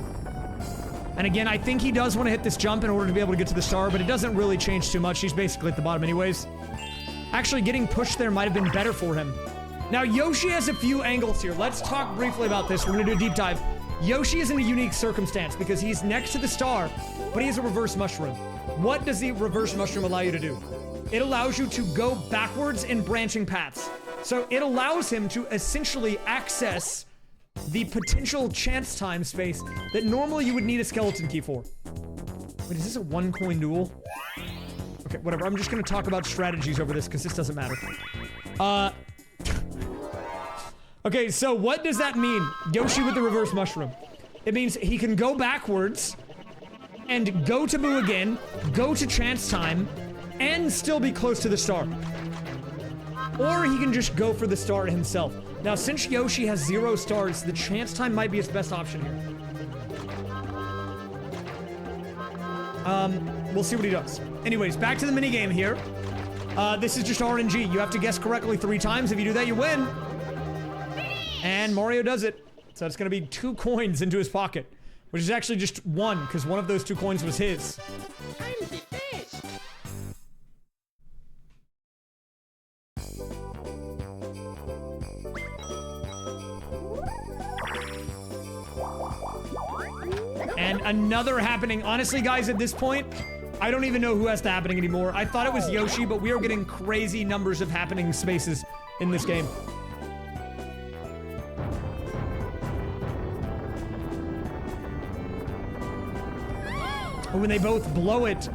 And again, I think he does want to hit this jump in order to be able to get to the star, but it doesn't really change too much. He's basically at the bottom anyways. Actually, getting pushed there might have been better for him. Now, Yoshi has a few angles here. Let's talk briefly about this. We're going to do a deep dive. Yoshi is in a unique circumstance because he's next to the star, but he has a reverse mushroom. What does the reverse mushroom allow you to do? It allows you to go backwards in branching paths. So it allows him to essentially access the potential chance time space that normally you would need a skeleton key for. Wait, is this a one coin duel? Okay, whatever. I'm just gonna talk about strategies over this because this doesn't matter. Okay, so what does that mean? Yoshi with the reverse mushroom. It means he can go backwards and go to Boo again, go to chance time, and still be close to the star. Or he can just go for the star himself. Now, since Yoshi has 0 stars, the chance time might be his best option here. We'll see what he does. Anyways, back to the minigame here. This is just RNG. You have to guess correctly 3 times. If you do that, you win. And Mario does it. So it's gonna be 2 coins into his pocket. Which is actually just 1, because one of those 2 coins was his. I'm the best. And another happening. Honestly, guys, at this point, I don't even know who has the happening anymore. I thought it was Yoshi, but we are getting crazy numbers of happening spaces in this game. When they both blow it.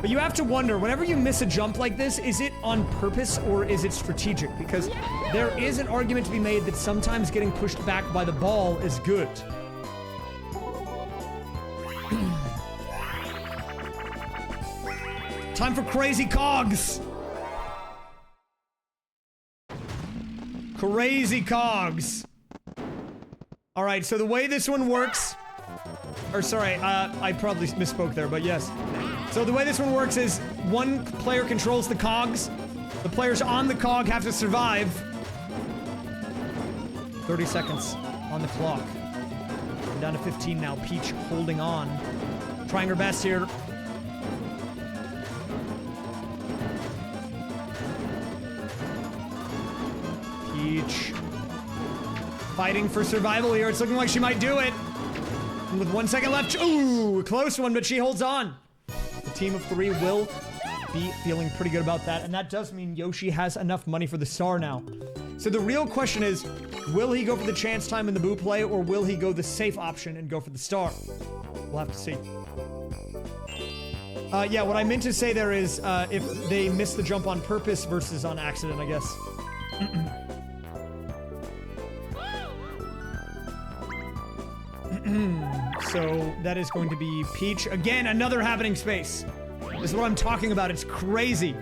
But you have to wonder, whenever you miss a jump like this, is it on purpose or is it strategic? Because there is an argument to be made that sometimes getting pushed back by the ball is good. Time for crazy cogs! Crazy cogs. Alright, so the way this one works... Or sorry, I probably misspoke there, but yes. So the way this one works is one player controls the cogs. The players on the cog have to survive. 30 seconds on the clock. We're down to 15 now. Peach holding on. Trying her best here. Peach. Fighting for survival here. It's looking like she might do it. With 1 second left. Ooh, close one, but she holds on. The team of 3 will feeling pretty good about that. And that does mean Yoshi has enough money for the star now. So the real question is, will he go for the chance time in the boo play, or will he go the safe option and go for the star? We'll have to see. Yeah, what I meant to say there is, if they miss the jump on purpose versus on accident, I guess. So that is going to be Peach. Again, another happening space. This is what I'm talking about. It's crazy.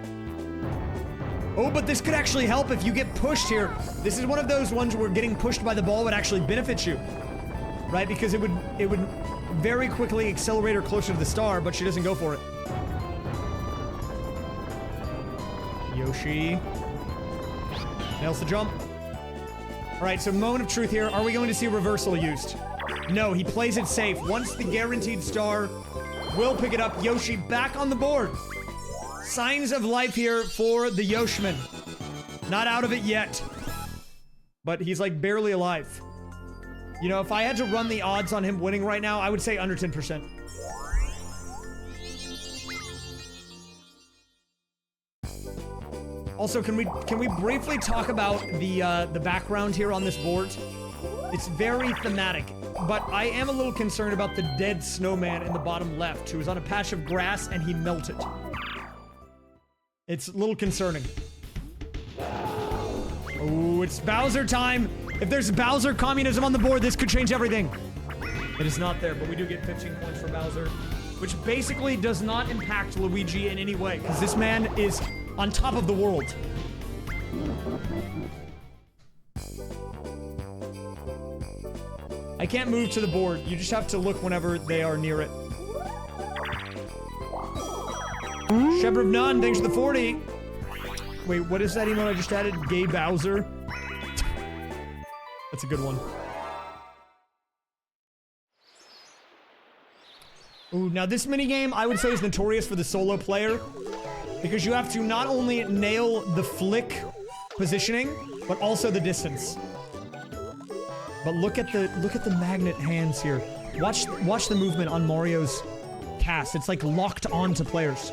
Oh, but this could actually help if you get pushed here. This is one of those ones where getting pushed by the ball would actually benefit you. Right? Because it would very quickly accelerate her closer to the star, but she doesn't go for it. Yoshi nails the jump. All right, so moment of truth here. Are we going to see reversal used? No, he plays it safe. Once the guaranteed star will pick it up, Yoshi back on the board. Signs of life here for the Yoshman. Not out of it yet, but he's like barely alive. You know, if I had to run the odds on him winning right now, I would say under 10%. Also, can we briefly talk about the background here on this board? It's very thematic, but I am a little concerned about the dead snowman in the bottom left, who is on a patch of grass and he melted. It's a little concerning. Oh, it's Bowser time. If there's Bowser communism on the board, this could change everything. It is not there, but we do get 15 points for Bowser, which basically does not impact Luigi in any way, because this man is on top of the world. I can't move to the board. You just have to look whenever they are near it. Shepherd of None, thanks for the 40. Wait, what is that emote I just added? Gay Bowser? That's a good one. Ooh, now this minigame I would say is notorious for the solo player, because you have to not only nail the flick positioning, but also the distance. But look at the magnet hands here. Watch the movement on Mario's cast. It's like locked onto players.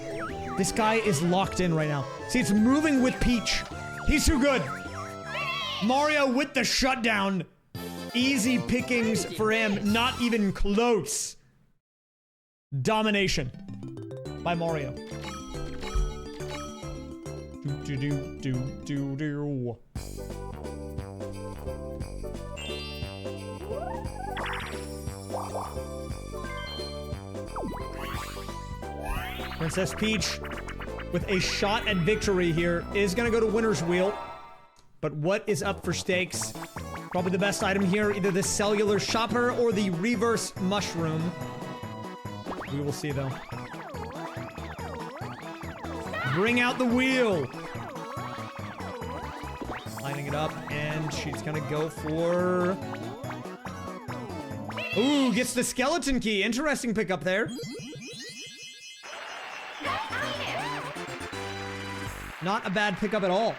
This guy is locked in right now. See, it's moving with Peach. He's too good. Mario with the shutdown. Easy pickings for him. Not even close. Domination by Mario. Do. Princess Peach, with a shot at victory here, is gonna go to winner's wheel. But what is up for stakes? Probably the best item here, either the cellular shopper or the reverse mushroom. We will see, though. Bring out the wheel! Lining it up, and she's gonna go for... Ooh, gets the skeleton key. Interesting pickup there. Not a bad pickup at all.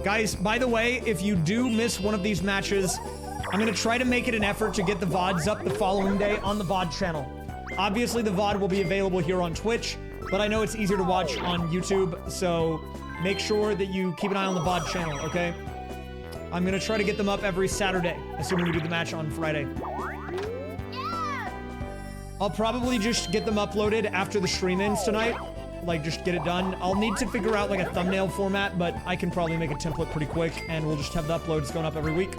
Guys, by the way, if you do miss one of these matches, I'm gonna try to make it an effort to get the VODs up the following day on the VOD channel. Obviously, the VOD will be available here on Twitch, but I know it's easier to watch on YouTube, so make sure that you keep an eye on the VOD channel, okay? I'm gonna try to get them up every Saturday, assuming we do the match on Friday. I'll probably just get them uploaded after the stream ends tonight. Like, just get it done. I'll need to figure out, like, a thumbnail format, but I can probably make a template pretty quick, and we'll just have the uploads going up every week.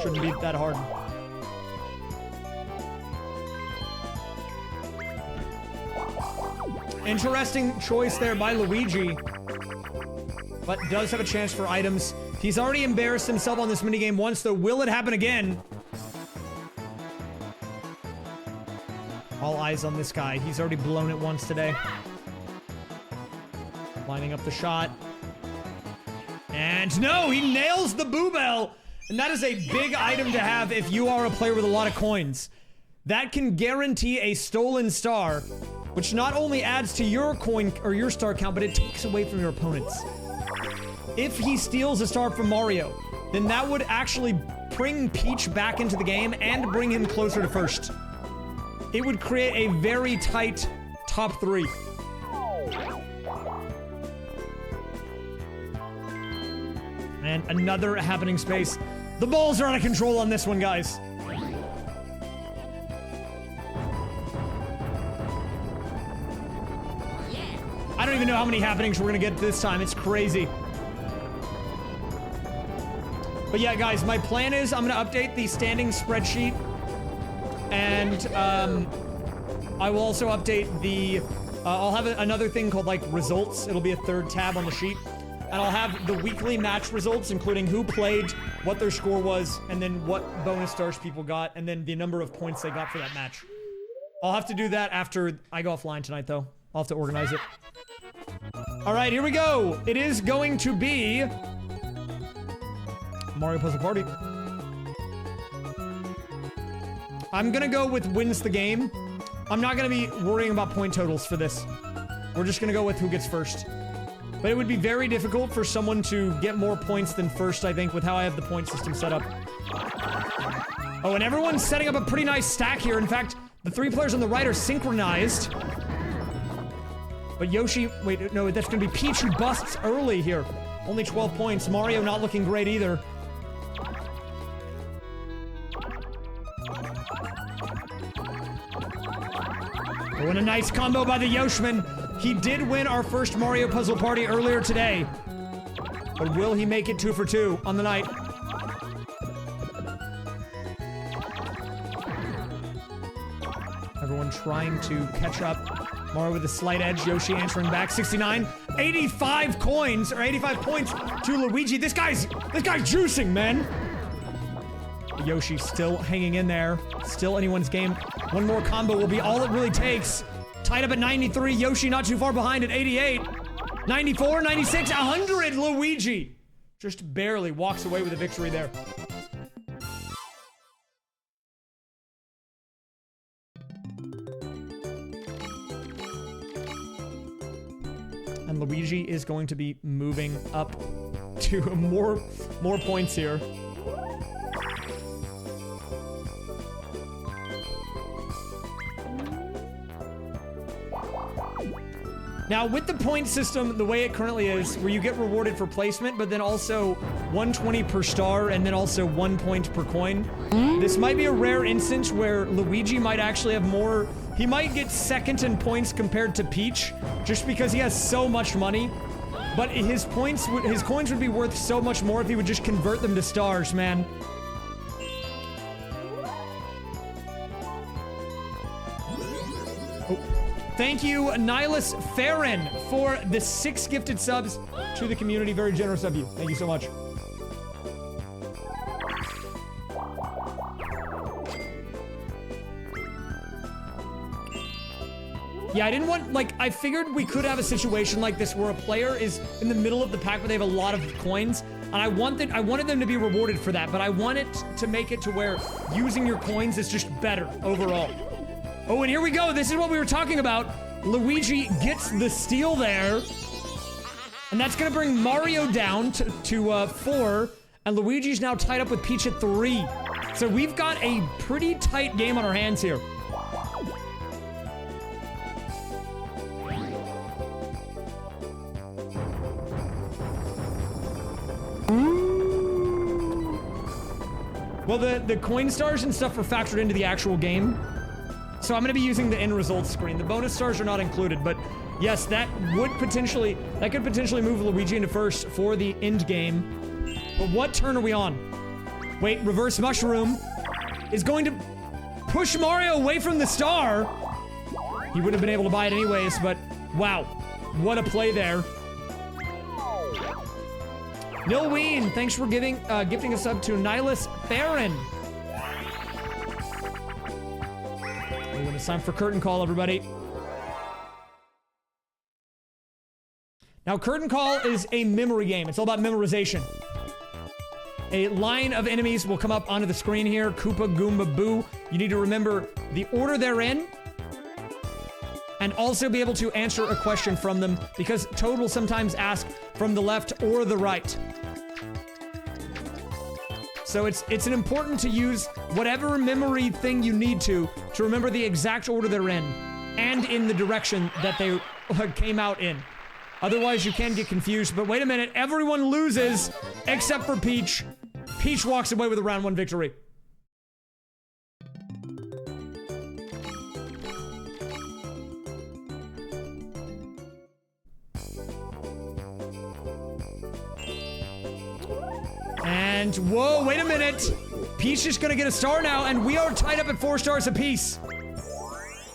Shouldn't be that hard. Interesting choice there by Luigi, but does have a chance for items. He's already embarrassed himself on this minigame once, though. Will it happen again? All eyes on this guy. He's already blown it once today. Lining up the shot. And no, he nails the boo bell. And that is a big item to have if you are a player with a lot of coins. That can guarantee a stolen star, which not only adds to your coin or your star count, but it takes away from your opponents. If he steals a star from Mario, then that would actually bring Peach back into the game and bring him closer to first. it would create a very tight top 3. And another happening space. The balls are out of control on this one, guys. I don't even know how many happenings we're gonna get this time. It's crazy. But yeah, guys, my plan is I'm gonna update the standing spreadsheet. And I will also update the... I'll have another thing called, like, results. It'll be a 3rd tab on the sheet. And I'll have the weekly match results, including who played, what their score was, and then what bonus stars people got, and then the number of points they got for that match. I'll have to do that after I go offline tonight, though. I'll have to organize it. All right, here we go. It is going to be Mario Party. I'm gonna go with wins the game. I'm not gonna be worrying about point totals for this. We're just gonna go with who gets first. But it would be very difficult for someone to get more points than first, I think, with how I have the point system set up. Oh, and everyone's setting up a pretty nice stack here. In fact, the 3 players on the right are synchronized. But Yoshi, wait, no, that's gonna be Peach who busts early here. Only 12 points. Mario not looking great either. Oh, and a nice combo by the Yoshman. He did win our first Mario Puzzle Party earlier today. But will he make it 2 for 2 on the night? Everyone trying to catch up. Mario with a slight edge. Yoshi answering back. 69. 85 coins, or 85 points to Luigi. This guy's juicing, man. Yoshi still hanging in there. Still anyone's game. One more combo will be all it really takes. Tied up at 93. Yoshi not too far behind at 88. 94, 96, 100. Luigi just barely walks away with a victory there. And Luigi is going to be moving up to more points here. Now, with the point system, the way it currently is, where you get rewarded for placement, but then also 120 per star, and then also 1 point per coin, this might be a rare instance where Luigi might actually have more... He might get second in points compared to Peach, just because he has so much money. But his coins would be worth so much more if he would just convert them to stars, man. Oh. Thank you, Nihilus Farron, for the 6 gifted subs to the community. Very generous of you. Thank you so much. Yeah, I didn't want, like, I figured we could have a situation like this where a player is in the middle of the pack, but they have a lot of coins. And I wanted them to be rewarded for that, but I wanted to make it to where using your coins is just better overall. Oh, and here we go. This is what we were talking about. Luigi gets the steal there. And that's going to bring Mario down to 4. And Luigi's now tied up with Peach at 3. So we've got a pretty tight game on our hands here. Well, the coin stars and stuff were factored into the actual game. So I'm going to be using the end results screen. The bonus stars are not included, but yes, that could potentially move Luigi into first for the end game. But what turn are we on? Wait, reverse mushroom is going to push Mario away from the star. He would have been able to buy it anyways, but wow, what a play there. Nilween, thanks for gifting a sub to Nihilus Farron. When it's time for curtain call, everybody. Now, curtain call is a memory game. It's all about memorization. A line of enemies will come up onto the screen here. Koopa, Goomba, Boo. You need to remember the order they're in, and also be able to answer a question from them, because Toad will sometimes ask from the left or the right. So it's an important to use whatever memory thing you need to remember the exact order they're in and in the direction that they came out in. Otherwise, you can get confused. But wait a minute, everyone loses except for Peach. Peach walks away with a round 1 victory. And whoa, wait a minute. Peach is gonna get a star now, and we are tied up at 4 stars apiece.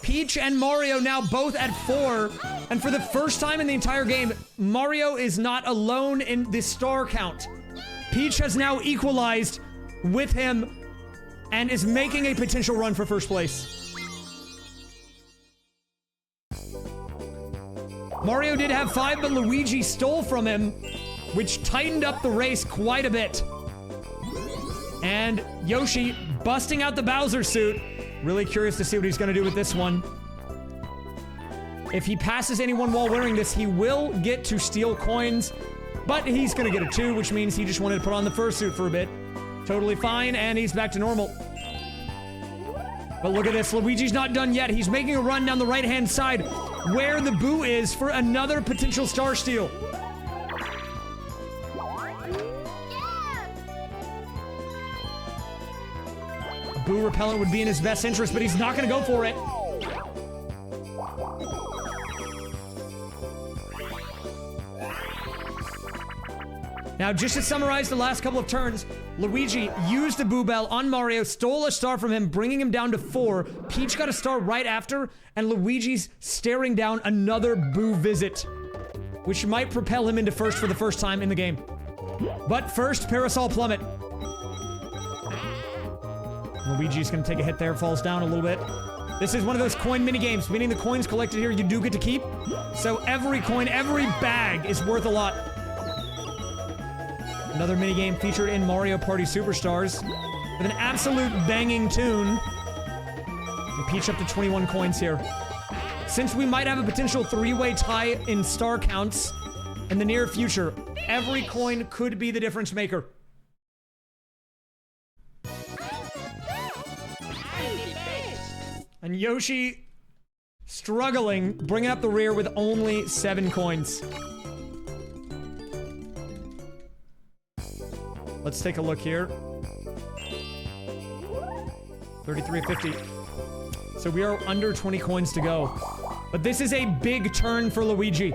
Peach and Mario now both at 4. And for the first time in the entire game, Mario is not alone in the star count. Peach has now equalized with him and is making a potential run for first place. Mario did have 5, but Luigi stole from him, which tightened up the race quite a bit. And Yoshi busting out the Bowser suit. Really curious to see what he's gonna do with this one. If he passes anyone while wearing this, he will get to steal coins, but he's gonna get a 2, which means he just wanted to put on the fursuit for a bit. Totally fine, and he's back to normal. But look at this, Luigi's not done yet. He's making a run down the right-hand side, where the Boo is for another potential star steal. Boo repellent would be in his best interest, but he's not gonna go for it. Now, just to summarize the last couple of turns, Luigi used the Boo Bell on Mario, stole a star from him, bringing him down to 4. Peach got a star right after, and Luigi's staring down another Boo visit, which might propel him into first for the first time in the game. But first, Parasol Plummet. Luigi's gonna take a hit there, falls down a little bit. This is one of those coin minigames, meaning the coins collected here you do get to keep. So every coin, every bag is worth a lot. Another minigame featured in Mario Party Superstars with an absolute banging tune. And Peach up to 21 coins here. Since we might have a potential 3-way tie in star counts in the near future, every coin could be the difference maker. And Yoshi struggling, bringing up the rear with only 7 coins. Let's take a look here. 33.50. So we are under 20 coins to go. But this is a big turn for Luigi.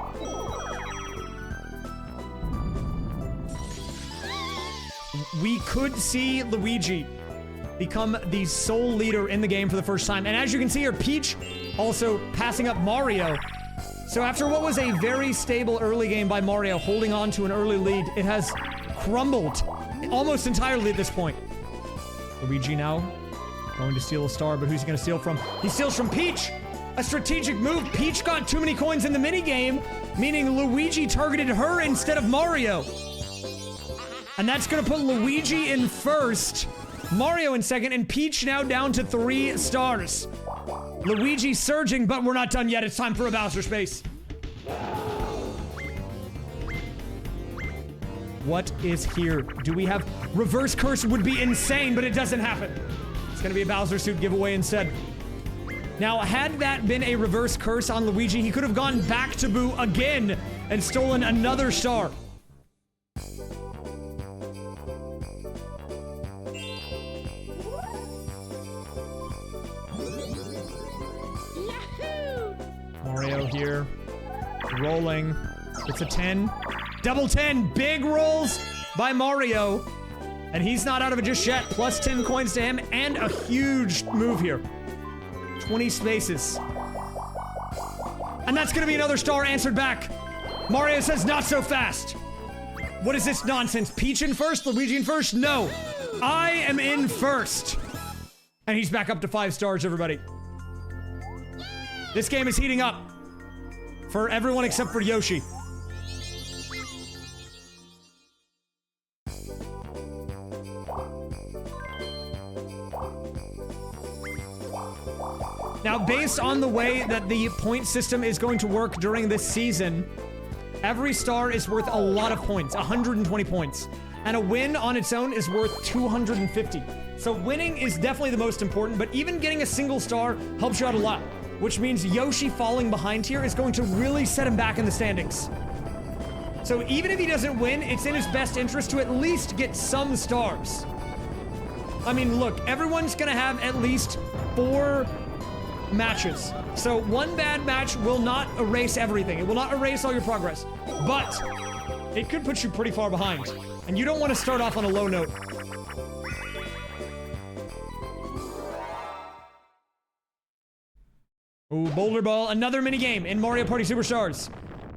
We could see Luigi become the sole leader in the game for the first time. And as you can see here, Peach also passing up Mario. So after what was a very stable early game by Mario, holding on to an early lead, it has crumbled almost entirely at this point. Luigi now going to steal a star, but who's he gonna steal from? He steals from Peach! A strategic move. Peach got too many coins in the minigame, meaning Luigi targeted her instead of Mario. And that's gonna put Luigi in first, Mario in second, and Peach now down to 3 stars. Luigi surging, but we're not done yet. It's time for a Bowser space. What is here? Do we have reverse curse? Would be insane, but it doesn't happen. It's gonna be a Bowser suit giveaway instead. Now, had that been a reverse curse on Luigi, he could have gone back to Boo again and stolen another star. Mario here, rolling. It's a 10. Double 10, big rolls by Mario. And he's not out of it just yet. Plus 10 coins to him, and a huge move here. 20 spaces. And that's gonna be another star answered back. Mario says, not so fast. What is this nonsense? Peach in first, Luigi in first? No. I am in first. And he's back up to 5 stars, everybody. This game is heating up. For everyone except for Yoshi. Now, based on the way that the point system is going to work during this season, every star is worth a lot of points, 120 points. and a win on its own is worth 250. So winning is definitely the most important, but even getting a single star helps you out a lot, which means Yoshi falling behind here is going to really set him back in the standings. So even if he doesn't win, it's in his best interest to at least get some stars. I mean, look, everyone's gonna have at least 4 matches. So one bad match will not erase everything. It will not erase all your progress, but it could put you pretty far behind. And you don't want to start off on a low note. Ooh, Boulder Ball, another minigame in Mario Party Superstars.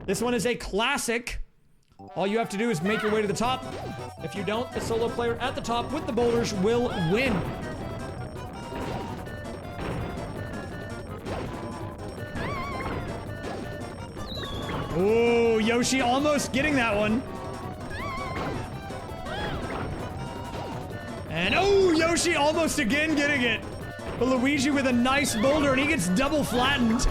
This one is a classic. All you have to do is make your way to the top. If you don't, the solo player at the top with the boulders will win. Ooh, Yoshi almost getting that one. And oh, Yoshi almost again getting it. But Luigi with a nice boulder, and he gets double flattened.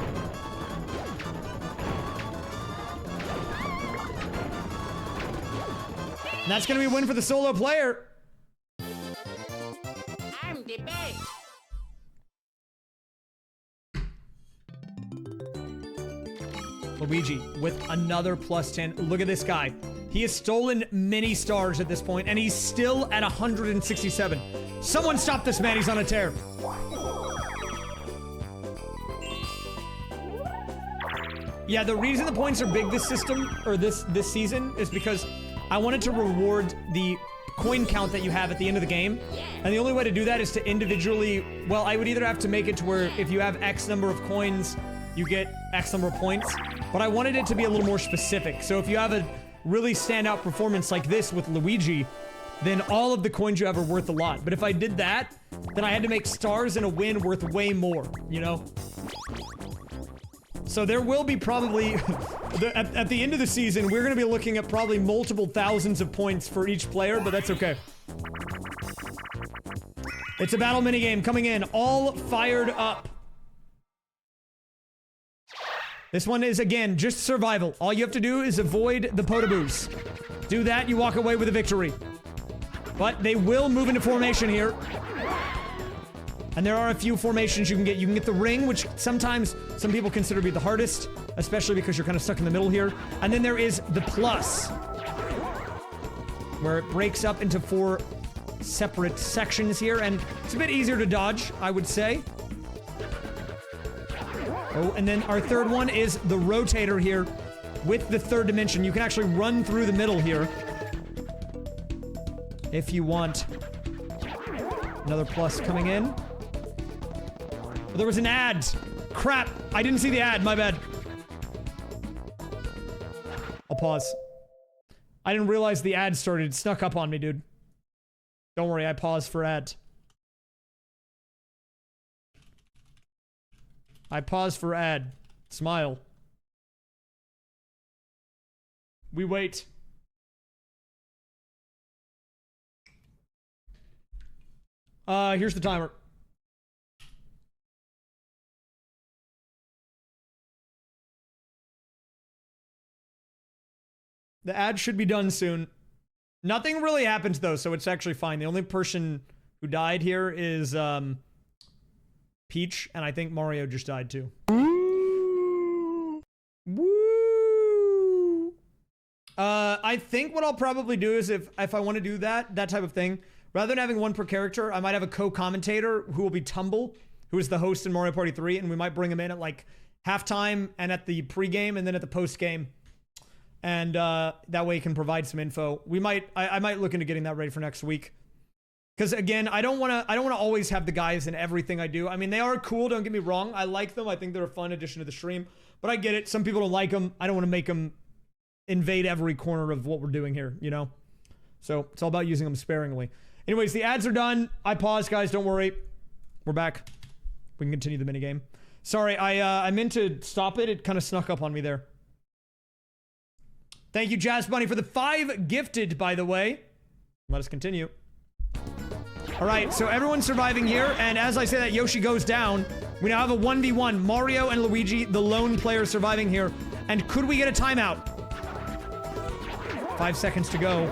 And that's gonna be a win for the solo player. I'm the best. Luigi with another plus 10. Look at this guy. He has stolen many stars at this point, and he's still at 167. Someone stop this man, he's on a tear. Yeah, the reason the points are big this system, or this season, is because I wanted to reward the coin count that you have at the end of the game. And the only way to do that is to individually, well, I would either have to make it to where if you have X number of coins, you get X number of points. But I wanted it to be a little more specific. So if you have a really standout performance like this with Luigi, then all of the coins you have are worth a lot. But if I did that, then I had to make stars and a win worth way more, you know? So there will be probably, at the end of the season, we're going to be looking at probably multiple thousands of points for each player, but that's okay. It's a battle minigame coming in, all fired up. This one is, again, just survival. All you have to do is avoid the potaboos. Do that, you walk away with a victory. But they will move into formation here. And there are a few formations you can get. You can get the ring, which sometimes some people consider to be the hardest, especially because you're kind of stuck in the middle here. And then there is the plus, where it breaks up into 4 separate sections here, and it's a bit easier to dodge, I would say. Oh, and then our third one is the rotator here with the 3rd dimension. You can actually run through the middle here if you want. Another plus coming in. There was an ad. Crap. I didn't see the ad. My bad. I'll pause. I didn't realize the ad started. It snuck up on me, dude. Don't worry. I paused for ad. I paused for ad. Smile. We wait. Here's the timer. The ad should be done soon. Nothing really happened though, so it's actually fine. The only person who died here is Peach, and I think Mario just died too. Woo! I think what I'll probably do is if I want to do that type of thing, rather than having one per character, I might have a co-commentator who will be Tumble, who is the host in Mario Party 3, and we might bring him in at like halftime and at the pregame and then at the postgame. And that way he can provide some info. I might look into getting that ready for next week. Because again, I don't want to always have the guys in everything I do. I mean, they are cool, don't get me wrong. I like them. I think they're a fun addition to the stream. But I get it. Some people don't like them. I don't want to make them invade every corner of what we're doing here, you know? So it's all about using them sparingly. Anyways, the ads are done. I paused, guys. Don't worry. We're back. We can continue the minigame. Sorry, I meant to stop it. It kind of snuck up on me there. Thank you, Jazz Bunny, for the 5 gifted, by the way. Let us continue. All right, so everyone's surviving here, and as I say that, Yoshi goes down. We now have a 1v1. Mario and Luigi, the lone player, surviving here. And could we get a timeout? 5 seconds to go.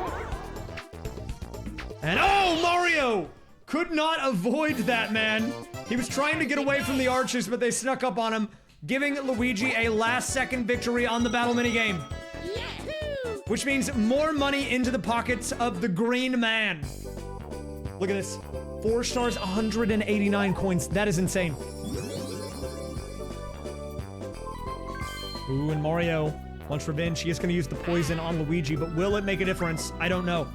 And oh, Mario could not avoid that, man. He was trying to get away from the arches, but they snuck up on him, giving Luigi a last-second victory on the battle minigame. Yahoo! Which means more money into the pockets of the green man. Look at this. 4 stars, 189 coins. That is insane. Ooh, and Mario wants revenge. He is going to use the poison on Luigi, but will it make a difference? I don't know.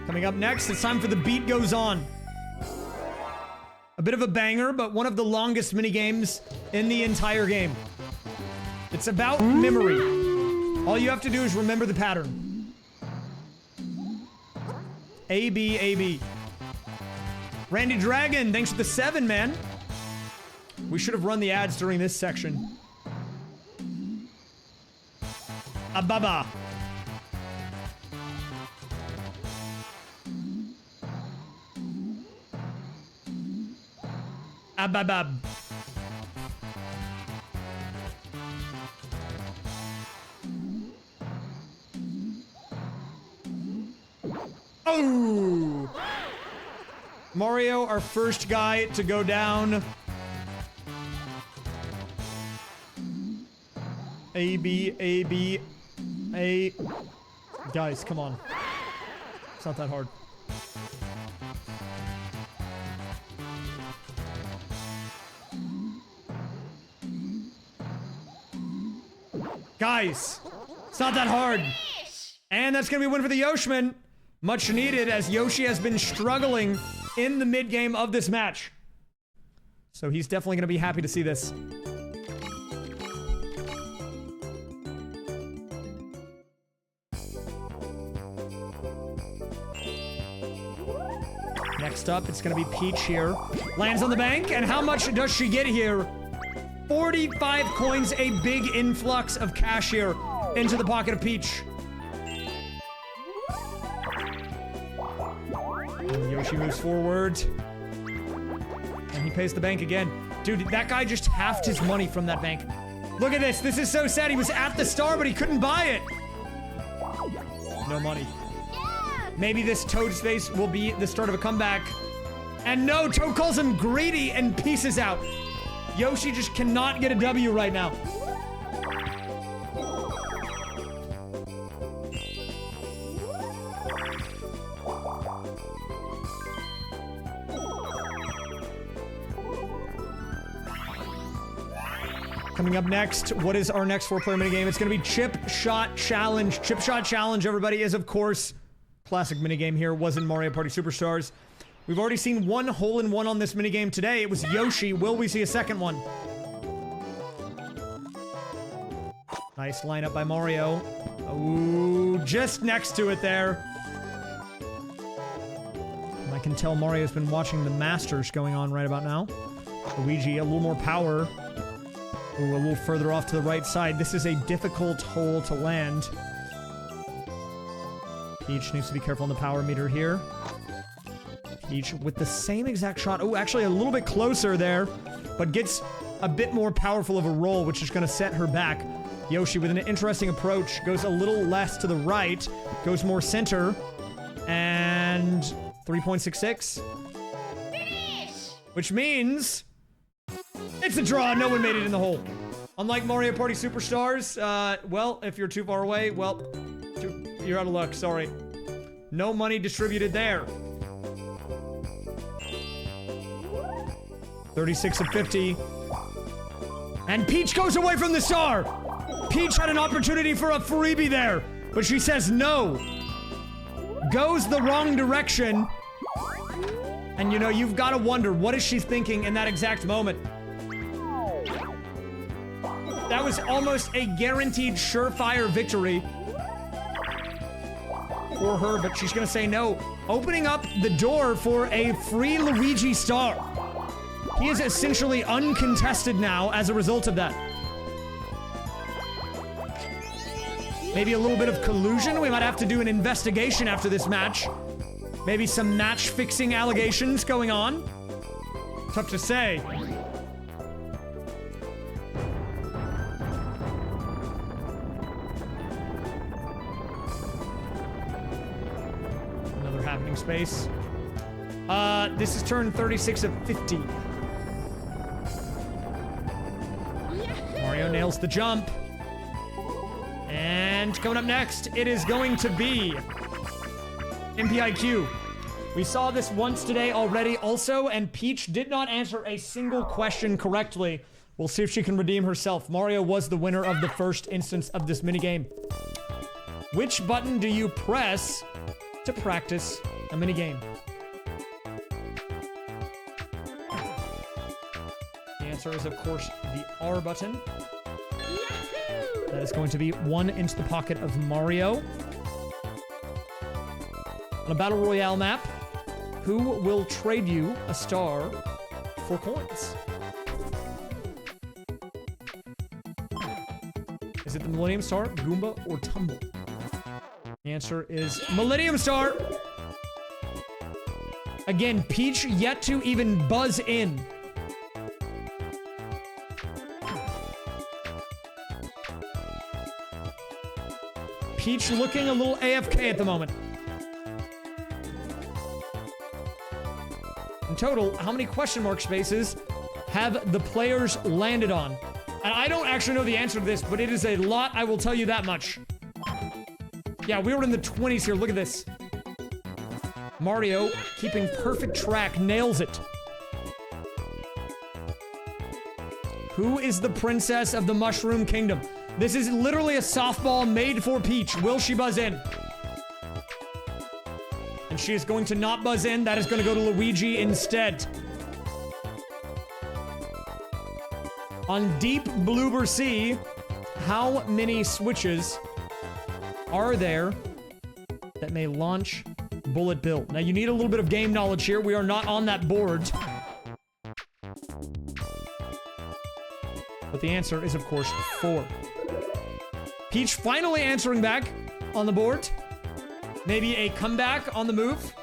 Coming up next, it's time for The Beat Goes On. A bit of a banger, but one of the longest minigames in the entire game. It's about memory. All you have to do is remember the pattern. A, B, A, B. Randy Dragon, thanks for the 7, man. We should have run the ads during this section. Ababa. Ababab. Oh! Mario, our first guy to go down. A, B, A, B, A. Guys, come on. It's not that hard. Guys, it's not that hard. And that's gonna be a win for the Yoshman. Much needed, as Yoshi has been struggling in the mid-game of this match. So he's definitely gonna be happy to see this. Next up, it's gonna be Peach here. Lands on the bank, and how much does she get here? 45 coins, a big influx of cash here into the pocket of Peach. And Yoshi moves forward. And he pays the bank again. Dude, that guy just halved his money from that bank. Look at this. This is so sad. He was at the star, but he couldn't buy it. No money. Maybe this Toad's face will be the start of a comeback. And no, Toad calls him greedy and pieces out. Yoshi just cannot get a W right now. Coming up next, what is our next 4-player minigame? It's going to be Chip Shot Challenge. Chip Shot Challenge, everybody, is, of course, classic minigame here. Was in Mario Party Superstars. We've already seen one hole-in-one on this minigame today. It was Yoshi. Will we see a second one? Nice lineup by Mario. Ooh, just next to it there. And I can tell Mario's been watching the Masters going on right about now. Luigi, a little more power. Ooh, a little further off to the right side. This is a difficult hole to land. Peach needs to be careful on the power meter here. Peach with the same exact shot. Oh, actually a little bit closer there, but gets a bit more powerful of a roll, which is going to set her back. Yoshi with an interesting approach. Goes a little less to the right. Goes more center. And 3.66. Which means it's a draw. No one made it in the hole. Unlike Mario Party Superstars, well, if you're too far away, well, you're out of luck. Sorry. No money distributed there. 36 of 50. And Peach goes away from the star. Peach had an opportunity for a freebie there, but she says no. Goes the wrong direction. And you know, you've got to wonder, what is she thinking in that exact moment? That was almost a guaranteed surefire victory for her, but she's gonna say no. Opening up the door for a free Luigi star. He is essentially uncontested now as a result of that. Maybe a little bit of collusion. We might have to do an investigation after this match. Maybe some match-fixing allegations going on. Tough to say. happening, space. This is turn 36 of 50. Mario nails the jump. And coming up next, it is going to be MPIQ. We saw this once today already also, and Peach did not answer a single question correctly. We'll see if she can redeem herself. Mario was the winner of the first instance of this minigame. Which button do you press to practice a minigame? The answer is, of course, the R button. That is going to be one into the pocket of Mario. On a Battle Royale map, who will trade you a star for coins? Is it the Millennium Star, Goomba, or Tumble? The answer is Millennium Star. Again, Peach yet to even buzz in. Peach looking a little AFK at the moment. In total, how many question mark spaces have the players landed on? And I don't actually know the answer to this, but it is a lot, I will tell you that much. Yeah, we were in the 20s here, look at this. Mario, keeping perfect track, nails it. Who is the princess of the Mushroom Kingdom? This is literally a softball made for Peach. Will she buzz in? And she is going to not buzz in. That is going to go to Luigi instead. On Deep Bloober Sea, how many switches are there that may launch Bullet Bill? Now, you need a little bit of game knowledge here. We are not on that board. But the answer is, of course, 4. Peach finally answering back on the board. Maybe a comeback on the move.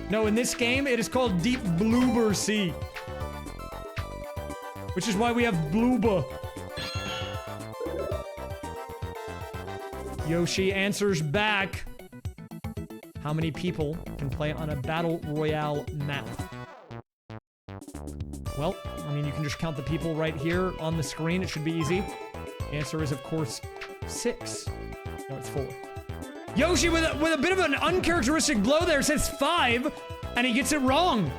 No, in this game, it is called Deep Bloober Sea. Which is why we have Blooba. Yoshi answers back. How many people can play on a Battle Royale map? Well, I mean, you can just count the people right here on the screen. It should be easy. The answer is, of course, 6. No, it's 4. Yoshi with a bit of an uncharacteristic blow there says 5, and he gets it wrong.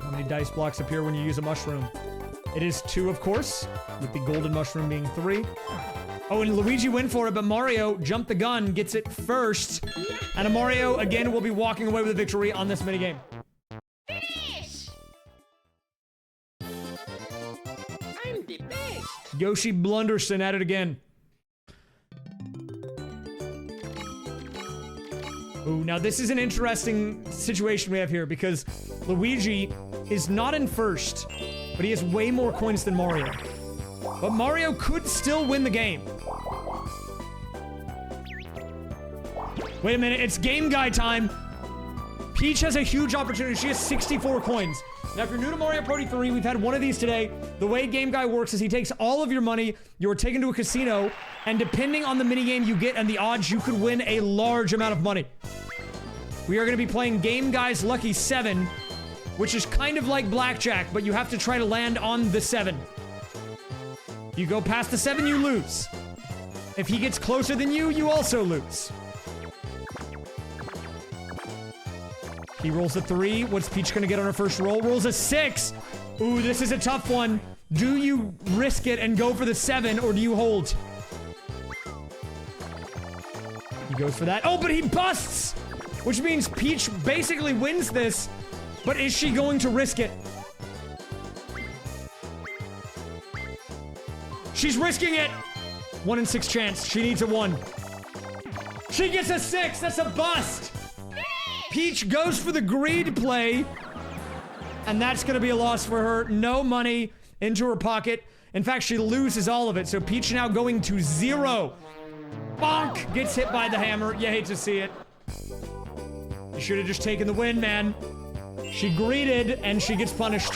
How many dice blocks appear when you use a mushroom? It is 2, of course, with the golden mushroom being 3. Oh, and Luigi went for it, but Mario jumped the gun, gets it first. And Mario, again, will be walking away with a victory on this minigame. Finish! I'm the best! Yoshi Blunderson at it again. Ooh, now this is an interesting situation we have here because Luigi is not in first, but he has way more coins than Mario. But Mario could still win the game. Wait a minute, it's Game Guy time. Peach has a huge opportunity. She has 64 coins. Now, if you're new to Mario Party 3, we've had one of these today. The way Game Guy works is he takes all of your money, you're taken to a casino, and depending on the minigame you get and the odds, you could win a large amount of money. We are going to be playing Game Guy's Lucky 7, which is kind of like blackjack, but you have to try to land on the 7. You go past the 7, you lose. If he gets closer than you, you also lose. He rolls a 3. What's Peach gonna get on her first roll? Rolls a 6. Ooh, this is a tough one. Do you risk it and go for the 7, or do you hold? He goes for that. Oh, but he busts! Which means Peach basically wins this, but is she going to risk it? She's risking it! 1 in 6 chance. She needs a 1. She gets a 6! That's a bust! Peach goes for the greed play, and that's gonna be a loss for her. No money into her pocket. In fact, she loses all of it, so Peach now going to 0. Bonk! Gets hit by the hammer. You hate to see it. You should have just taken the win, man. She greeted, and she gets punished.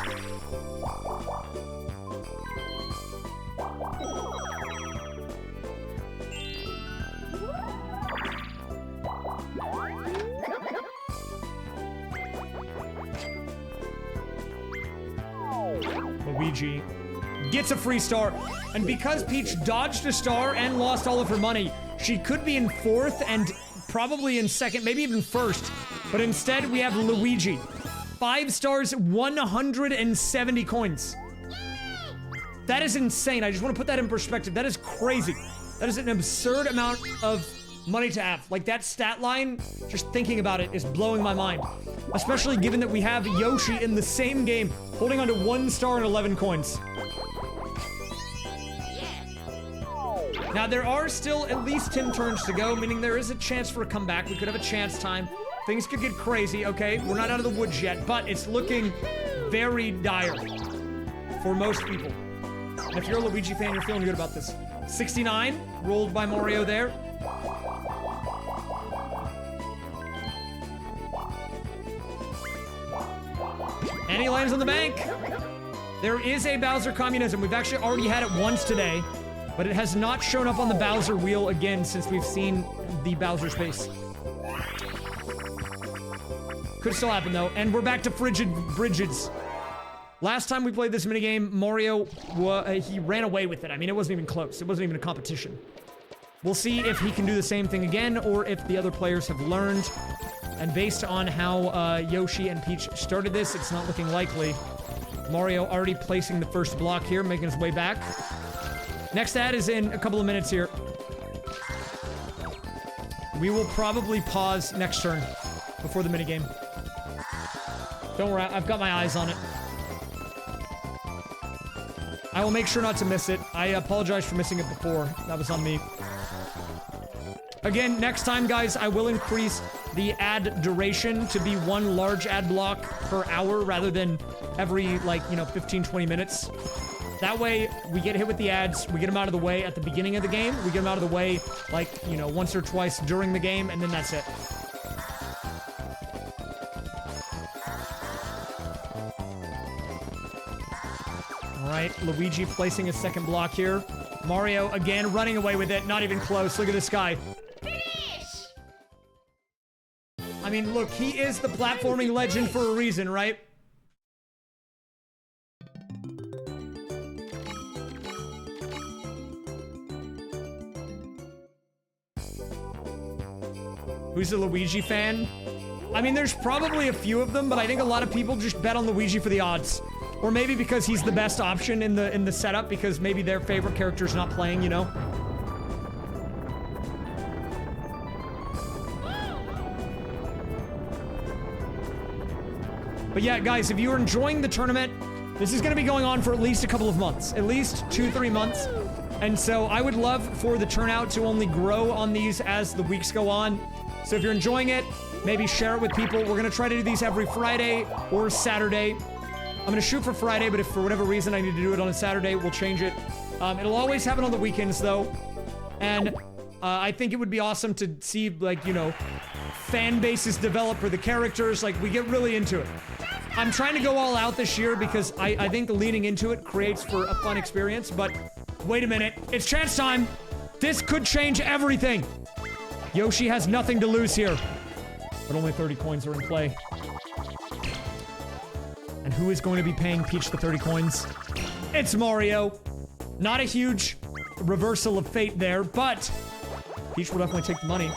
Luigi gets a free star. And because Peach dodged a star and lost all of her money, she could be in 4th and probably in 2nd, maybe even 1st. But instead, we have Luigi. 5 stars, 170 coins. That is insane. I just want to put that in perspective. That is crazy. That is an absurd amount of money to have. Like, that stat line, just thinking about it, is blowing my mind. Especially given that we have Yoshi in the same game, holding on to 1 star and 11 coins. Now, there are still at least 10 turns to go, meaning there is a chance for a comeback. We could have a chance time. Things could get crazy, okay? We're not out of the woods yet, but it's looking very dire for most people. And if you're a Luigi fan, you're feeling good about this. 69, rolled by Mario there. And he lands on the bank. There is a Bowser communism. We've actually already had it once today, but it has not shown up on the Bowser wheel again since we've seen the Bowser space. Could still happen though. And we're back to frigid bridges. Last time we played this minigame, Mario, he ran away with it. I mean, it wasn't even close. It wasn't even a competition. We'll see if he can do the same thing again, or if the other players have learned. And based on how Yoshi and Peach started this, it's not looking likely. Mario already placing the first block here, making his way back. Next ad is in a couple of minutes here. We will probably pause next turn before the minigame. Don't worry, I've got my eyes on it. I will make sure not to miss it. I apologize for missing it before. That was on me. Again, next time, guys, I will increase the ad duration to be 1 large ad block per hour rather than every, like, 15, 20 minutes. That way, we get hit with the ads, we get them out of the way at the beginning of the game, we get them out of the way, like, once or twice during the game, and then that's it. Alright, Luigi placing his second block here. Mario, again, running away with it, not even close. Look at this guy. Finish! I mean, look, he is the platforming legend for a reason, right? Who's a Luigi fan? I mean, there's probably a few of them, but I think a lot of people just bet on Luigi for the odds. Or maybe because he's the best option in the setup, because maybe their favorite character's not playing, But yeah, guys, if you're enjoying the tournament, this is going to be going on for at least a couple of months. At least 2-3 months. And so I would love for the turnout to only grow on these as the weeks go on. So if you're enjoying it, maybe share it with people. We're going to try to do these every Friday or Saturday. I'm going to shoot for Friday, but if for whatever reason I need to do it on a Saturday, we'll change it. It'll always happen on the weekends, though. And I think it would be awesome to see, like, fan bases develop for the characters. Like, we get really into it. I'm trying to go all out this year because I think leaning into it creates for a fun experience. But wait a minute. It's chance time. This could change everything. Yoshi has nothing to lose here. But only 30 coins are in play. And who is going to be paying Peach the 30 coins? It's Mario. Not a huge reversal of fate there, but Peach will definitely take the money.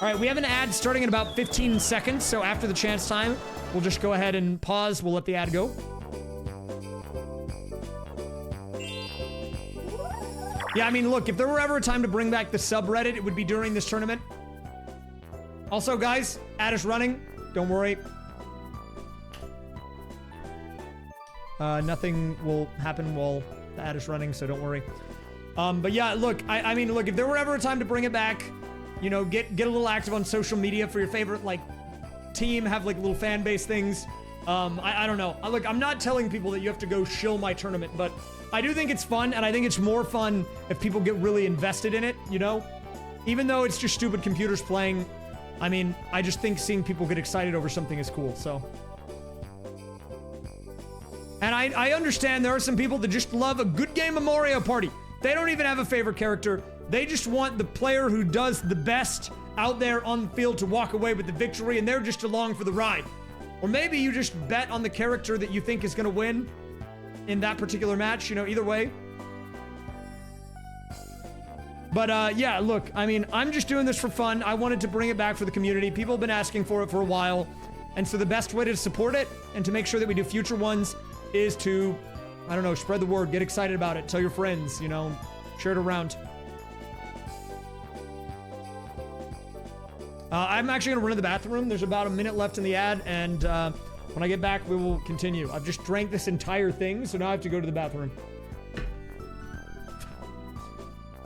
All right, we have an ad starting in about 15 seconds, so after the chance time, we'll just go ahead and pause. We'll let the ad go. Yeah, I mean, look, if there were ever a time to bring back the subreddit, it would be during this tournament. Also, guys, ad is running. Don't worry. Nothing will happen while the ad is running, so don't worry. But yeah, look, I mean, look, if there were ever a time to bring it back, get a little active on social media for your favorite, like, team, have, like, little fan base things. I don't know. Look, I'm not telling people that you have to go shill my tournament, but I do think it's fun, and I think it's more fun if people get really invested in it, Even though it's just stupid computers playing, I mean, I just think seeing people get excited over something is cool, so. And I understand there are some people that just love a good game of Mario Party. They don't even have a favorite character. They just want the player who does the best out there on the field to walk away with the victory, and they're just along for the ride. Or maybe you just bet on the character that you think is going to win in that particular match, you know, either way. But yeah, look, I mean, I'm just doing this for fun. I wanted to bring it back for the community. People have been asking for it for a while. And so the best way to support it and to make sure that we do future ones is to, I don't know, spread the word, get excited about it, tell your friends, you know, share it around. I'm actually gonna run to the bathroom. There's about a minute left in the ad, and when I get back, we will continue. I've just drank this entire thing, so now I have to go to the bathroom.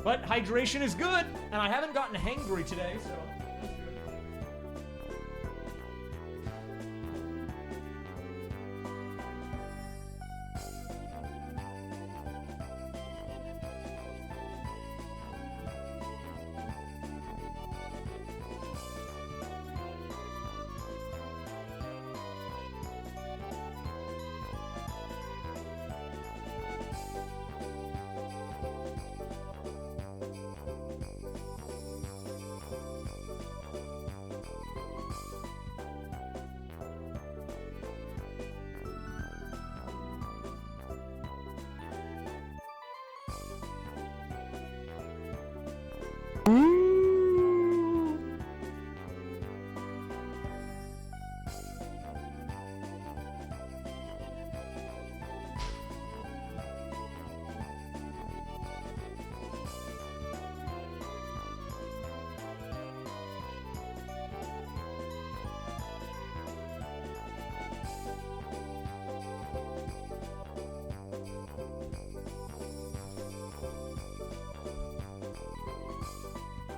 But hydration is good, and I haven't gotten hangry today, so that's good.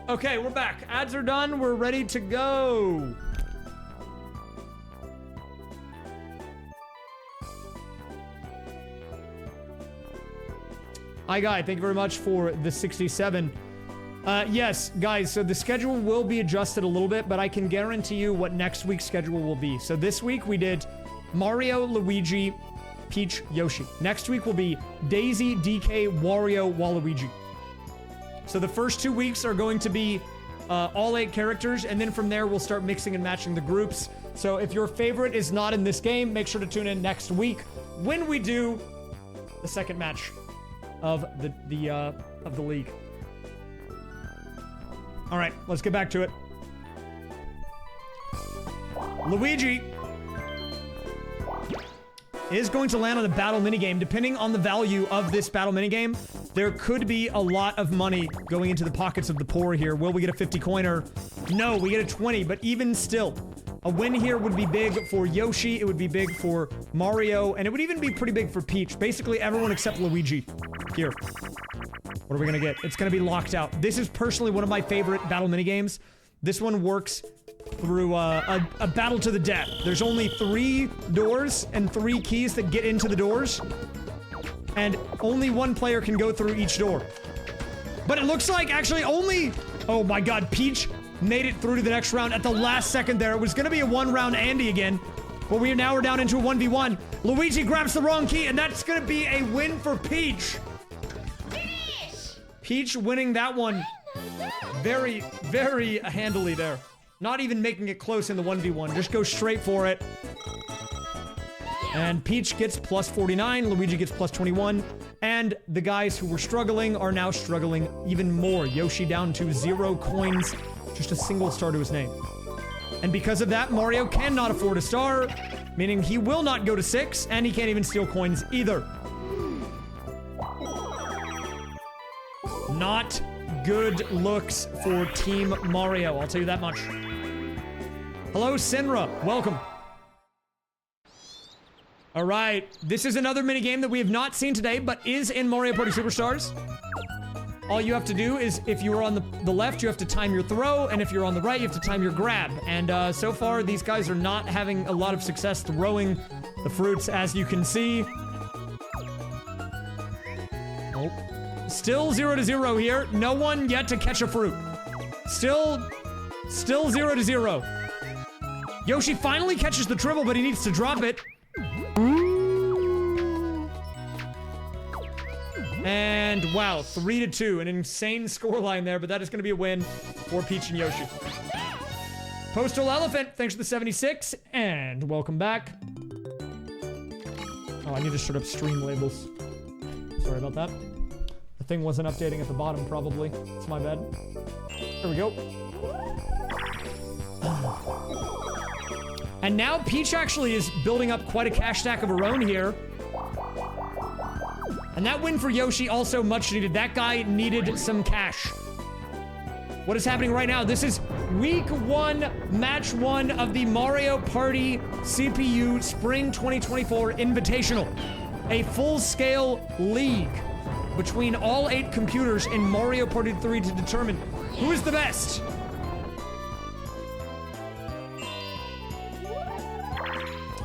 Okay, we're back. Ads are done. We're ready to go. Hi, Guy. Thank you very much for the 67. Yes, guys, so the schedule will be adjusted a little bit, but I can guarantee you what next week's schedule will be. So this week we did Mario, Luigi, Peach, Yoshi. Next week will be Daisy, DK, Wario, Waluigi. So the first 2 weeks are going to be all 8 characters, and then from there we'll start mixing and matching the groups. So if your favorite is not in this game, make sure to tune in next week when we do the second match of the league. All right, let's get back to it. Luigi is going to land on a battle minigame. Depending on the value of this battle minigame, there could be a lot of money going into the pockets of the poor here. Will we get a 50 coiner? No, we get a 20, but even still, a win here would be big for Yoshi, it would be big for Mario, and it would even be pretty big for Peach. Basically, everyone except Luigi. Here. What are we gonna get? It's gonna be locked out. This is personally one of my favorite battle minigames. This one works through a battle to the death. There's only 3 doors and 3 keys that get into the doors, and only one player can go through each door. But it looks like actually only... Oh my god, Peach made it through to the next round at the last second there. It was gonna be a 1-round Andy again, but we're down into a 1v1. Luigi grabs the wrong key, and that's gonna be a win for Peach. Peach winning that one very, very handily there. Not even making it close in the 1v1. Just go straight for it. And Peach gets plus 49. Luigi gets plus 21. And the guys who were struggling are now struggling even more. Yoshi down to 0 coins. Just a single star to his name. And because of that, Mario cannot afford a star. Meaning he will not go to 6. And he can't even steal coins either. Not good looks for Team Mario. I'll tell you that much. Hello, Sinra. Welcome. All right. This is another minigame that we have not seen today, but is in Mario Party Superstars. All you have to do is, if you are on the left, you have to time your throw, and if you're on the right, you have to time your grab. And so far, these guys are not having a lot of success throwing the fruits, as you can see. Oh. Still 0-0 here. No one yet to catch a fruit. Still 0-0. Yoshi finally catches the triple, but he needs to drop it. And wow, 3-2. An insane scoreline there, but that is going to be a win for Peach and Yoshi. Postal Elephant, thanks for the 76, and welcome back. Oh, I need to straight up stream labels. Sorry about that. The thing wasn't updating at the bottom, probably. It's my bad. There we go. And now Peach actually is building up quite a cash stack of her own here. And that win for Yoshi also much needed. That guy needed some cash. What is happening right now? This is week 1, match 1 of the Mario Party CPU Spring 2024 Invitational. A full-scale league between all 8 computers in Mario Party 3 to determine who is the best.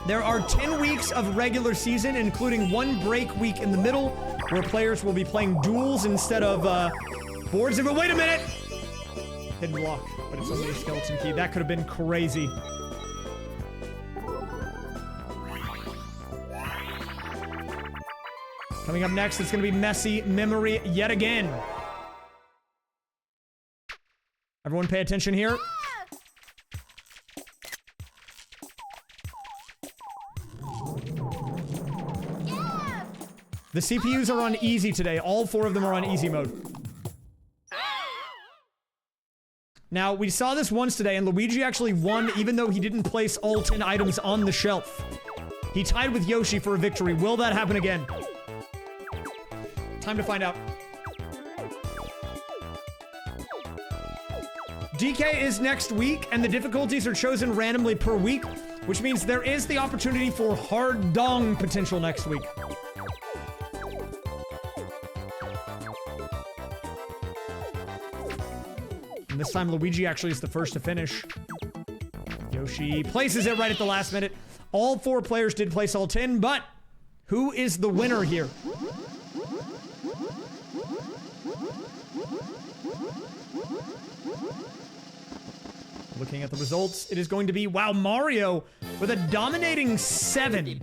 There are 10 weeks of regular season, including 1 break week in the middle, where players will be playing duels instead of boards. But wait a minute! Hidden block, but it's only a skeleton key. That could have been crazy. Coming up next, it's going to be messy memory yet again. Everyone pay attention here. The CPUs are on easy today. All 4 of them are on easy mode. Now, we saw this once today, and Luigi actually won even though he didn't place all 10 items on the shelf. He tied with Yoshi for a victory. Will that happen again? Time to find out. DK is next week, and the difficulties are chosen randomly per week, which means there is the opportunity for hard dong potential next week. And this time, Luigi actually is the first to finish. Yoshi places it right at the last minute. All 4 players did place all 10, but who is the winner here? Looking at the results, it is going to be, wow, Mario with a dominating 7.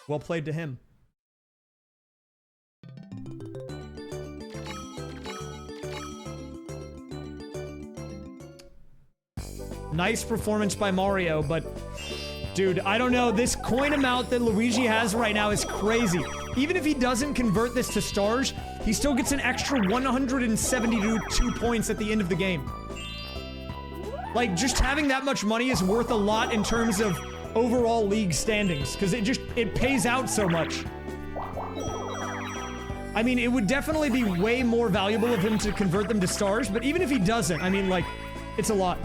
Well played to him. Nice performance by Mario, but dude, I don't know. This coin amount that Luigi has right now is crazy. Even if he doesn't convert this to stars, he still gets an extra 172 points at the end of the game. Like, just having that much money is worth a lot in terms of overall league standings, because it pays out so much. I mean, it would definitely be way more valuable of him to convert them to stars, but even if he doesn't, I mean, like, it's a lot.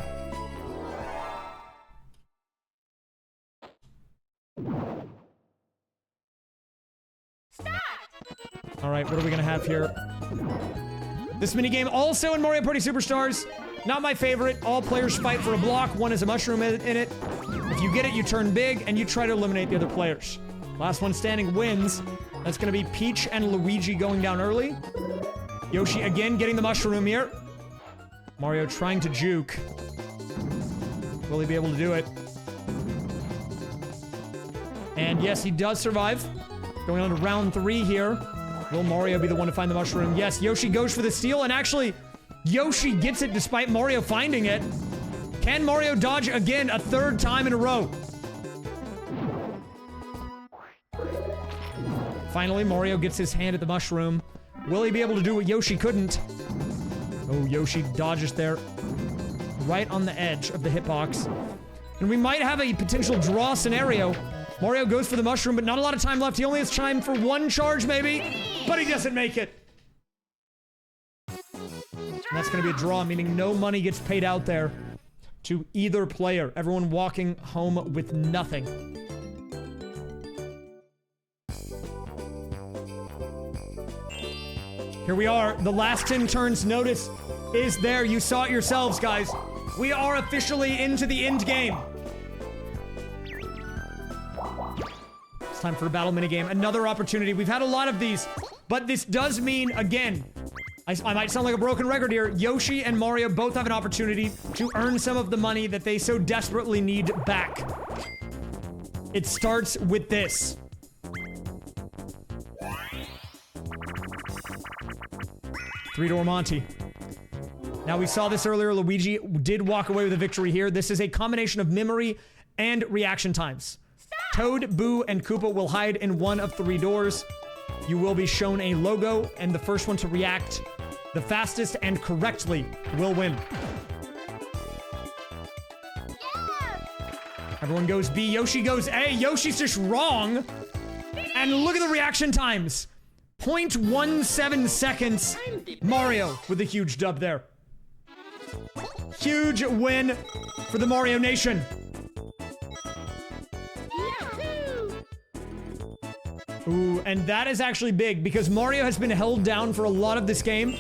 Alright, what are we gonna have here? This minigame also in Mario Party Superstars. Not my favorite. All players fight for a block. One has a mushroom in it. If you get it, you turn big, and you try to eliminate the other players. Last one standing wins. That's gonna be Peach and Luigi going down early. Yoshi again getting the mushroom here. Mario trying to juke. Will he be able to do it? And yes, he does survive. Going on to round 3 here. Will Mario be the one to find the mushroom? Yes, Yoshi goes for the steal, and actually, Yoshi gets it despite Mario finding it. Can Mario dodge again a 3rd time in a row? Finally, Mario gets his hand at the mushroom. Will he be able to do what Yoshi couldn't? Oh, Yoshi dodges there. Right on the edge of the hitbox. And we might have a potential draw scenario. Mario goes for the mushroom, but not a lot of time left. He only has time for 1 charge, maybe. But he doesn't make it. And that's going to be a draw, meaning no money gets paid out there to either player. Everyone walking home with nothing. Here we are. The last 10 turns notice is there. You saw it yourselves, guys. We are officially into the end game. It's time for a battle minigame. Another opportunity. We've had a lot of these, but this does mean, again, I might sound like a broken record here. Yoshi and Mario both have an opportunity to earn some of the money that they so desperately need back. It starts with this. Three-door Monty. Now, we saw this earlier. Luigi did walk away with a victory here. This is a combination of memory and reaction times. Toad, Boo, and Koopa will hide in one of 3 doors. You will be shown a logo, and the first one to react the fastest and correctly will win. Everyone goes B. Yoshi goes A. Yoshi's just wrong. And look at the reaction times. 0.17 seconds. Mario with a huge dub there. Huge win for the Mario Nation. Ooh, and that is actually big because Mario has been held down for a lot of this game,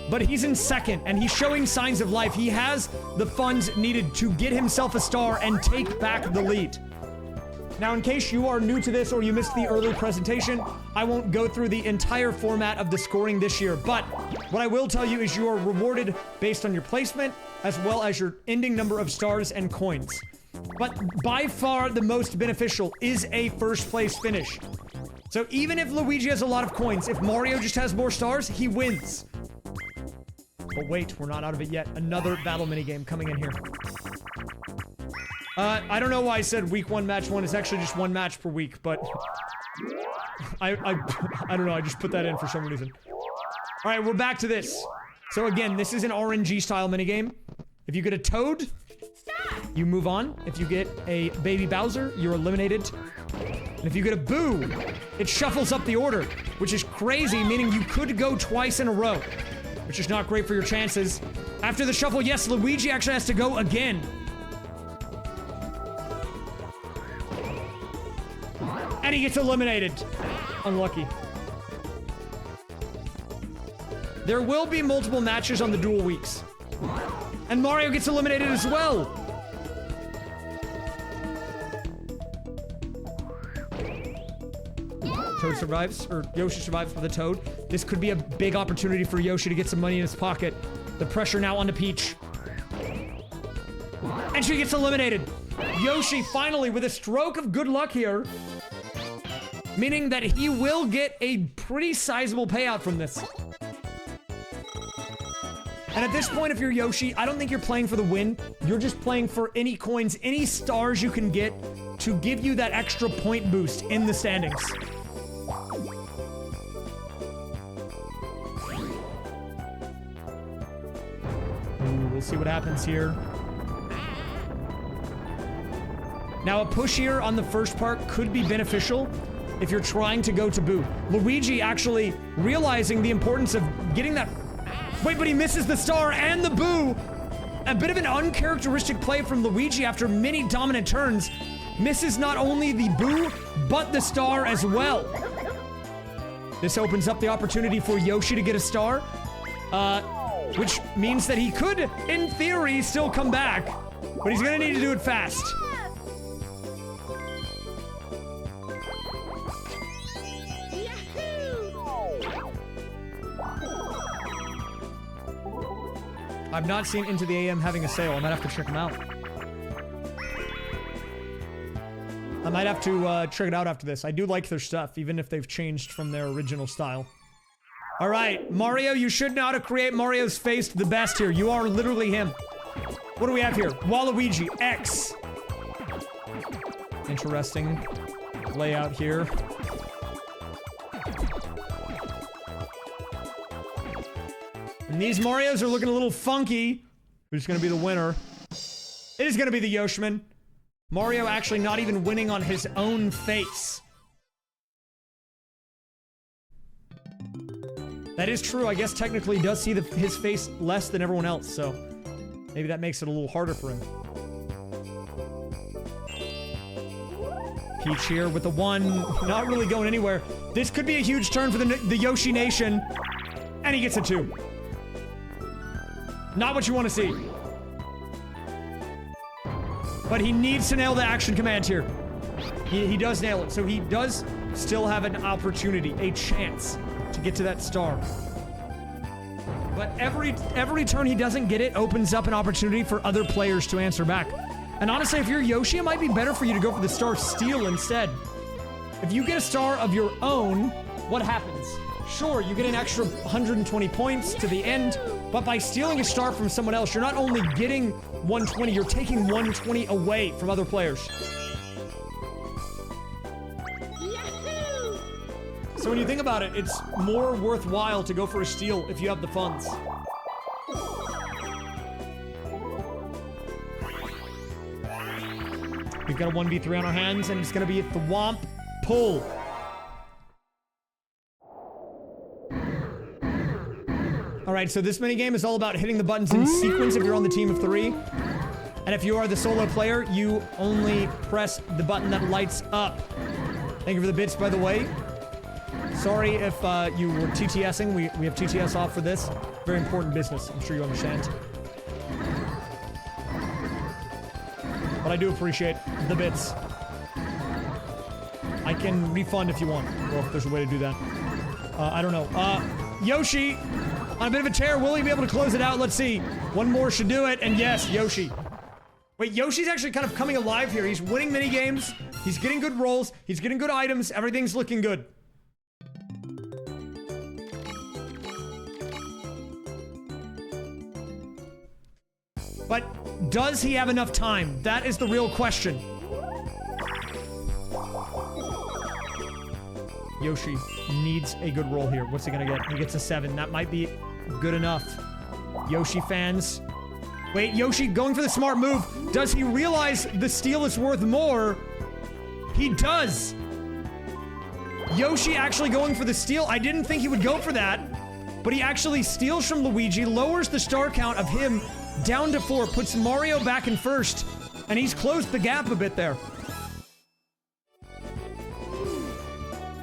but he's in second and he's showing signs of life. He has the funds needed to get himself a star and take back the lead. Now, in case you are new to this or you missed the early presentation, I won't go through the entire format of the scoring this year, but what I will tell you is you are rewarded based on your placement as well as your ending number of stars and coins. But by far the most beneficial is a first place finish. So even if Luigi has a lot of coins, if Mario just has more stars, he wins. But wait, we're not out of it yet. Another battle minigame coming in here. I don't know why I said week 1, match 1. It's actually just 1 match per week, but I don't know. I just put that in for some reason. All right, we're back to this. So again, this is an RNG style minigame. If you get a Toad, you move on. If you get a Baby Bowser, you're eliminated. And if you get a Boo, it shuffles up the order, which is crazy, meaning you could go twice in a row, which is not great for your chances. After the shuffle, yes, Luigi actually has to go again. And he gets eliminated. Unlucky. There will be multiple matches on the dual weeks. And Mario gets eliminated as well. Toad survives, or Yoshi survives with a Toad. This could be a big opportunity for Yoshi to get some money in his pocket. The pressure now onto Peach. And she gets eliminated. Yoshi finally with a stroke of good luck here, meaning that he will get a pretty sizable payout from this. And at this point, if you're Yoshi, I don't think you're playing for the win. You're just playing for any coins, any stars you can get to give you that extra point boost in the standings. Ooh, we'll see what happens here. Now, a push here on the first part could be beneficial if you're trying to go to Boo. Luigi actually realizing the importance of getting that... Wait, but he misses the star and the Boo! A bit of an uncharacteristic play from Luigi after many dominant turns. Misses not only the Boo, but the star as well. This opens up the opportunity for Yoshi to get a star, which means that he could, in theory, still come back. But he's gonna need to do it fast. I've not seen Into the AM having a sale. I might have to check them out. I might have to check it out after this. I do like their stuff, even if they've changed from their original style. All right, Mario, you should know how to create Mario's face the best here. You are literally him. What do we have here? Waluigi, X. Interesting layout here. And these Marios are looking a little funky. Who's gonna be the winner? It is gonna be the Yoshman. Mario actually not even winning on his own face. That is true. I guess technically he does see his face less than everyone else, so maybe that makes it a little harder for him. Peach here with the 1, not really going anywhere. This could be a huge turn for the Yoshi Nation. And he gets a 2. Not what you want to see. But he needs to nail the action command here. He does nail it, so he does still have an opportunity, a chance to get to that star. But every turn he doesn't get it opens up an opportunity for other players to answer back. And honestly, if you're Yoshi, it might be better for you to go for the star steal instead. If you get a star of your own, what happens? Sure, you get an extra 120 points to the end, But by stealing a star from someone else, you're not only getting 120, you're taking 120 away from other players. Yahoo! So when you think about it, it's more worthwhile to go for a steal if you have the funds. We've got a 1v3 on our hands, and it's gonna be the Womp Pull. Alright, so this minigame is all about hitting the buttons in sequence if you're on the team of 3. And if you are the solo player, you only press the button that lights up. Thank you for the bits, by the way. Sorry if you were TTSing. We have TTS off for this. Very important business. I'm sure you understand. But I do appreciate the bits. I can refund if you want. Well, if there's a way to do that. I don't know. Yoshi, on a bit of a tear, will he be able to close it out? Let's see. One more should do it, and yes, Yoshi. Wait, Yoshi's actually kind of coming alive here. He's winning minigames. He's getting good rolls. He's getting good items. Everything's looking good. But does he have enough time? That is the real question. Yoshi needs a good roll here. What's he gonna get? He gets a 7. That might be good enough. Yoshi fans. Wait, Yoshi going for the smart move. Does he realize the steal is worth more? He does. Yoshi actually going for the steal. I didn't think he would go for that. But he actually steals from Luigi, lowers the star count of him down to 4, puts Mario back in first, and he's closed the gap a bit there.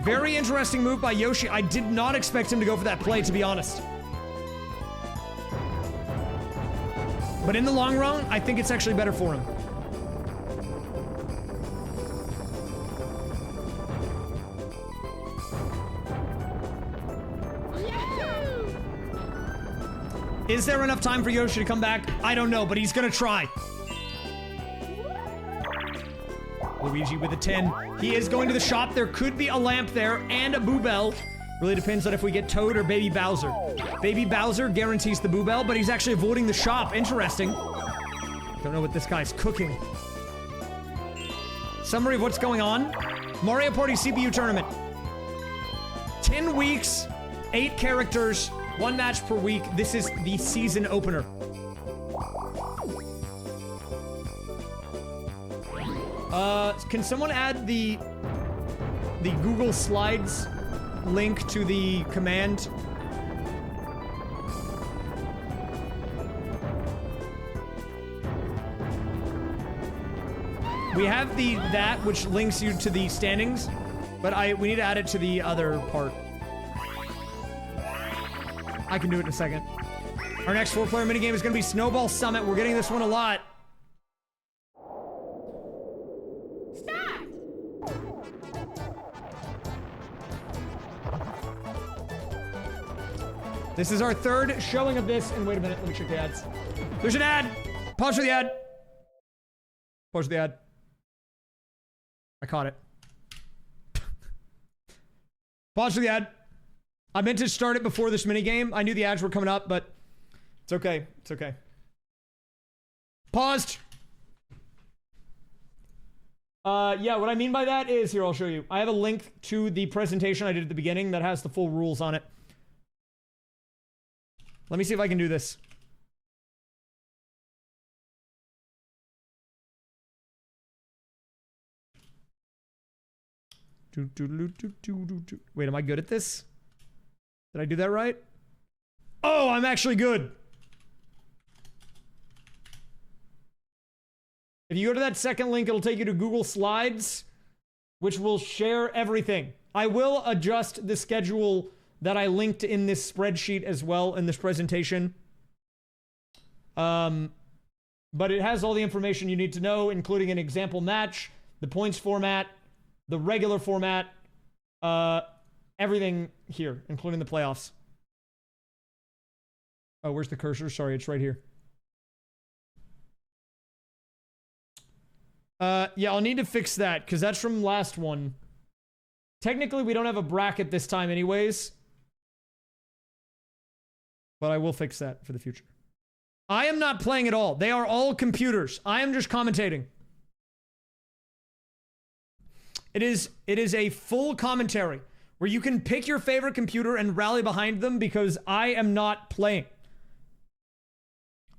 Very interesting move by Yoshi. I did not expect him to go for that play, to be honest. But in the long run, I think it's actually better for him. Is there enough time for Yoshi to come back? I don't know, but he's gonna try. Luigi with a 10. He is going to the shop. There could be a lamp there and a Boo Bell. Really depends on if we get Toad or Baby Bowser. Baby Bowser guarantees the Boo Bell, but he's actually avoiding the shop. Interesting. Don't know what this guy's cooking. Summary of what's going on. Mario Party CPU tournament. 10 weeks, 8 characters, 1 match per week. This is the season opener. Can someone add the Google Slides link to the command? We have that which links you to the standings, but we need to add it to the other part. I can do it in a second. Our next 4-player minigame is going to be Snowball Summit. We're getting this one a lot. Start! This is our 3rd showing of this. And wait a minute, let me check the ads. There's an ad! Pause for the ad. Pause for the ad. I caught it. Pause for the ad. I meant to start it before this minigame. I knew the ads were coming up, but it's okay. It's okay. Paused. Yeah, what I mean by that is, here, I'll show you. I have a link to the presentation I did at the beginning that has the full rules on it. Let me see if I can do this. Wait, am I good at this? Did I do that right? Oh, I'm actually good. If you go to that second link, it'll take you to Google Slides, which will share everything. I will adjust the schedule that I linked in this spreadsheet as well in this presentation. But it has all the information you need to know, including an example match, the points format, the regular format, everything here, including the playoffs. Oh, where's the cursor? Sorry, it's right here. Yeah, I'll need to fix that, because that's from last one. Technically, we don't have a bracket this time anyways. But I will fix that for the future. I am not playing at all. They are all computers. I am just commentating. It is a full commentary where you can pick your favorite computer and rally behind them because I am not playing.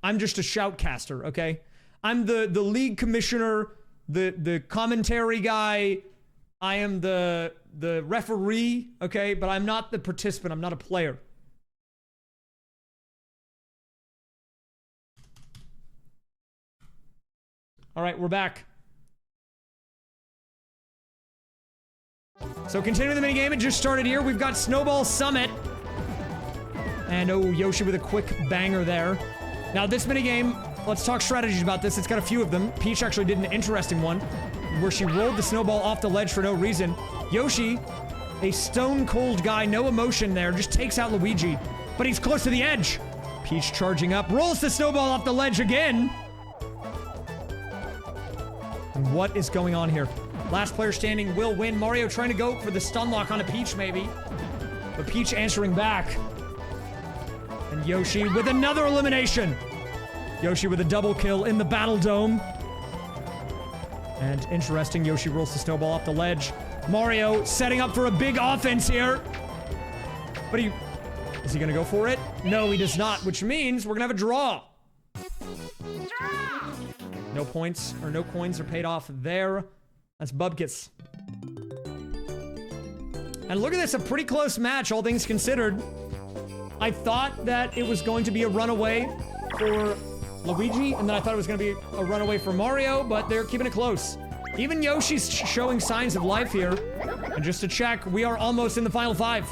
I'm just a shoutcaster, okay? I'm the league commissioner, the commentary guy. I am the referee, okay? But I'm not the participant. I'm not a player. All right, we're back. So continuing the minigame, it just started here. We've got Snowball Summit. And oh, Yoshi with a quick banger there. Now this minigame, let's talk strategies about this. It's got a few of them. Peach actually did an interesting one where she rolled the snowball off the ledge for no reason. Yoshi, a stone cold guy, no emotion there, just takes out Luigi. But he's close to the edge. Peach charging up, rolls the snowball off the ledge again. And what is going on here? Last player standing will win. Mario trying to go for the stun lock on a Peach, maybe. But Peach answering back. And Yoshi with another elimination. Yoshi with a double kill in the Battle Dome. And interesting, Yoshi rolls the snowball off the ledge. Mario setting up for a big offense here. But is he gonna go for it? No, he does not, which means we're gonna have a draw. No points, or no coins are paid off there. That's Bubkus. And look at this, a pretty close match, all things considered. I thought that it was going to be a runaway for Luigi, and then I thought it was going to be a runaway for Mario, but they're keeping it close. Even Yoshi's showing signs of life here. And just to check, we are almost in the final 5.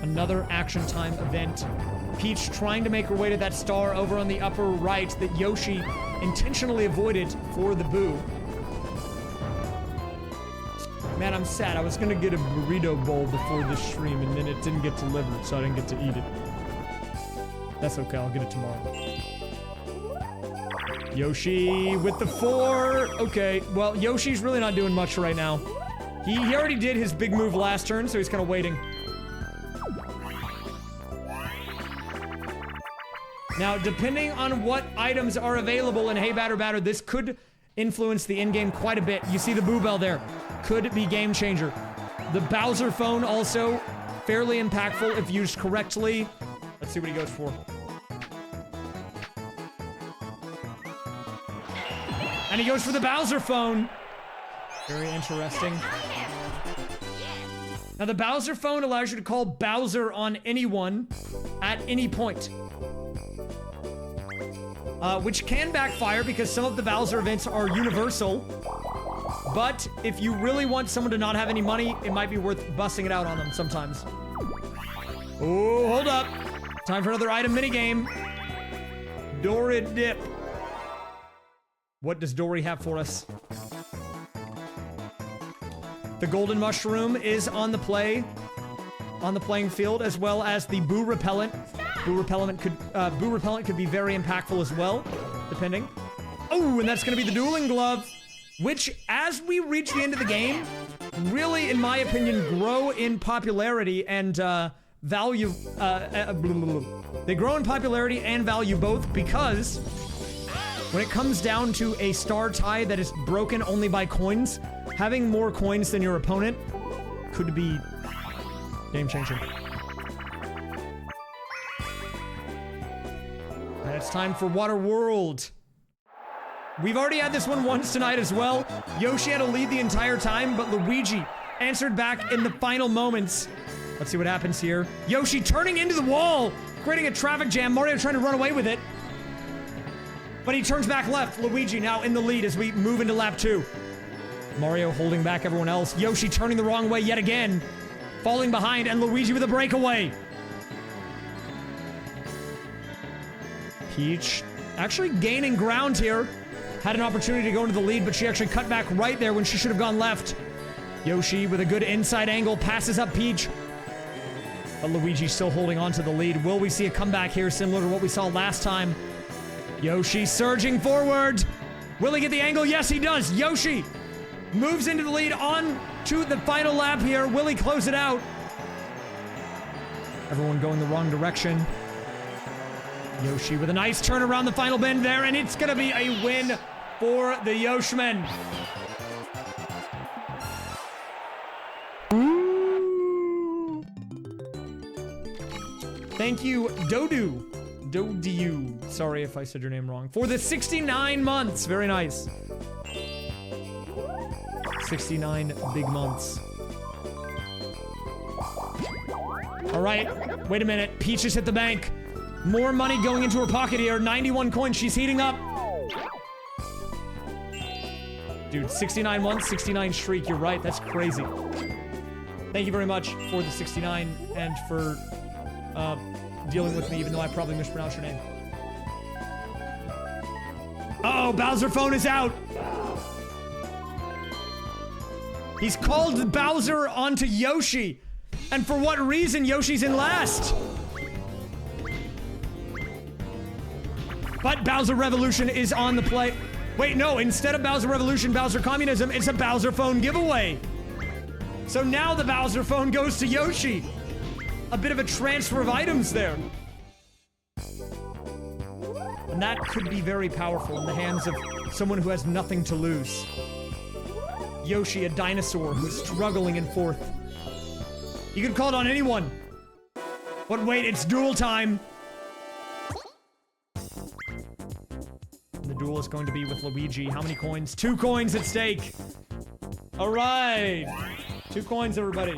Another action time event. Peach trying to make her way to that star over on the upper right that Yoshi intentionally avoided for the boo. Man, I'm sad. I was gonna get a burrito bowl before this stream and then it didn't get delivered, so I didn't get to eat it. That's okay, I'll get it tomorrow. Yoshi with the 4. Okay, well, Yoshi's really not doing much right now. He already did his big move last turn, so he's kind of waiting. Now, depending on what items are available in Hey Batter Batter, this could influence the in-game quite a bit. You see the Boo Bell there. Could be game changer. The Bowser phone also fairly impactful if used correctly. Let's see what he goes for. And he goes for the Bowser phone. Very interesting. Now, the Bowser phone allows you to call Bowser on anyone at any point. Which can backfire because some of the Bowser events are universal. But if you really want someone to not have any money, it might be worth busting it out on them sometimes. Oh, hold up. Time for another item minigame. Dory Dip. What does Dory have for us? The Golden Mushroom is on the playing field, as well as the Boo Repellent. Boo Repellent could be very impactful as well, depending. Oh, and that's gonna be the Dueling Glove, which, as we reach the end of the game, really, in my opinion, grow in popularity and value. They grow in popularity and value both because when it comes down to a star tie that is broken only by coins, having more coins than your opponent could be game-changing. And it's time for Water World. We've already had this one once tonight as well. Yoshi had a lead the entire time, but Luigi answered back in the final moments. Let's see what happens here. Yoshi turning into the wall, creating a traffic jam. Mario trying to run away with it. But he turns back left. Luigi now in the lead as we move into lap 2. Mario holding back everyone else. Yoshi turning the wrong way yet again. Falling behind, and Luigi with a breakaway. Peach actually gaining ground here. Had an opportunity to go into the lead, but she actually cut back right there when she should have gone left. Yoshi with a good inside angle passes up Peach. But Luigi still holding on to the lead. Will we see a comeback here similar to what we saw last time? Yoshi surging forward. Will he get the angle? Yes, he does. Yoshi moves into the lead on to the final lap here. Will he close it out? Everyone going the wrong direction. Yoshi with a nice turn around the final bend there, and it's gonna be a win for the Yoshimen. Thank you, Dodu. Dodu. Sorry if I said your name wrong. For the 69 months. Very nice. 69 big months. All right. Wait a minute. Peach has hit the bank. More money going into her pocket here. 91 coins. She's heating up. Dude, 69 months, 69 streak. You're right. That's crazy. Thank you very much for the 69 and for dealing with me, even though I probably mispronounced your name. Uh-oh, Bowser phone is out. He's called Bowser onto Yoshi. And for what reason? Yoshi's in last. But Bowser Revolution is on the play. Wait, no, instead of Bowser Revolution, Bowser Communism, it's a Bowser phone giveaway. So now the Bowser phone goes to Yoshi. A bit of a transfer of items there. And that could be very powerful in the hands of someone who has nothing to lose. Yoshi, a dinosaur who's struggling in fourth. You could call it on anyone. But wait, it's duel time. And the duel is going to be with Luigi. How many coins? 2 coins at stake. All right. 2 coins, everybody.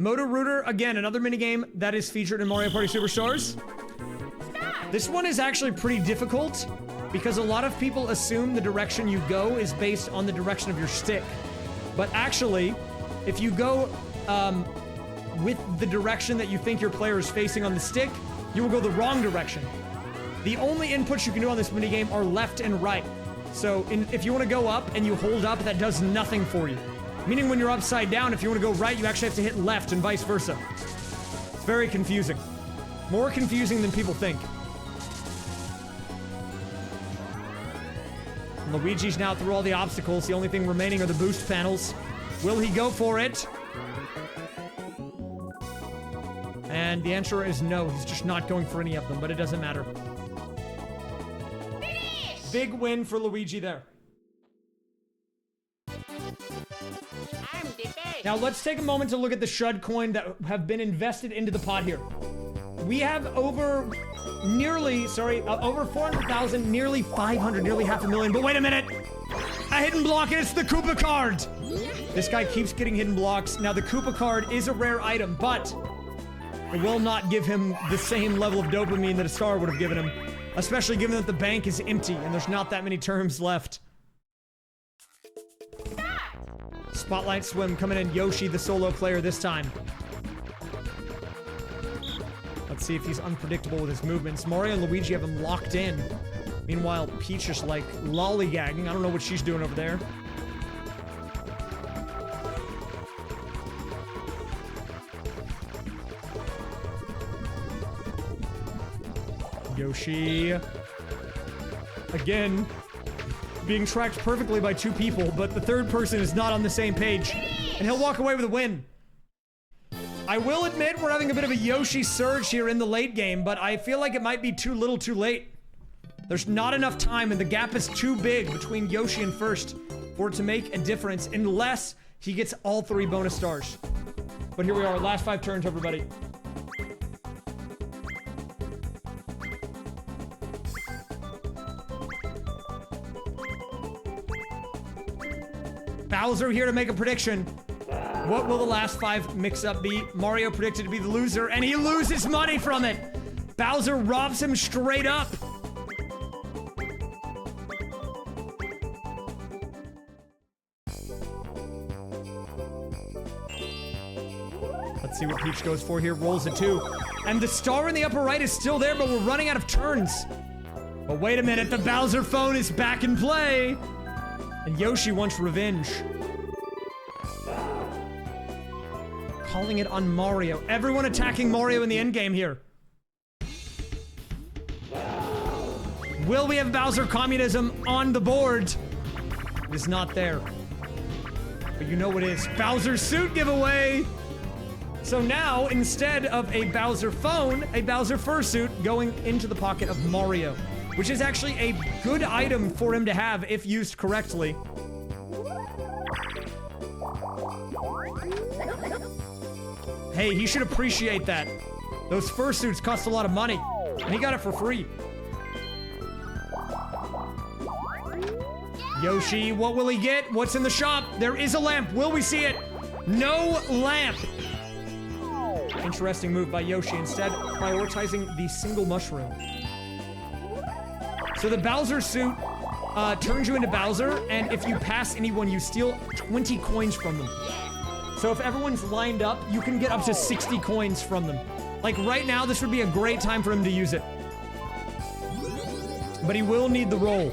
Moto Rooter, again, another minigame that is featured in Mario Party Superstars. This one is actually pretty difficult because a lot of people assume the direction you go is based on the direction of your stick. But actually, if you go with the direction that you think your player is facing on the stick, you will go the wrong direction. The only inputs you can do on this minigame are left and right. So if you want to go up and you hold up, that does nothing for you. Meaning when you're upside down, if you want to go right, you actually have to hit left and vice versa. It's very confusing. More confusing than people think. Luigi's now through all the obstacles. The only thing remaining are the boost panels. Will he go for it? And the answer is no. He's just not going for any of them, but it doesn't matter. Finish! Big win for Luigi there. I'm the best. Now let's take a moment to look at the Shud coin that have been invested into the pot here. We have over 400,000, nearly 500, nearly 500,000. But wait a minute! A hidden block, and it's the Koopa card! This guy keeps getting hidden blocks. Now the Koopa card is a rare item, but it will not give him the same level of dopamine that a star would have given him. Especially given that the bank is empty and there's not that many terms left. Spotlight Swim coming in. Yoshi, the solo player this time. Let's see if he's unpredictable with his movements. Mario and Luigi have him locked in. Meanwhile, Peach is like lollygagging. I don't know what she's doing over there. Yoshi. Again, being tracked perfectly by 2 people, but the third person is not on the same page. And he'll walk away with a win. I will admit we're having a bit of a Yoshi surge here in the late game, but I feel like it might be too little too late. There's not enough time and the gap is too big between Yoshi and first for it to make a difference unless he gets all 3 bonus stars. But here we are, last 5 turns, everybody. Bowser here to make a prediction. What will the last 5 mix-up be? Mario predicted to be the loser, and he loses money from it! Bowser robs him straight up! Let's see what Peach goes for here. Rolls a 2. And the star in the upper right is still there, but we're running out of turns. But wait a minute, the Bowser phone is back in play! And Yoshi wants revenge. calling it on Mario. Everyone attacking Mario in the endgame here. Will we have Bowser communism on the board? It is not there. But you know what it is. Bowser suit giveaway! So now, instead of a Bowser phone, a Bowser fursuit going into the pocket of Mario. Which is actually a good item for him to have if used correctly. Hey, he should appreciate that. Those fursuits cost a lot of money. And he got it for free. Yoshi, what will he get? What's in the shop? There is a lamp. Will we see it? No lamp. Interesting move by Yoshi. Instead, prioritizing the single mushroom. So the Bowser suit turns you into Bowser, and if you pass anyone, you steal 20 coins from them. So if everyone's lined up, you can get up to 60 coins from them. Like right now, this would be a great time for him to use it. But he will need the roll.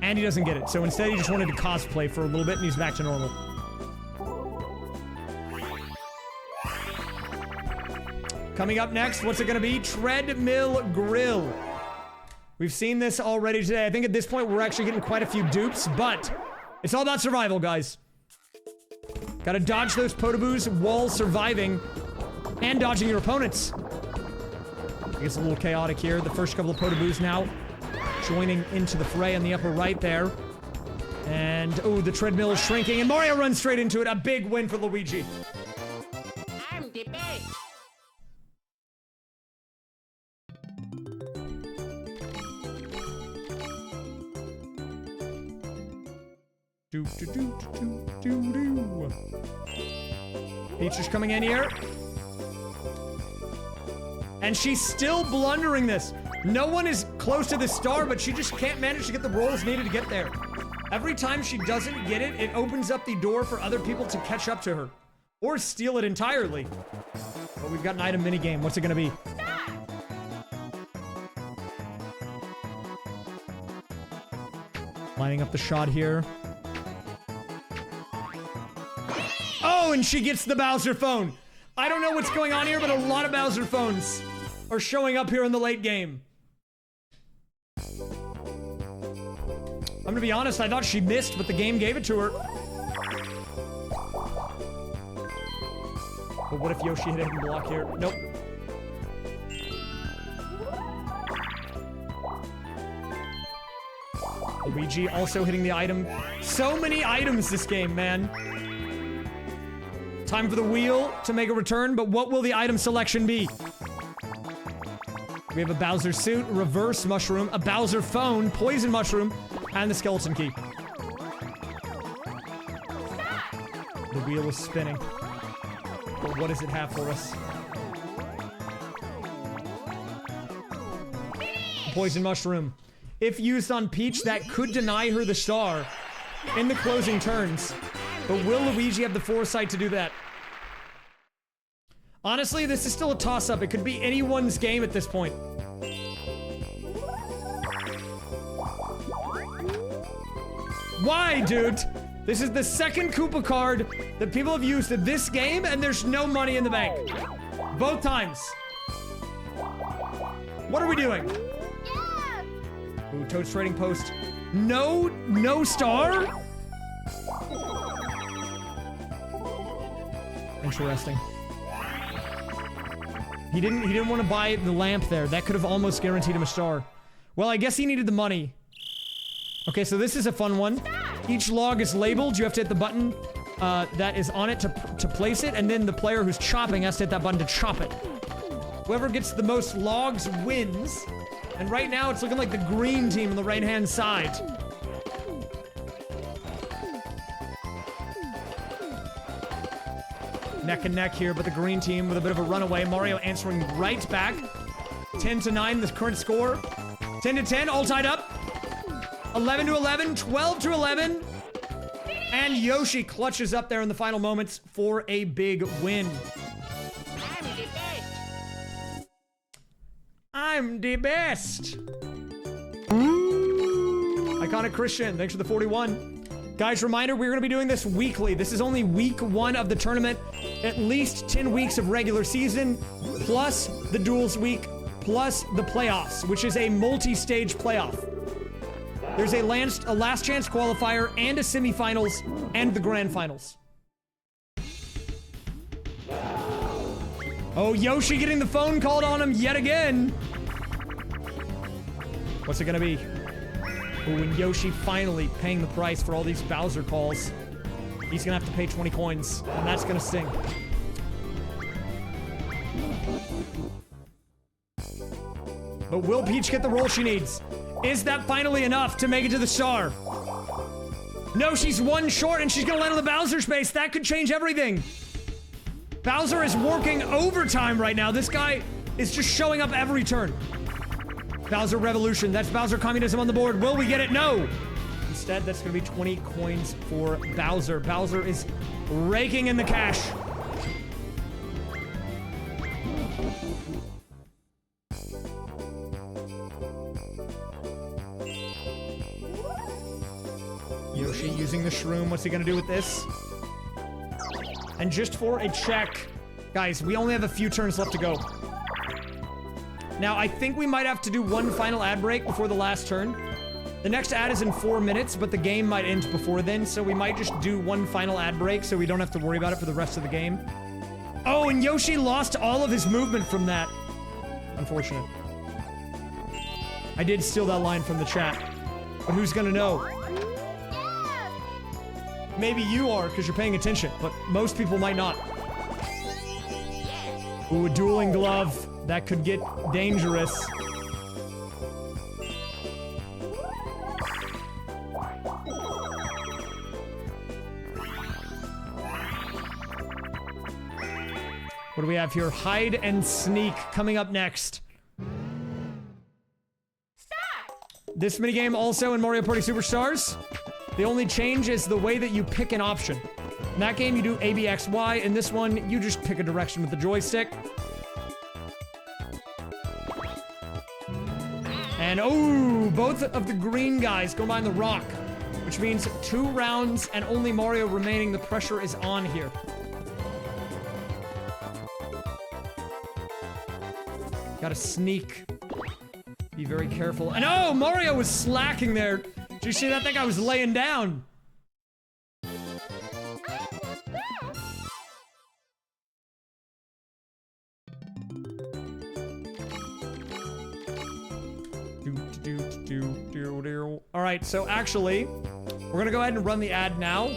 And he doesn't get it, so instead he just wanted to cosplay for a little bit and he's back to normal. Coming up next, what's it gonna be? Treadmill Grill. We've seen this already today. I think at this point we're actually getting quite a few dupes, but it's all about survival, guys. Gotta dodge those potaboos while surviving and dodging your opponents. It gets a little chaotic here. The first couple of potaboos now joining into the fray on the upper right there. And, oh, the treadmill is shrinking, and Mario runs straight into it. A big win for Luigi. I'm the best. Do, do, do, do, do, do. Peach is coming in here. And she's still blundering this. No one is close to the star, but she just can't manage to get the rolls needed to get there. Every time she doesn't get it, it opens up the door for other people to catch up to her. Or steal it entirely. But we've got an item minigame. What's it gonna be? Lining up the shot here. Oh, and she gets the Bowser phone. I don't know what's going on here, but a lot of Bowser phones are showing up here in the late game. I'm gonna be honest, I thought she missed, but the game gave it to her. But what if Yoshi hit a hidden block here? Nope. Luigi also hitting the item. So many items this game, man. Time for the wheel to make a return, but what will the item selection be? We have a Bowser suit, a reverse mushroom, a Bowser phone, poison mushroom, and the skeleton key. The wheel is spinning. But what does it have for us? Poison mushroom. If used on Peach, that could deny her the star in the closing turns. But will Luigi have the foresight to do that? Honestly, this is still a toss-up. It could be anyone's game at this point. Why, dude? This is the second Koopa card that people have used in this game, and there's no money in the bank. Both times. What are we doing? Ooh, Toad's Trading Post. No star? Interesting. He didn't want to buy the lamp there. That could have almost guaranteed him a star. Well, I guess he needed the money. Okay, so this is a fun one. Each log is labeled. You have to hit the button that is on it to place it, and then the player who's chopping has to hit that button to chop it. Whoever gets the most logs wins. And right now, it's looking like the green team on the right-hand side. Neck and neck here, but the green team with a bit of a runaway. Mario answering right back. 10-9, the current score. 10-10, all tied up. 11-11, 12-11. And Yoshi clutches up there in the final moments for a big win. I'm the best. I Iconic Christian, thanks for the 41. Guys, reminder, we're going to be doing this weekly. This is only week 1 of the tournament. At least 10 weeks of regular season, plus the duels week, plus the playoffs, which is a multi-stage playoff. There's a last chance qualifier and a semifinals and the grand finals. Oh, Yoshi getting the phone called on him yet again. What's it gonna be? Oh, and Yoshi finally paying the price for all these Bowser calls. He's gonna have to pay 20 coins, and that's gonna sting. But will Peach get the roll she needs? Is that finally enough to make it to the star? No, she's one short and she's gonna land on the Bowser space. That could change everything. Bowser is working overtime right now. This guy is just showing up every turn. Bowser Revolution. That's Bowser Communism on the board. Will we get it? No. Instead, that's gonna be 20 coins for Bowser. Bowser is raking in the cash. Yoshi using the shroom. What's he gonna do with this? And just for a check, guys, we only have a few turns left to go. Now, I think we might have to do one final ad break before the last turn. The next ad is in 4 minutes, but the game might end before then, so we might just do one final ad break so we don't have to worry about it for the rest of the game. Oh, and Yoshi lost all of his movement from that. Unfortunate. I did steal that line from the chat, but who's gonna know? Maybe you are, because you're paying attention, but most people might not. Ooh, a dueling glove. That could get dangerous. What do we have here? Hide and Sneak coming up next. Stop! This minigame also in Mario Party Superstars. The only change is the way that you pick an option. In that game, you do A, B, X, Y. In this one, you just pick a direction with the joystick. And oh, both of the green guys go behind the rock, which means 2 rounds and only Mario remaining. The pressure is on here. Gotta sneak. Be very careful. And oh, Mario was slacking there. Did you see that? That guy was laying down. All right, so actually, we're gonna go ahead and run the ad now.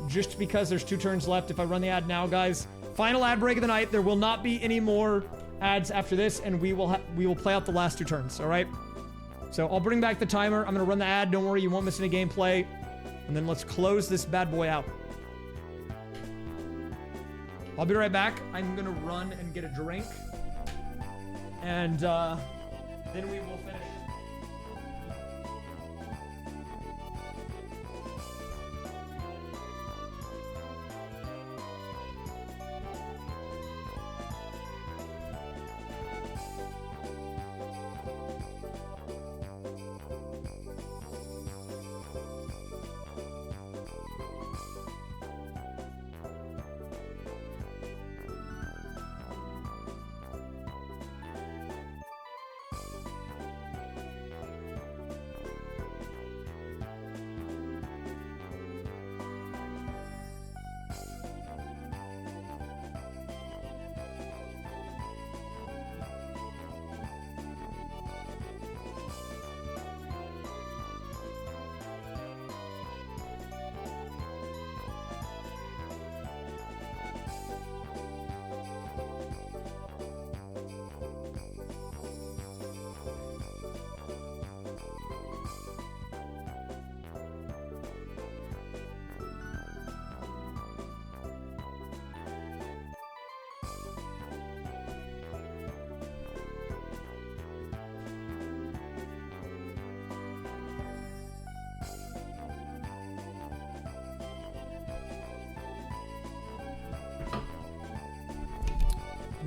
Just because there's 2 turns left. If I run the ad now, guys, final ad break of the night. There will not be any more ads after this, and we will play out the last 2 turns. All right. So I'll bring back the timer. I'm gonna run the ad. Don't worry, you won't miss any gameplay. And then let's close this bad boy out. I'll be right back. I'm gonna run and get a drink. And then we will finish.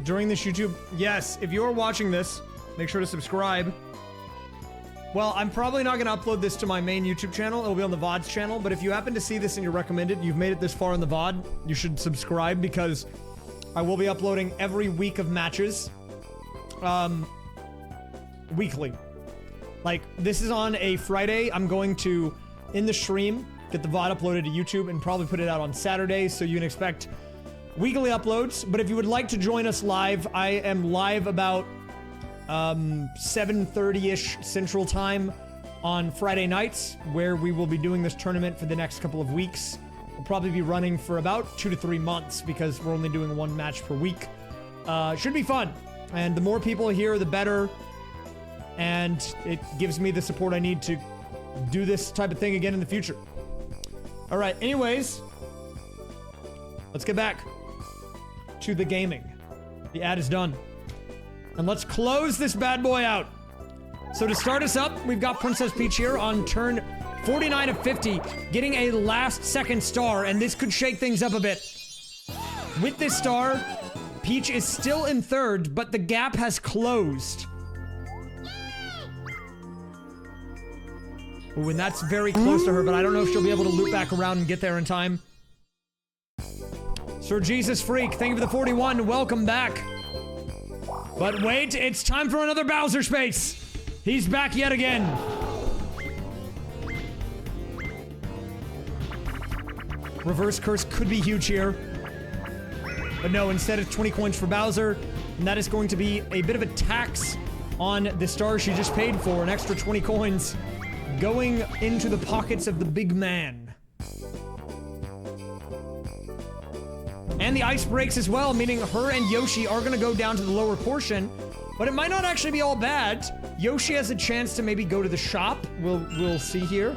During this YouTube, yes, if you're watching this, make sure to subscribe. Well, I'm probably not going to upload this to my main YouTube channel. It'll be on the VODs channel. But if you happen to see this and you're recommended, you've made it this far in the VOD, you should subscribe because I will be uploading every week of matches. Weekly. Like, this is on a Friday. I'm going to, in the stream, get the VOD uploaded to YouTube and probably put it out on Saturday, so you can expect weekly uploads. But if you would like to join us live, I am live about 7:30-ish Central Time on Friday nights, where we will be doing this tournament for the next couple of weeks. We'll probably be running for about 2 to 3 months because we're only doing one match per week. Should be fun. And the more people here, the better. And it gives me the support I need to do this type of thing again in the future. All right, anyways, let's get back to the gaming. The ad is done. And let's close this bad boy out. So to start us up, we've got Princess Peach here on turn 49 of 50, getting a last second star, and this could shake things up a bit. With this star, Peach is still in third, but the gap has closed. Ooh, and that's very close to her, but I don't know if she'll be able to loop back around and get there in time. Sir Jesus Freak, thank you for the 41. Welcome back. But wait, it's time for another Bowser space. He's back yet again. Reverse curse could be huge here. But no, instead it's 20 coins for Bowser. And that is going to be a bit of a tax on the star she just paid for. An extra 20 coins going into the pockets of the big man. And the ice breaks as well, meaning her and Yoshi are going to go down to the lower portion. But it might not actually be all bad. Yoshi has a chance to maybe go to the shop. We'll see here.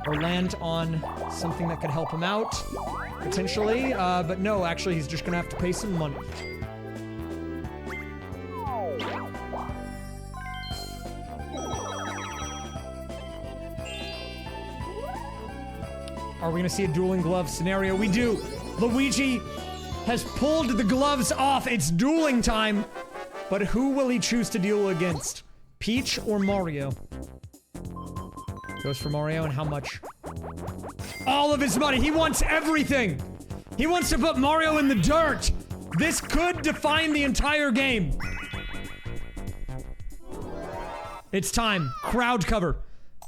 Or land on something that could help him out, potentially. But no, actually, he's just going to have to pay some money. Are we going to see a dueling glove scenario? We do. Luigi has pulled the gloves off. It's dueling time. But who will he choose to duel against? Peach or Mario? Goes for Mario, and how much? All of his money. He wants everything. He wants to put Mario in the dirt. This could define the entire game. It's time. Crowd cover.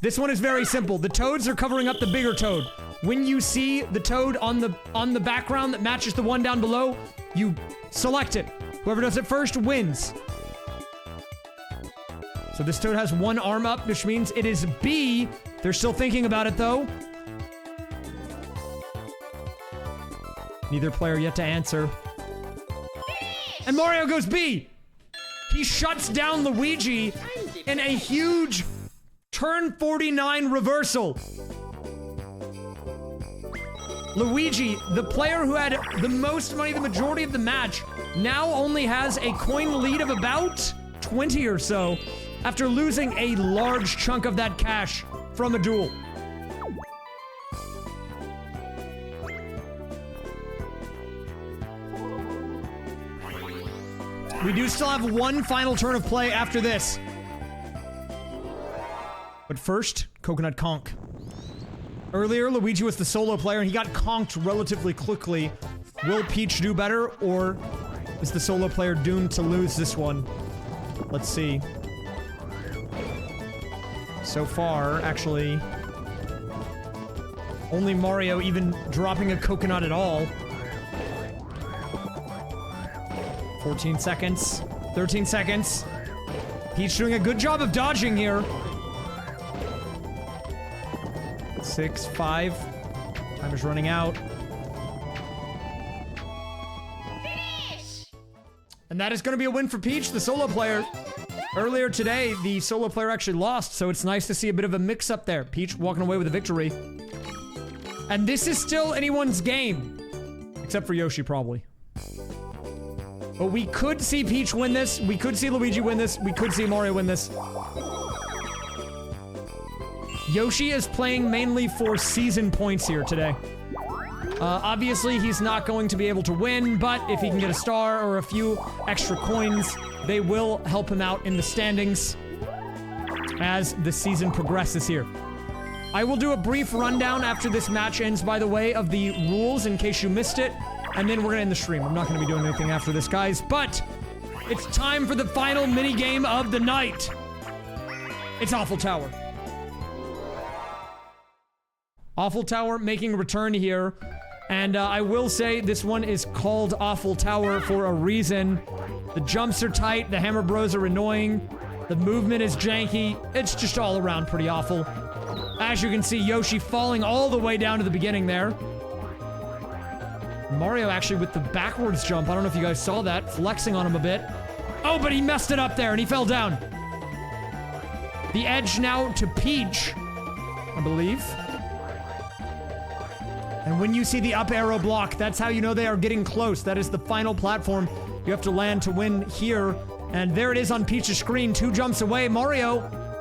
This one is very simple. The toads are covering up the bigger toad. When you see the toad on the background that matches the one down below, you select it. Whoever does it first wins. So this toad has one arm up, which means it is B. They're still thinking about it, though. Neither player yet to answer. And Mario goes B. He shuts down Luigi in a huge turn 49 reversal. Luigi, the player who had the most money the majority of the match, now only has a coin lead of about 20 or so after losing a large chunk of that cash from a duel. We do still have one final turn of play after this. But first, Coconut Conk. Earlier, Luigi was the solo player and he got conked relatively quickly. Will Peach do better, or is the solo player doomed to lose this one? Let's see. So far, actually, only Mario even dropping a coconut at all. 14 seconds. 13 seconds. Peach doing a good job of dodging here. 6, 5. Time is running out. And that is going to be a win for Peach, the solo player. Earlier today, the solo player actually lost, so it's nice to see a bit of a mix-up there. Peach walking away with a victory. And this is still anyone's game. Except for Yoshi, probably. But we could see Peach win this. We could see Luigi win this. We could see Mario win this. Yoshi is playing mainly for season points here today. Obviously, he's not going to be able to win, but if he can get a star or a few extra coins, they will help him out in the standings. as the season progresses here. I will do a brief rundown after this match ends, by the way, of the rules in case you missed it, and then we're gonna end the stream. I'm not gonna be doing anything after this, guys, but it's time for the final mini-game of the night. It's Awful Tower. Awful Tower making a return here, and I will say this one is called Awful Tower for a reason. The jumps are tight, the Hammer Bros are annoying, the movement is janky, it's just all around pretty awful. As you can see, Yoshi falling all the way down to the beginning there. Mario actually with the backwards jump, I don't know if you guys saw that, flexing on him a bit. Oh, but he messed it up there and he fell down. The edge now to Peach, I believe. And when you see the up arrow block, that's how you know they are getting close. That is the final platform you have to land to win here. And there it is on Peach's screen, 2 jumps away. Mario,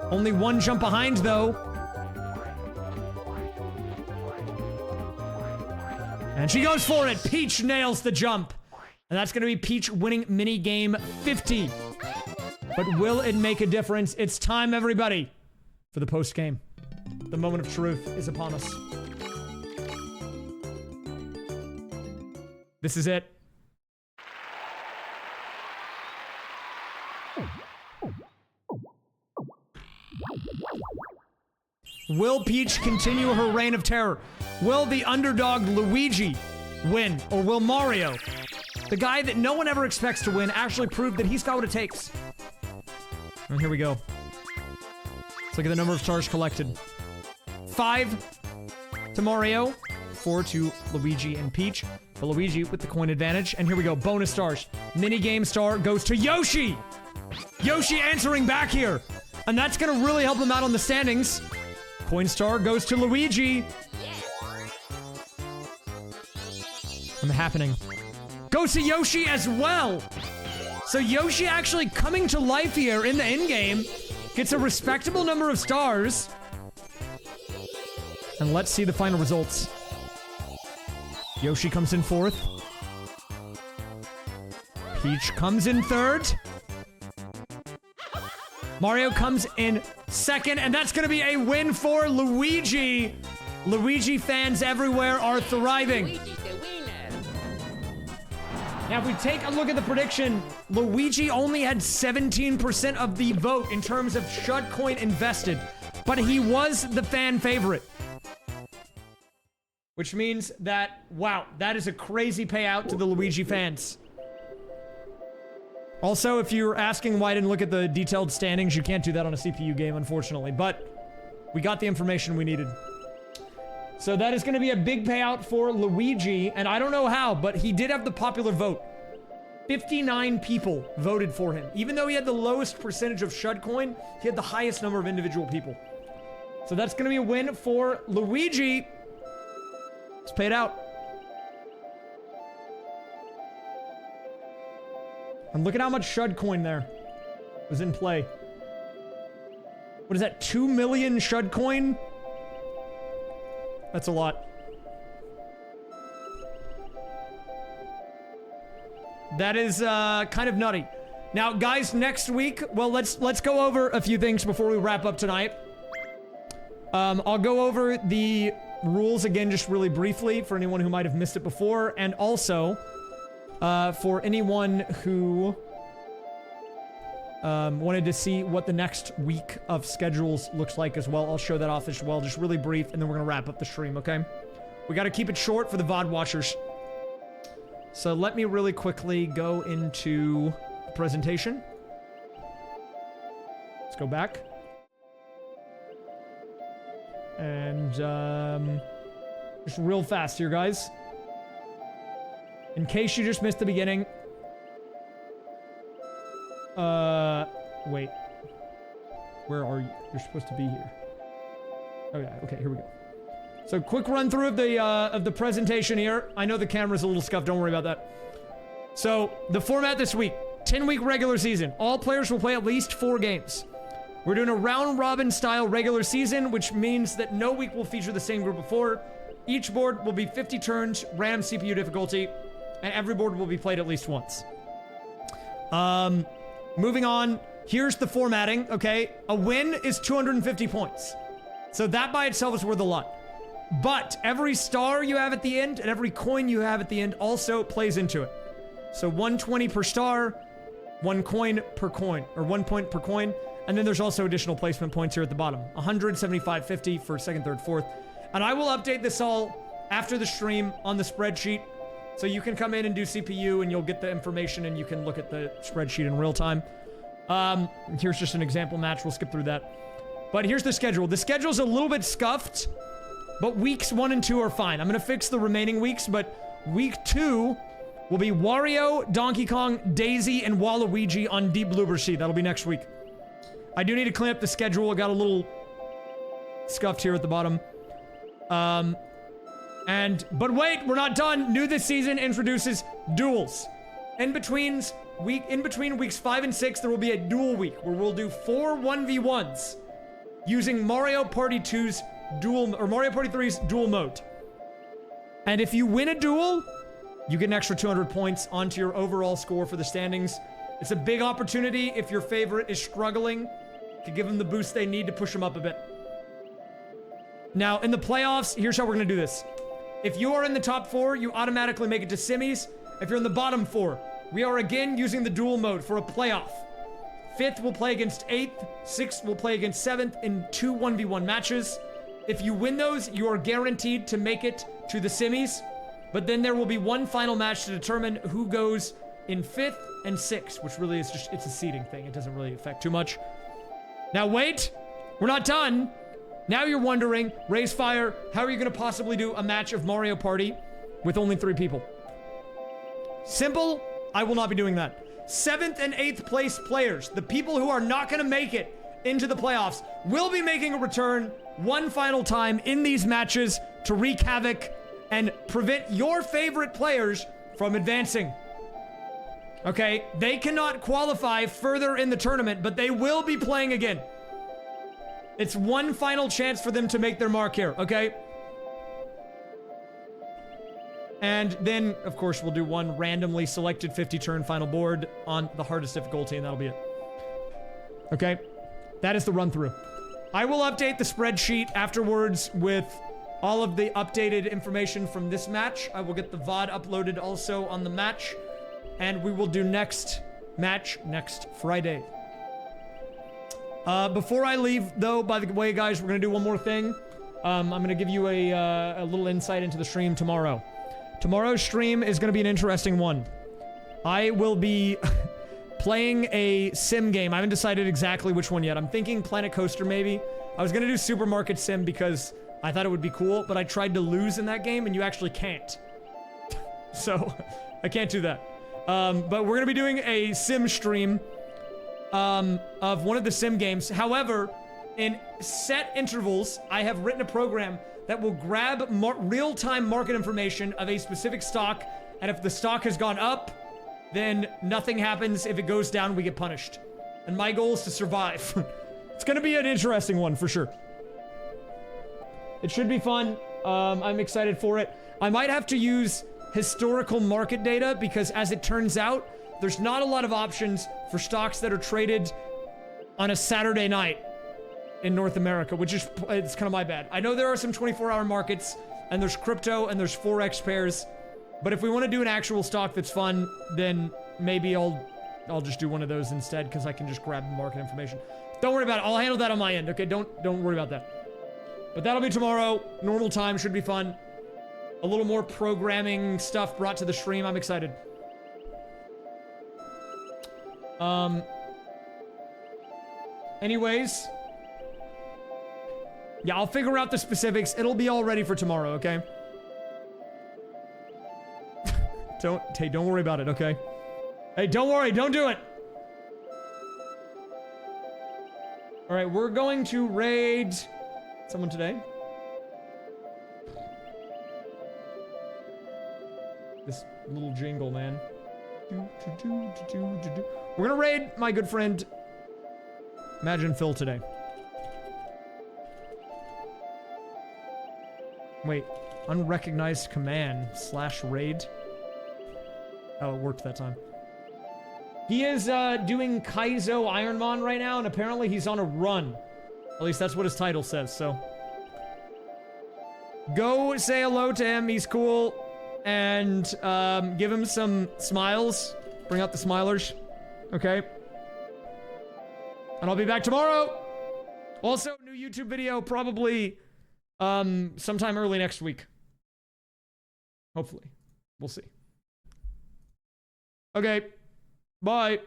only 1 jump behind though. And she goes for it. Peach nails the jump. And that's going to be Peach winning mini game 50. But will it make a difference? It's time, everybody, for the post game. The moment of truth is upon us. This is it. Will Peach continue her reign of terror? Will the underdog Luigi win? Or will Mario, the guy that no one ever expects to win, actually prove that he's got what it takes? And here we go. Let's look at the number of stars collected. 5 to Mario, 4 to Luigi and Peach. But Luigi with the coin advantage. And here we go, bonus stars. Mini game star goes to Yoshi! Yoshi answering back here! And that's gonna really help him out on the standings. Coin star goes to Luigi. And the happening goes to Yoshi as well. So Yoshi actually coming to life here in the end game. Gets a respectable number of stars. And let's see the final results. Yoshi comes in 4th. Peach comes in 3rd. Mario comes in 2nd, and that's gonna be a win for Luigi. Luigi fans everywhere are thriving. Luigi's the winner. Now, if we take a look at the prediction, Luigi only had 17% of the vote in terms of Shud Coin invested, but he was the fan favorite. Which means that, wow, that is a crazy payout to the Luigi fans. Also, if you're asking why I didn't look at the detailed standings, you can't do that on a CPU game, unfortunately. But we got the information we needed. So that is going to be a big payout for Luigi, and I don't know how, but he did have the popular vote. 59 people voted for him. Even though he had the lowest percentage of Shud Coin, he had the highest number of individual people. So that's going to be a win for Luigi. It's paid out. And look at how much Shud Coin there was in play. What is that, 2 million Shud Coin? That's a lot. That is kind of nutty. Now, guys, next week, well, let's go over a few things before we wrap up tonight. I'll go over the rules again just really briefly for anyone who might have missed it before, and also for anyone who wanted to see what the next week of schedules looks like as well. I'll show that off as well, just really brief, and then we're gonna wrap up the stream, okay? We gotta keep it short for the VOD watchers. So let me really quickly go into the presentation. Let's go back. And, just real fast here, guys. In case you just missed the beginning. Wait. Where are you? You're supposed to be here. Okay, here we go. So, quick run through of the presentation here. I know the camera's a little scuffed, don't worry about that. So, the format this week. 10-week regular season. All players will play at least 4 games. We're doing a round-robin style regular season, which means that no week will feature the same group of 4. Each board will be 50 turns, random CPU difficulty, and every board will be played at least once. Moving on, Here's the formatting, okay? A win is 250 points. So that by itself is worth a lot. But every star you have at the end and every coin you have at the end also plays into it. So 120 per star, 1 coin per coin, or 1 point per coin. And then there's also additional placement points here at the bottom. 175.50 for second, third, fourth. And I will update this all after the stream on the spreadsheet. So you can come in and do CPU and you'll get the information and you can look at the spreadsheet in real time. Here's just an example match. We'll skip through that. But here's the schedule. The schedule's a little bit scuffed, but weeks 1 and 2 are fine. I'm gonna fix the remaining weeks, but week 2 will be Wario, Donkey Kong, Daisy, and Waluigi on Deep Bloober Sea. That'll be next week. I do need to clean up the schedule. I got a little scuffed here at the bottom. But wait, we're not done. New this season introduces duels. In between weeks 5 and 6, there will be a duel week where we'll do 4 1v1s using Mario Party 2's duel, or Mario Party 3's duel mode. And if you win a duel, you get an extra 200 points onto your overall score for the standings. It's a big opportunity if your favorite is struggling to give them the boost they need to push them up a bit. Now, in the playoffs, here's how we're gonna do this. If you are in the top 4, you automatically make it to semis. If you're in the bottom 4, we are again using the duel mode for a playoff. 5th will play against 8th, 6th will play against 7th in 2 1v1 matches. If you win those, you are guaranteed to make it to the semis. But then there will be one final match to determine who goes in 5th and 6th, which really is just, it's a seeding thing. It doesn't really affect too much. Now wait, we're not done. Now you're wondering, raysfire, how are you gonna possibly do a match of Mario Party with only 3 people? Simple, I will not be doing that. 7th and 8th place players, the people who are not gonna make it into the playoffs, will be making a return one final time in these matches to wreak havoc and prevent your favorite players from advancing. Okay, they cannot qualify further in the tournament, but they will be playing again. It's one final chance for them to make their mark here, okay? And then, of course, we'll do one randomly selected 50-turn final board on the hardest difficulty, and that'll be it. Okay? That is the run-through. I will update the spreadsheet afterwards with all of the updated information from this match. I will get the VOD uploaded also on the match. And we will do next match next Friday. Before I leave, though, by the way, guys, we're going to do one more thing. I'm going to give you a little insight into the stream tomorrow. Tomorrow's stream is going to be an interesting one. I will be playing a sim game. I haven't decided exactly which one yet. I'm thinking Planet Coaster, maybe. I was going to do Supermarket Sim because I thought it would be cool, but I tried to lose in that game, and you actually can't. So, I can't do that. But we're going to be doing a sim stream of one of the sim games. However, in set intervals, I have written a program that will grab real-time market information of a specific stock, and if the stock has gone up, then nothing happens. If it goes down, we get punished. And my goal is to survive. It's going to be an interesting one, for sure. It should be fun. I'm excited for it. I might have to use historical market data because, as it turns out, there's not a lot of options for stocks that are traded on a Saturday night in North America, which is, it's kind of my bad. I know there are some 24-hour markets, and there's crypto, and there's Forex pairs, but if we want to do an actual stock that's fun, then maybe I'll just do one of those instead, because I can just grab the market information. Don't worry about it. I'll handle that on my end, okay? Don't worry about that. But that'll be tomorrow. Normal time. Should be fun. A little more programming stuff brought to the stream. I'm excited. Anyways. Yeah, I'll figure out the specifics. It'll be all ready for tomorrow, okay? Don't worry about it, okay? Hey, don't worry. Don't do it. All right, we're going to raid someone today. This little jingle, man. We're gonna raid my good friend Imagine Phil today. Wait, unrecognized command /raid. Oh, it worked that time. He is doing Kaizo Ironmon right now, and apparently he's on a run. At least that's what his title says, so. Go say hello to him, he's cool. And give him some smiles. Bring out the smilers. Okay? And I'll be back tomorrow. Also, new YouTube video probably sometime early next week. Hopefully. We'll see. Okay. Bye.